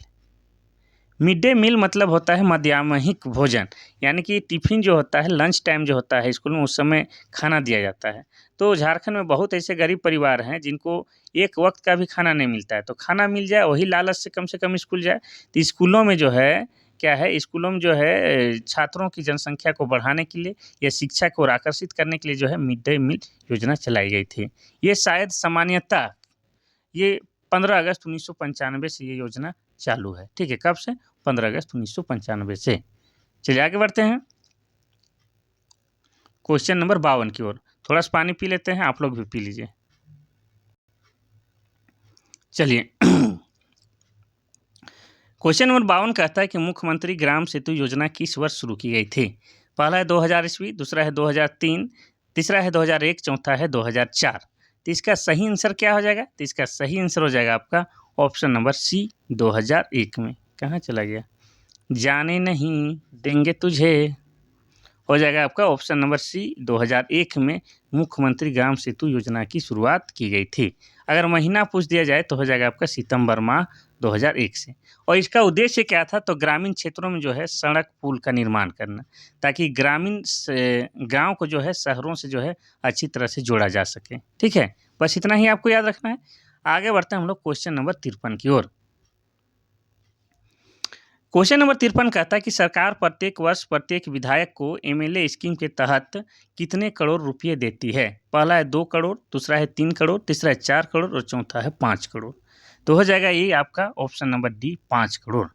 Mid day meal मतलब होता है मध्याह्निक भोजन, यानी कि टिफिन जो होता है, लंच टाइम जो होता है स्कूल में, उस समय खाना दिया जाता है। तो झारखंड में बहुत ऐसे गरीब परिवार हैं जिनको एक वक्त का भी खाना नहीं मिलता है, तो खाना मिल जाए वही लालच से कम स्कूल जाए। तो स्कूलों में जो है क्या है, स्कूलों में जो है छात्रों की जनसंख्या को बढ़ाने के लिए या शिक्षा को और आकर्षित करने के लिए जो है मिड डे मील योजना चलाई गई थी। ये शायद सामान्यतः ये 15 अगस्त 1995 से ये योजना चालू है। ठीक है, कब से? 15 अगस्त 1995 से। चलिए आगे बढ़ते हैं क्वेश्चन नंबर 52 की ओर। थोड़ा सा पानी पी लेते हैं, आप लोग भी पी लीजिए। चलिए क्वेश्चन नंबर 52 कहता है कि मुख्यमंत्री ग्राम सेतु योजना किस वर्ष शुरू की गई थी? पहला है 2000 ईस्वी, दूसरा है 2003, तीसरा है 2001, चौथा है 2004। तो इसका सही आंसर क्या हो जाएगा? तो इसका सही आंसर हो जाएगा आपका ऑप्शन नंबर सी, 2001 में। कहाँ चला गया? जाने नहीं देंगे तुझे, हो जाएगा आपका ऑप्शन नंबर सी, 2001 में मुख्यमंत्री ग्राम सेतु योजना की शुरुआत की गई थी। अगर महीना पूछ दिया जाए तो हो जाएगा आपका सितंबर माह 2001 से। और इसका उद्देश्य क्या था? तो ग्रामीण क्षेत्रों में जो है सड़क पुल का निर्माण करना, ताकि ग्रामीण गांव को जो है शहरों से जो है अच्छी तरह से जोड़ा जा सके। ठीक है, बस इतना ही आपको याद रखना है। आगे बढ़ते हैं हम लोग क्वेश्चन नंबर 53 की ओर। क्वेश्चन नंबर 53 कहता है कि सरकार प्रत्येक वर्ष प्रत्येक विधायक को एमएलए स्कीम के तहत कितने करोड़ रुपए देती है? पहला है 2 करोड़, दूसरा है 3 करोड़, तीसरा है 4 करोड़ और चौथा है 5 करोड़। तो हो जाएगा ये आपका ऑप्शन नंबर डी, 5 करोड़।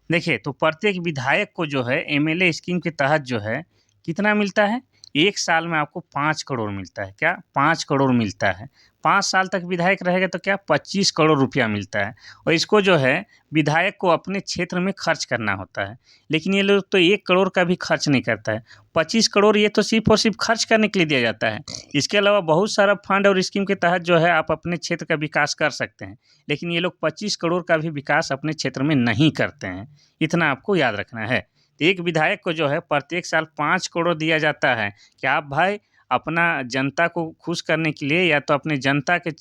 देखिए, तो प्रत्येक विधायक को जो है एमएलए स्कीम के तहत जो है कितना मिलता है? एक साल में आपको 5 करोड़ मिलता है। क्या? 5 करोड़ मिलता है। 5 साल तक विधायक रहेगा तो क्या? 25 करोड़ रुपया मिलता है। और इसको जो है विधायक को अपने क्षेत्र में खर्च करना होता है, लेकिन ये लोग तो 1 करोड़ का भी खर्च नहीं करता है। 25 करोड़ ये तो सिर्फ और सिर्फ खर्च करने के लिए दिया जाता है। इसके अलावा बहुत सारा फंड और स्कीम के तहत जो है आप अपने क्षेत्र का विकास कर सकते हैं, लेकिन ये लोग 25 करोड़ का भी विकास अपने क्षेत्र में नहीं करते हैं। इतना आपको याद रखना है। तो एक विधायक को जो है प्रत्येक साल 5 करोड़ दिया जाता है कि आप भाई अपना जनता को खुश करने के लिए या तो अपने जनता के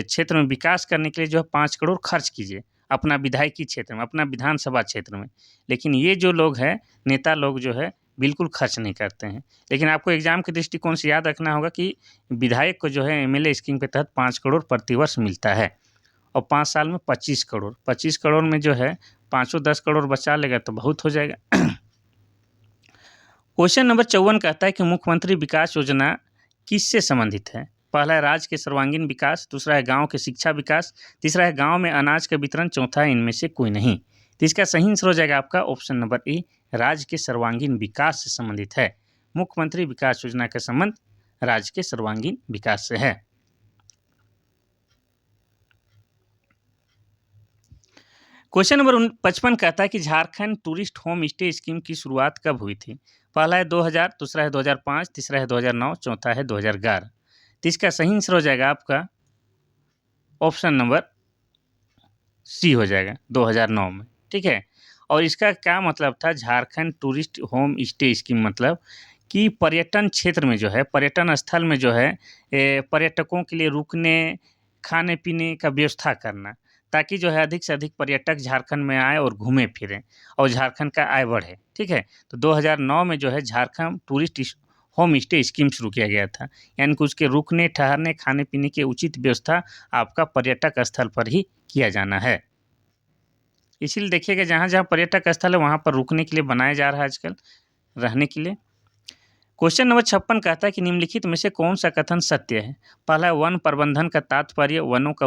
क्षेत्र में विकास करने के लिए जो है 5 करोड़ खर्च कीजिए अपना विधायकी क्षेत्र में, अपना विधानसभा क्षेत्र में। लेकिन ये जो लोग हैं, नेता लोग जो है बिल्कुल खर्च नहीं करते हैं। लेकिन आपको एग्ज़ाम के दृष्टिकोण से याद रखना होगा कि विधायक को जो है एमएलए स्कीम के तहत 5 करोड़ प्रतिवर्ष मिलता है और 5 साल में 25 करोड़। 25 करोड़ में जो है पाँचों 10 करोड़ बचा लेगा तो बहुत हो जाएगा। क्वेश्चन नंबर 54 कहता है कि मुख्यमंत्री विकास योजना किससे संबंधित है? पहला है राज्य के सर्वांगीण विकास, दूसरा है गांव के शिक्षा विकास, तीसरा है गांव में अनाज का वितरण, चौथा है इनमें से कोई नहीं। तो इसका सही आंसर हो जाएगा आपका ऑप्शन नंबर ए, राज्य के सर्वांगीण विकास से संबंधित है। मुख्यमंत्री विकास योजना का संबंध राज्य के सर्वांगीण विकास से है। क्वेश्चन नंबर 55 कहता है कि Jharkhand tourist home stay scheme की शुरुआत कब हुई थी? पहला है 2000, दूसरा है 2005, तीसरा है 2009, चौथा है 2011। तो इसका सही आंसर हो जाएगा आपका ऑप्शन नंबर सी हो जाएगा 2009 में। ठीक है, और इसका क्या मतलब था? Jharkhand tourist home stay scheme मतलब कि पर्यटन क्षेत्र में जो है, पर्यटन स्थल में जो है पर्यटकों के लिए रुकने खाने पीने का व्यवस्था करना, ताकि जो है अधिक से अधिक पर्यटक झारखंड में आए और घूमें फिरें और झारखंड का आय बढ़े। ठीक है, तो 2009 में जो है Jharkhand tourist home stay scheme शुरू किया गया था, यानी कि उसके रुकने ठहरने खाने पीने की उचित व्यवस्था आपका पर्यटक स्थल पर ही किया जाना है। इसीलिए देखिएगा जहाँ जहाँ पर्यटक स्थल है वहाँ पर रुकने के लिए बनाया जा रहा है आजकल, रहने के लिए। क्वेश्चन नंबर 56 कहता है कि निम्नलिखित में से कौन सा कथन सत्य है? पहला है वन प्रबंधन का तात्पर्य वनों का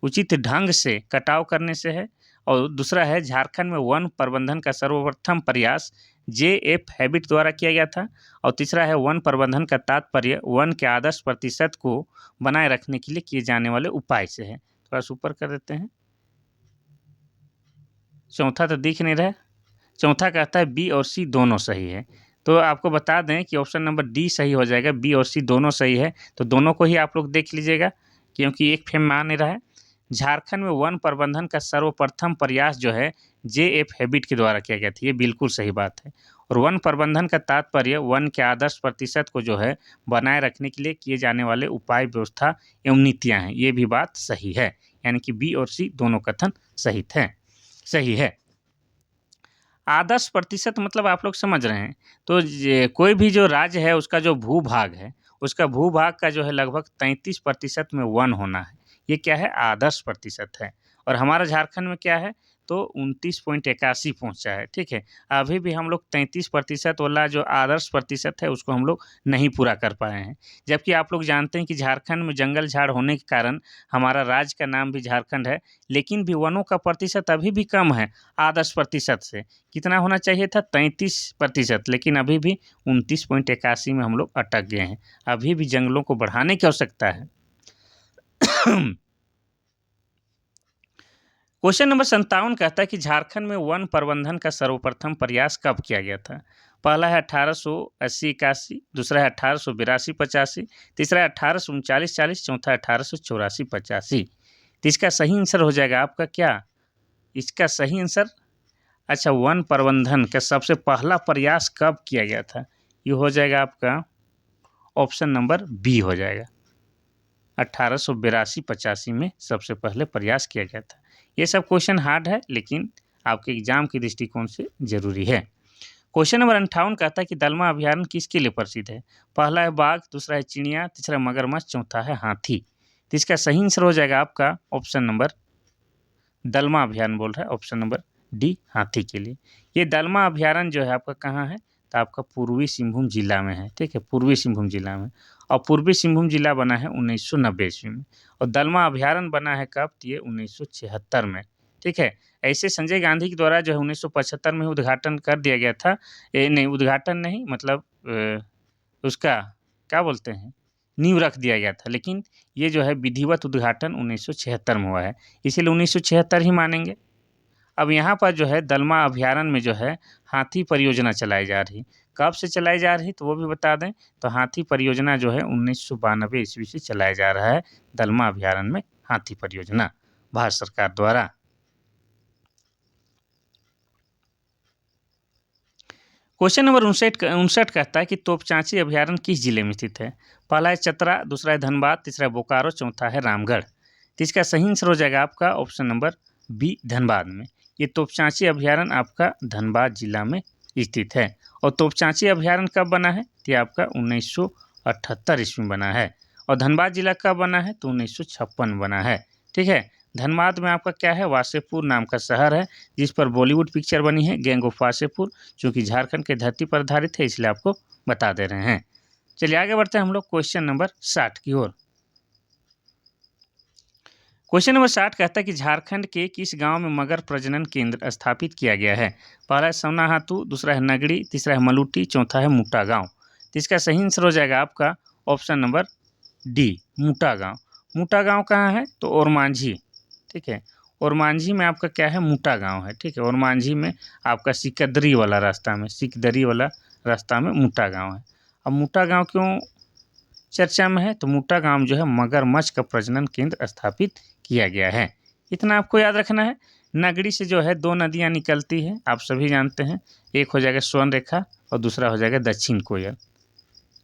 उचित ढंग से कटाव करने से है, और दूसरा है झारखंड में वन प्रबंधन का सर्वप्रथम प्रयास जेएफ हैबिट द्वारा किया गया था, और तीसरा है वन प्रबंधन का तात्पर्य वन के आदर्श प्रतिशत को बनाए रखने के लिए किए जाने वाले उपाय से है। थोड़ा सा ऊपर कर देते हैं, चौथा तो दिख नहीं रहा है। चौथा कहता है बी और सी दोनों सही है। तो आपको बता दें कि ऑप्शन नंबर डी सही हो जाएगा, बी और सी दोनों सही है। तो दोनों को ही आप लोग देख लीजिएगा, क्योंकि एक फेम में आ नहीं रहा है। झारखंड में वन प्रबंधन का सर्वप्रथम प्रयास जो है जेएफ हैबिट के द्वारा किया गया था, ये बिल्कुल सही बात है। और वन प्रबंधन का तात्पर्य वन के आदर्श प्रतिशत को जो है बनाए रखने के लिए किए जाने वाले उपाय व्यवस्था एवं नीतियाँ हैं, ये भी बात सही है। यानी कि बी और सी दोनों कथन सही है। आदर्श प्रतिशत मतलब आप लोग समझ रहे हैं। तो कोई भी जो राज्य है उसका जो भूभाग है, उसका भूभाग का जो है लगभग 33% में वन होना है, ये क्या है? आदर्श प्रतिशत है। और हमारा झारखंड में क्या है? तो 29.81 पहुँचा है। ठीक है, अभी भी हम लोग 33% वाला जो आदर्श प्रतिशत है उसको हम लोग नहीं पूरा कर पाए हैं। जबकि आप लोग जानते हैं कि झारखंड में जंगल झाड़ होने के कारण हमारा राज्य का नाम भी झारखंड है, लेकिन भी वनों का प्रतिशत अभी भी कम है आदर्श प्रतिशत से। कितना होना चाहिए था? 33%, लेकिन अभी भी 29.81 में हम लोग अटक गए हैं। अभी भी जंगलों को बढ़ाने की आवश्यकता है। क्वेश्चन नंबर 57 कहता है कि झारखंड में वन प्रबंधन का सर्वप्रथम प्रयास कब किया गया था? पहला है 1880-81, दूसरा है 1882-85, तीसरा है 1839-40, चौथा है 1884-85। तो इसका सही आंसर हो जाएगा आपका क्या? इसका सही आंसर, अच्छा, वन प्रबंधन का सबसे पहला प्रयास कब किया गया था? ये हो जाएगा आपका ऑप्शन नंबर बी हो जाएगा। 1882-85 में सबसे पहले प्रयास किया गया था। ये सब क्वेश्चन हार्ड है, लेकिन आपके एग्जाम के दृष्टिकोण से जरूरी है। क्वेश्चन नंबर 58 कहता है कि दलमा अभयारण्य किसके लिए प्रसिद्ध है? पहला है बाघ, दूसरा है चिड़िया, तीसरा मगरमच्छ, चौथा है हाथी। तो इसका सही आंसर हो जाएगा आपका ऑप्शन नंबर, दलमा अभयारण्य बोल रहा है, ऑप्शन नंबर डी हाथी के लिए। ये दलमा अभयारण्य जो है आपका कहाँ है? तो आपका पूर्वी सिंहभूम जिला में है। ठीक है, पूर्वी सिंहभूम जिला में। और पूर्वी सिंहभूम जिला बना है 1990 ईस्वी में, और दलमा अभयारण्य बना है कब? ये 1976 में। ठीक है, ऐसे संजय गांधी के द्वारा जो है 1975 में उद्घाटन कर दिया गया था। नहीं, उद्घाटन नहीं, मतलब उसका क्या बोलते हैं, नींव रख दिया गया था। लेकिन ये जो है विधिवत उद्घाटन 1976 में हुआ है, इसीलिए 1976 ही मानेंगे। अब यहाँ पर जो है दलमा अभयारण्य में जो है हाथी परियोजना चलाई जा रही। कब से चलाई जा रही तो वो भी बता दें। तो हाथी परियोजना जो है 1992 ईस्वी से चलाया जा रहा है दलमा अभयारण्य में हाथी परियोजना भारत सरकार द्वारा। क्वेश्चन नंबर 59 कहता है कि तोपचांची अभयारण्य किस जिले में स्थित है? पहला है चतरा, दूसरा है धनबाद, तीसरा है बोकारो, चौथा है रामगढ़। तो इसका सही आंसर हो जाएगा आपका ऑप्शन नंबर बी, धनबाद में। ये तोपचांची अभयारण्य आपका धनबाद जिला में स्थित है। और तोपचांची अभयारण्य कब बना है? ये आपका 1978 ईस्वी में बना है। और धनबाद जिला कब बना है? तो 1956 बना है। ठीक है। धनबाद में आपका क्या है? वासेपुर नाम का शहर है, जिस पर बॉलीवुड पिक्चर बनी है गैंग ऑफ वासेपुर, जो कि झारखंड के धरती पर आधारित है, इसलिए आपको बता दे रहे हैं। चलिए आगे बढ़ते हैं हम लोग क्वेश्चन नंबर 60 की ओर। क्वेश्चन नंबर 60 कहता है कि झारखंड के किस गांव में मगर प्रजनन केंद्र स्थापित किया गया है? पहला है सवनाहातू, दूसरा है नगड़ी, तीसरा है मलूटी, चौथा है मुटा गांव। तो इसका सही आंसर हो जाएगा आपका ऑप्शन नंबर डी, मुटा गांव। मुटा गांव कहाँ है? तो ओरमांझी। ठीक है। ओरमांझी में आपका क्या है? मुटा गांव है। ठीक है। ओरमांझी में आपका सिकदरी वाला रास्ता में मुटा गांव है। अब मुटा गांव क्यों चर्चा में है? तो मुटा गांव जो है मगरमच्छ का प्रजनन केंद्र स्थापित किया गया है। इतना आपको याद रखना है। नगड़ी से जो है 2 नदियां निकलती है, आप सभी जानते हैं। एक हो जाएगा स्वर्ण रेखा और दूसरा हो जाएगा दक्षिण कोयल।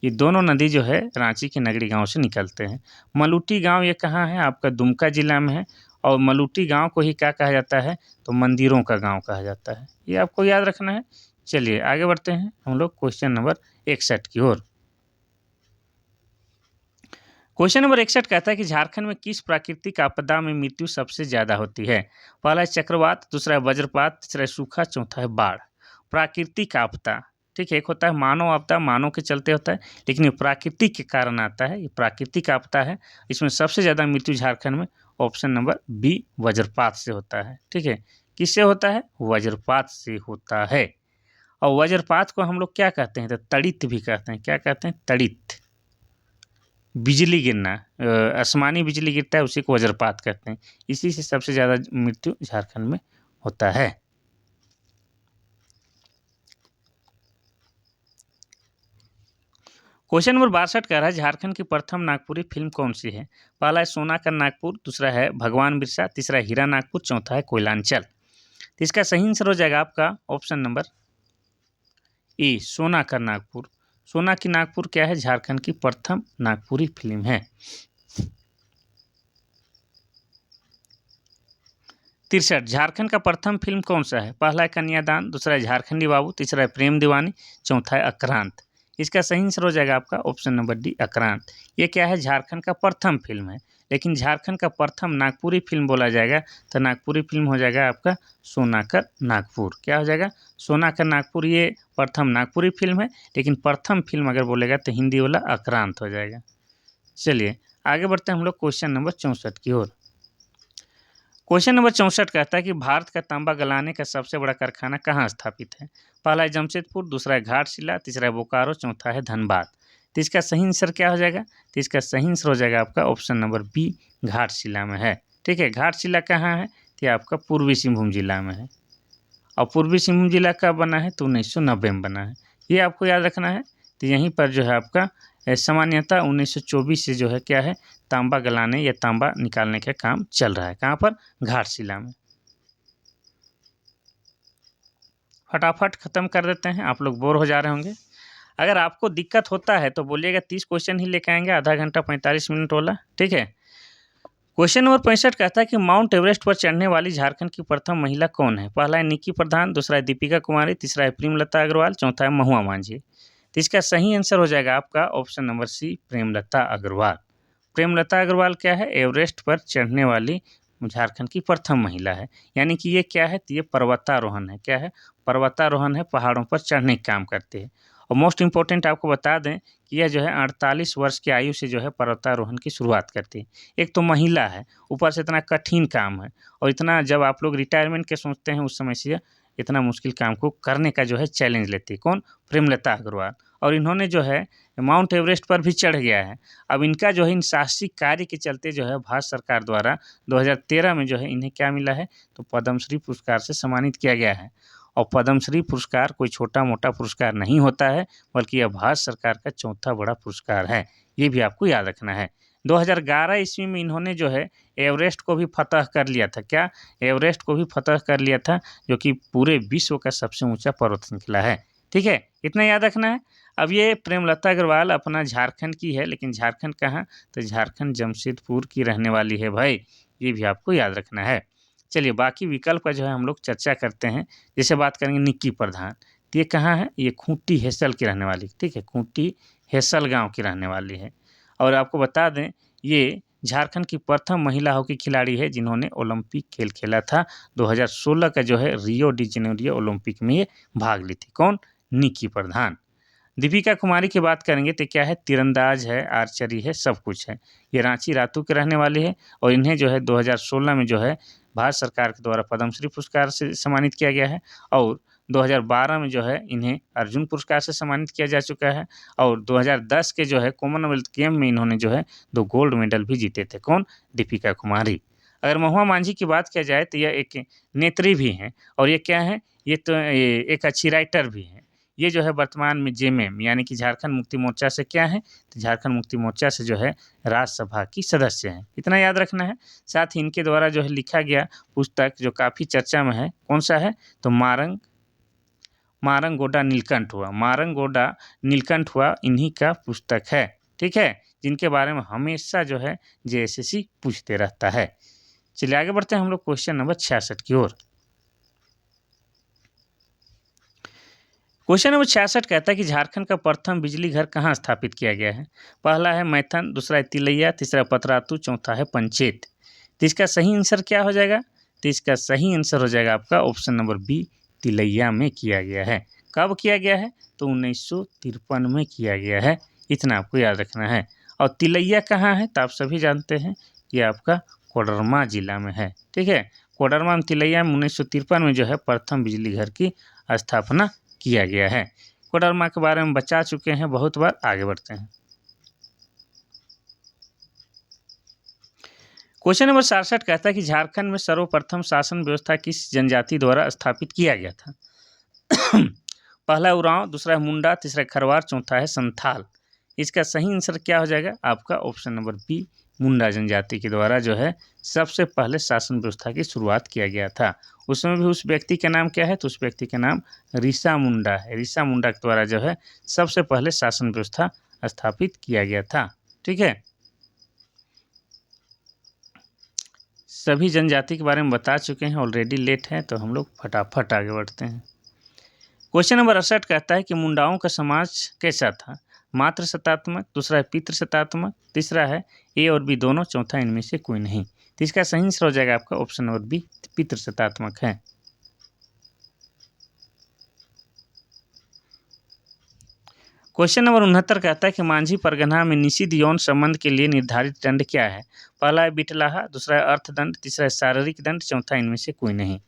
ये दोनों नदी जो है रांची के नगड़ी गांव से निकलते हैं। मलूटी गांव ये कहाँ है? आपका दुमका जिला में है। और मलूटी गांव को ही क्या कहा जाता है? तो मंदिरों का गांव कहा जाता है। ये आपको याद रखना है। चलिए आगे बढ़ते हैं हम लोग क्वेश्चन नंबर 61 की ओर। क्वेश्चन नंबर 61 कहता है कि झारखंड में किस प्राकृतिक आपदा में मृत्यु सबसे ज्यादा होती है? पहला है चक्रवात, दूसरा है वज्रपात, तीसरा है सूखा, चौथा है बाढ़। प्राकृतिक आपदा, ठीक है। एक होता है मानव आपदा, मानव के चलते होता है, लेकिन ये प्राकृतिक के कारण आता है। ये प्राकृतिक आपदा है। इसमें सबसे ज़्यादा मृत्यु झारखंड में ऑप्शन नंबर बी, वज्रपात से होता है। ठीक है। किससे होता है? वज्रपात से होता है। और वज्रपात को हम लोग क्या कहते हैं? तो तड़ित भी कहते हैं। क्या कहते हैं? तड़ित। बिजली गिरना, आसमानी बिजली गिरता है, उसी को वज्रपात कहते हैं। इसी से सबसे ज़्यादा मृत्यु झारखंड में होता है। क्वेश्चन नंबर 62 कह रहा है झारखंड की प्रथम नागपुरी फिल्म कौन सी है? पहला है सोना का नागपुर, दूसरा है भगवान बिरसा, तीसरा है हीरा नागपुर, चौथा है कोयलांचल। तो इसका सही आंसर हो जाएगा आपका ऑप्शन नंबर ए, सोना का नागपुर। सोना की नागपुर क्या है? झारखंड की प्रथम नागपुरी फिल्म है। 63 झारखंड का प्रथम फिल्म कौन सा है? पहला है कन्यादान, दूसरा है झारखंडी बाबू, तीसरा है प्रेम दीवानी, चौथा है आक्रांत। इसका सही आंसर हो जाएगा आपका ऑप्शन नंबर डी, आक्रांत। ये क्या है? झारखंड का प्रथम फिल्म है, लेकिन झारखंड का प्रथम नागपुरी फिल्म बोला जाएगा तो नागपुरी फिल्म हो जाएगा आपका सोना का नागपुर। क्या हो जाएगा? सोना का नागपुर। ये प्रथम नागपुरी फिल्म है, लेकिन प्रथम फिल्म अगर बोलेगा तो हिंदी वाला आक्रांत हो जाएगा। चलिए आगे बढ़ते हैं हम लोग क्वेश्चन नंबर 64 की ओर। क्वेश्चन नंबर 64 कहता है कि भारत का तांबा गलाने का सबसे बड़ा कारखाना कहाँ स्थापित है? पहला है जमशेदपुर, दूसरा है घाटशिला, तीसरा है बोकारो, चौथा है धनबाद। तो इसका सही आंसर क्या हो जाएगा? तो इसका सही आंसर हो जाएगा आपका ऑप्शन नंबर बी, घाटशिला में है। ठीक है। घाटशिला कहाँ है? तो ये आपका पूर्वी सिंहभूम जिला में है। और पूर्वी सिंहभूम जिला कब बना है? तो 1990 में बना है। ये आपको याद रखना है। तो यहीं पर जो है आपका सामान्यतः 1924 से जो है क्या है, तांबा गलाने या तांबा निकालने का काम चल रहा है। कहाँ पर? घाटशिला में। फटाफट खत्म कर देते हैं, आप लोग बोर हो जा रहे होंगे। अगर आपको दिक्कत होता है तो बोलिएगा 30 क्वेश्चन ही लेके आएंगे, आधा घंटा 45 मिनट वाला। ठीक है। क्वेश्चन नंबर 65 कहता है कि माउंट एवरेस्ट पर चढ़ने वाली झारखंड की प्रथम महिला कौन है? पहला है निक्की प्रधान, दूसरा है दीपिका कुमारी, तीसरा है प्रेमलता अग्रवाल, चौथा है महुआ मांझी। तो इसका सही आंसर हो जाएगा आपका option number C, Premlata Agarwal. Premlata Agarwal क्या है? एवरेस्ट पर चढ़ने वाली झारखंड की प्रथम महिला है। यानी कि ये क्या है? तो ये पर्वतारोहण है। क्या है? पर्वतारोहण है, पहाड़ों पर चढ़ने का काम करते हैं। और मोस्ट इम्पोर्टेंट आपको बता दें कि यह जो है 48 वर्ष की आयु से जो है पर्वतारोहण की शुरुआत करती है। एक तो महिला है, ऊपर से इतना कठिन काम है, और इतना जब आप लोग रिटायरमेंट के सोचते हैं उस समय से इतना मुश्किल काम को करने का जो है चैलेंज लेती है। कौन? प्रेमलता अग्रवाल। और इन्होंने जो है माउंट एवरेस्ट पर भी चढ़ गया है। अब इनका जो है इन साहसिक कार्य के चलते जो है भारत सरकार द्वारा 2013 में जो है इन्हें क्या मिला है? तो पद्मश्री पुरस्कार से सम्मानित किया गया है। और पद्मश्री पुरस्कार कोई छोटा मोटा पुरस्कार नहीं होता है, बल्कि यह भारत सरकार का चौथा बड़ा पुरस्कार है। ये भी आपको याद रखना है। 2011 ईस्वी में इन्होंने जो है एवरेस्ट को भी फतह कर लिया था। क्या? एवरेस्ट को भी फतह कर लिया था, जो कि पूरे विश्व का सबसे ऊंचा पर्वत श्रृंखला है। ठीक है, इतना याद रखना है। अब ये प्रेमलता अग्रवाल अपना झारखंड की है, लेकिन झारखंड कहाँ, तो झारखंड जमशेदपुर की रहने वाली है भाई, ये भी आपको याद रखना है। चलिए बाकी विकल्प का जो है हम लोग चर्चा करते हैं। जैसे बात करेंगे निक्की प्रधान, तो ये कहाँ है, ये खूंटी हेसल की रहने वाली, ठीक है, खूंटी हेसल गाँव की रहने वाली है। और आपको बता दें ये झारखंड की प्रथम महिला हॉकी खिलाड़ी है जिन्होंने ओलंपिक खेल खेला था। 2016 का जो है रियो डी जेनेरियो ओलंपिक में ये भाग ली थी। कौन, निक्की प्रधान। दीपिका कुमारी की बात करेंगे तो क्या है, तीरंदाज है, आर्चरी है, सब कुछ है। ये रांची रातू के रहने वाली है और इन्हें जो है 2016 में जो है भारत सरकार के द्वारा पद्मश्री पुरस्कार से सम्मानित किया गया है और 2012 में जो है इन्हें अर्जुन पुरस्कार से सम्मानित किया जा चुका है और 2010 के जो है कॉमनवेल्थ गेम में इन्होंने जो है 2 गोल्ड मेडल भी जीते थे। कौन, दीपिका कुमारी। अगर महुआ मांझी की बात किया जाए तो यह एक नेत्री भी हैं और ये क्या है, ये एक अच्छी राइटर भी हैं। ये जो है वर्तमान में जेएमएम यानी कि झारखंड मुक्ति मोर्चा से क्या है, तो झारखंड मुक्ति मोर्चा से जो है राज्यसभा की सदस्य हैं। इतना याद रखना है। साथ ही इनके द्वारा जो है लिखा गया पुस्तक जो काफ़ी चर्चा में है, कौन सा है, तो मारंगोडा नीलकंठ हुआ, मारंगोडा नीलकंठ हुआ इन्हीं का पुस्तक है, ठीक है, जिनके बारे में हमेशा जो है जेएसएससी पूछते रहता है। चलिए आगे बढ़ते हैं हम लोग क्वेश्चन नंबर 66 की ओर। क्वेश्चन नंबर 66 कहता है कि झारखंड का प्रथम बिजली घर कहाँ स्थापित किया गया है। पहला है मैथन, दूसरा है तिलैया, तीसरा पतरातू, चौथा है पंचेत। तो इसका सही आंसर क्या हो जाएगा, तो इसका सही आंसर हो जाएगा आपका ऑप्शन नंबर बी, तिलैया में किया गया है। कब किया गया है, तो 1953 में किया गया है। इतना आपको याद रखना है। और तिलैया कहाँ है, तो आप सभी जानते हैं ये आपका कोडरमा जिला में है, ठीक है। कोडरमा में तिलैया में 1953 में जो है प्रथम बिजली घर की स्थापना किया गया है। कोडरमा के बारे में बचा चुके हैं बहुत बार। आगे बढ़ते हैं। क्वेश्चन नंबर 67 कहता है कि झारखंड में सर्वप्रथम शासन व्यवस्था किस जनजाति द्वारा स्थापित किया गया था। पहला उरांव, दूसरा है मुंडा, तीसरा खरवार, चौथा है संथाल। इसका सही आंसर क्या हो जाएगा आपका ऑप्शन नंबर बी, मुंडा जनजाति के द्वारा जो है सबसे पहले शासन व्यवस्था की शुरुआत किया गया था। उसमें भी उस व्यक्ति का नाम क्या है, तो उस व्यक्ति का नाम ऋषा मुंडा है। ऋषा मुंडा के द्वारा जो है सबसे पहले शासन व्यवस्था स्थापित किया गया था, ठीक है। सभी जनजाति के बारे में बता चुके हैं, ऑलरेडी लेट है तो हम लोग फटाफट आगे बढ़ते हैं। क्वेश्चन नंबर 68 कहता है कि मुंडाओं का समाज कैसा था। मातृ सत्तात्मक, दूसरा है पितृ सत्तात्मक, तीसरा है ए और बी दोनों, चौथा इनमें से कोई नहीं। तो इसका सही आंसर हो जाएगा आपका ऑप्शन नंबर बी, पितृ सत्तात्मक है। क्वेश्चन नंबर 69 कहता है कि मांझी परगना में निषिद्ध यौन संबंध के लिए निर्धारित दंड क्या है। पहला है बिटलाहा, दूसरा है अर्थदंड, तीसरा है शारीरिक दंड, चौथा इनमें से कोई नहीं।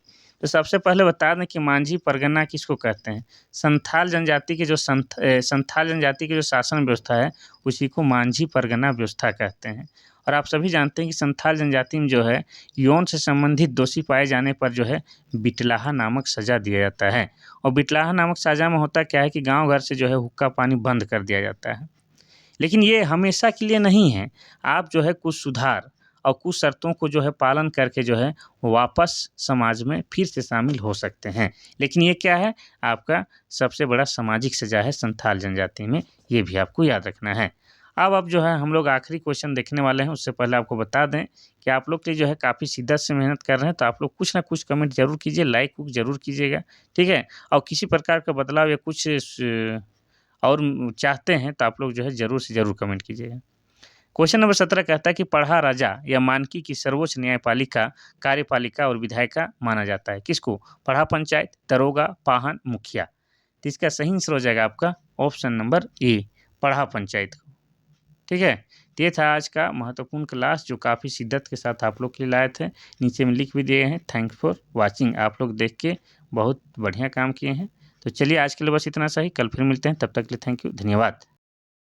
तो सबसे पहले बता दें कि मांझी परगना किसको कहते हैं। संथाल जनजाति के जो शासन व्यवस्था है उसी को मांझी परगना व्यवस्था कहते हैं। और आप सभी जानते हैं कि संथाल जनजाति में जो है यौन से संबंधित दोषी पाए जाने पर जो है बिटलाहा नामक सज़ा दिया जाता है। और बिटलाहा नामक सज़ा में होता क्या है कि गांव घर से जो है हुक्का पानी बंद कर दिया जाता है। लेकिन ये हमेशा के लिए नहीं है। आप जो है कुछ सुधार और कुछ शर्तों को जो है पालन करके जो है वापस समाज में फिर से शामिल हो सकते हैं। लेकिन ये क्या है, आपका सबसे बड़ा सामाजिक सज़ा है संथाल जनजाति में, ये भी आपको याद रखना है। अब जो है हम लोग आखिरी क्वेश्चन देखने वाले हैं। उससे पहले आपको बता दें कि आप लोग के लिए जो है काफ़ी शिद्दत से मेहनत कर रहे हैं, तो आप लोग कुछ ना कुछ कमेंट जरूर कीजिए, लाइक जरूर कीजिएगा, ठीक है। और किसी प्रकार का बदलाव या कुछ और चाहते हैं तो आप लोग जो है ज़रूर से ज़रूर कमेंट कीजिएगा। क्वेश्चन नंबर 17 कहता है कि पढ़ा राजा या मानकी की सर्वोच्च न्यायपालिका, कार्यपालिका और विधायिका माना जाता है किसको। पढ़ा पंचायत, दरोगा, पाहन, मुखिया। तो इसका सही आंसर हो जाएगा आपका ऑप्शन नंबर ए, पढ़ा पंचायत को, ठीक है। तो ये था आज का महत्वपूर्ण क्लास जो काफ़ी शिद्दत के साथ आप लोग के लिए लाए थे। नीचे में लिख भी दिए हैं, थैंक फॉर वॉचिंग। आप लोग देख के बहुत बढ़िया काम किए हैं। तो चलिए आज के लिए बस इतना सा ही, कल फिर मिलते हैं, तब तक के लिए थैंक यू, धन्यवाद।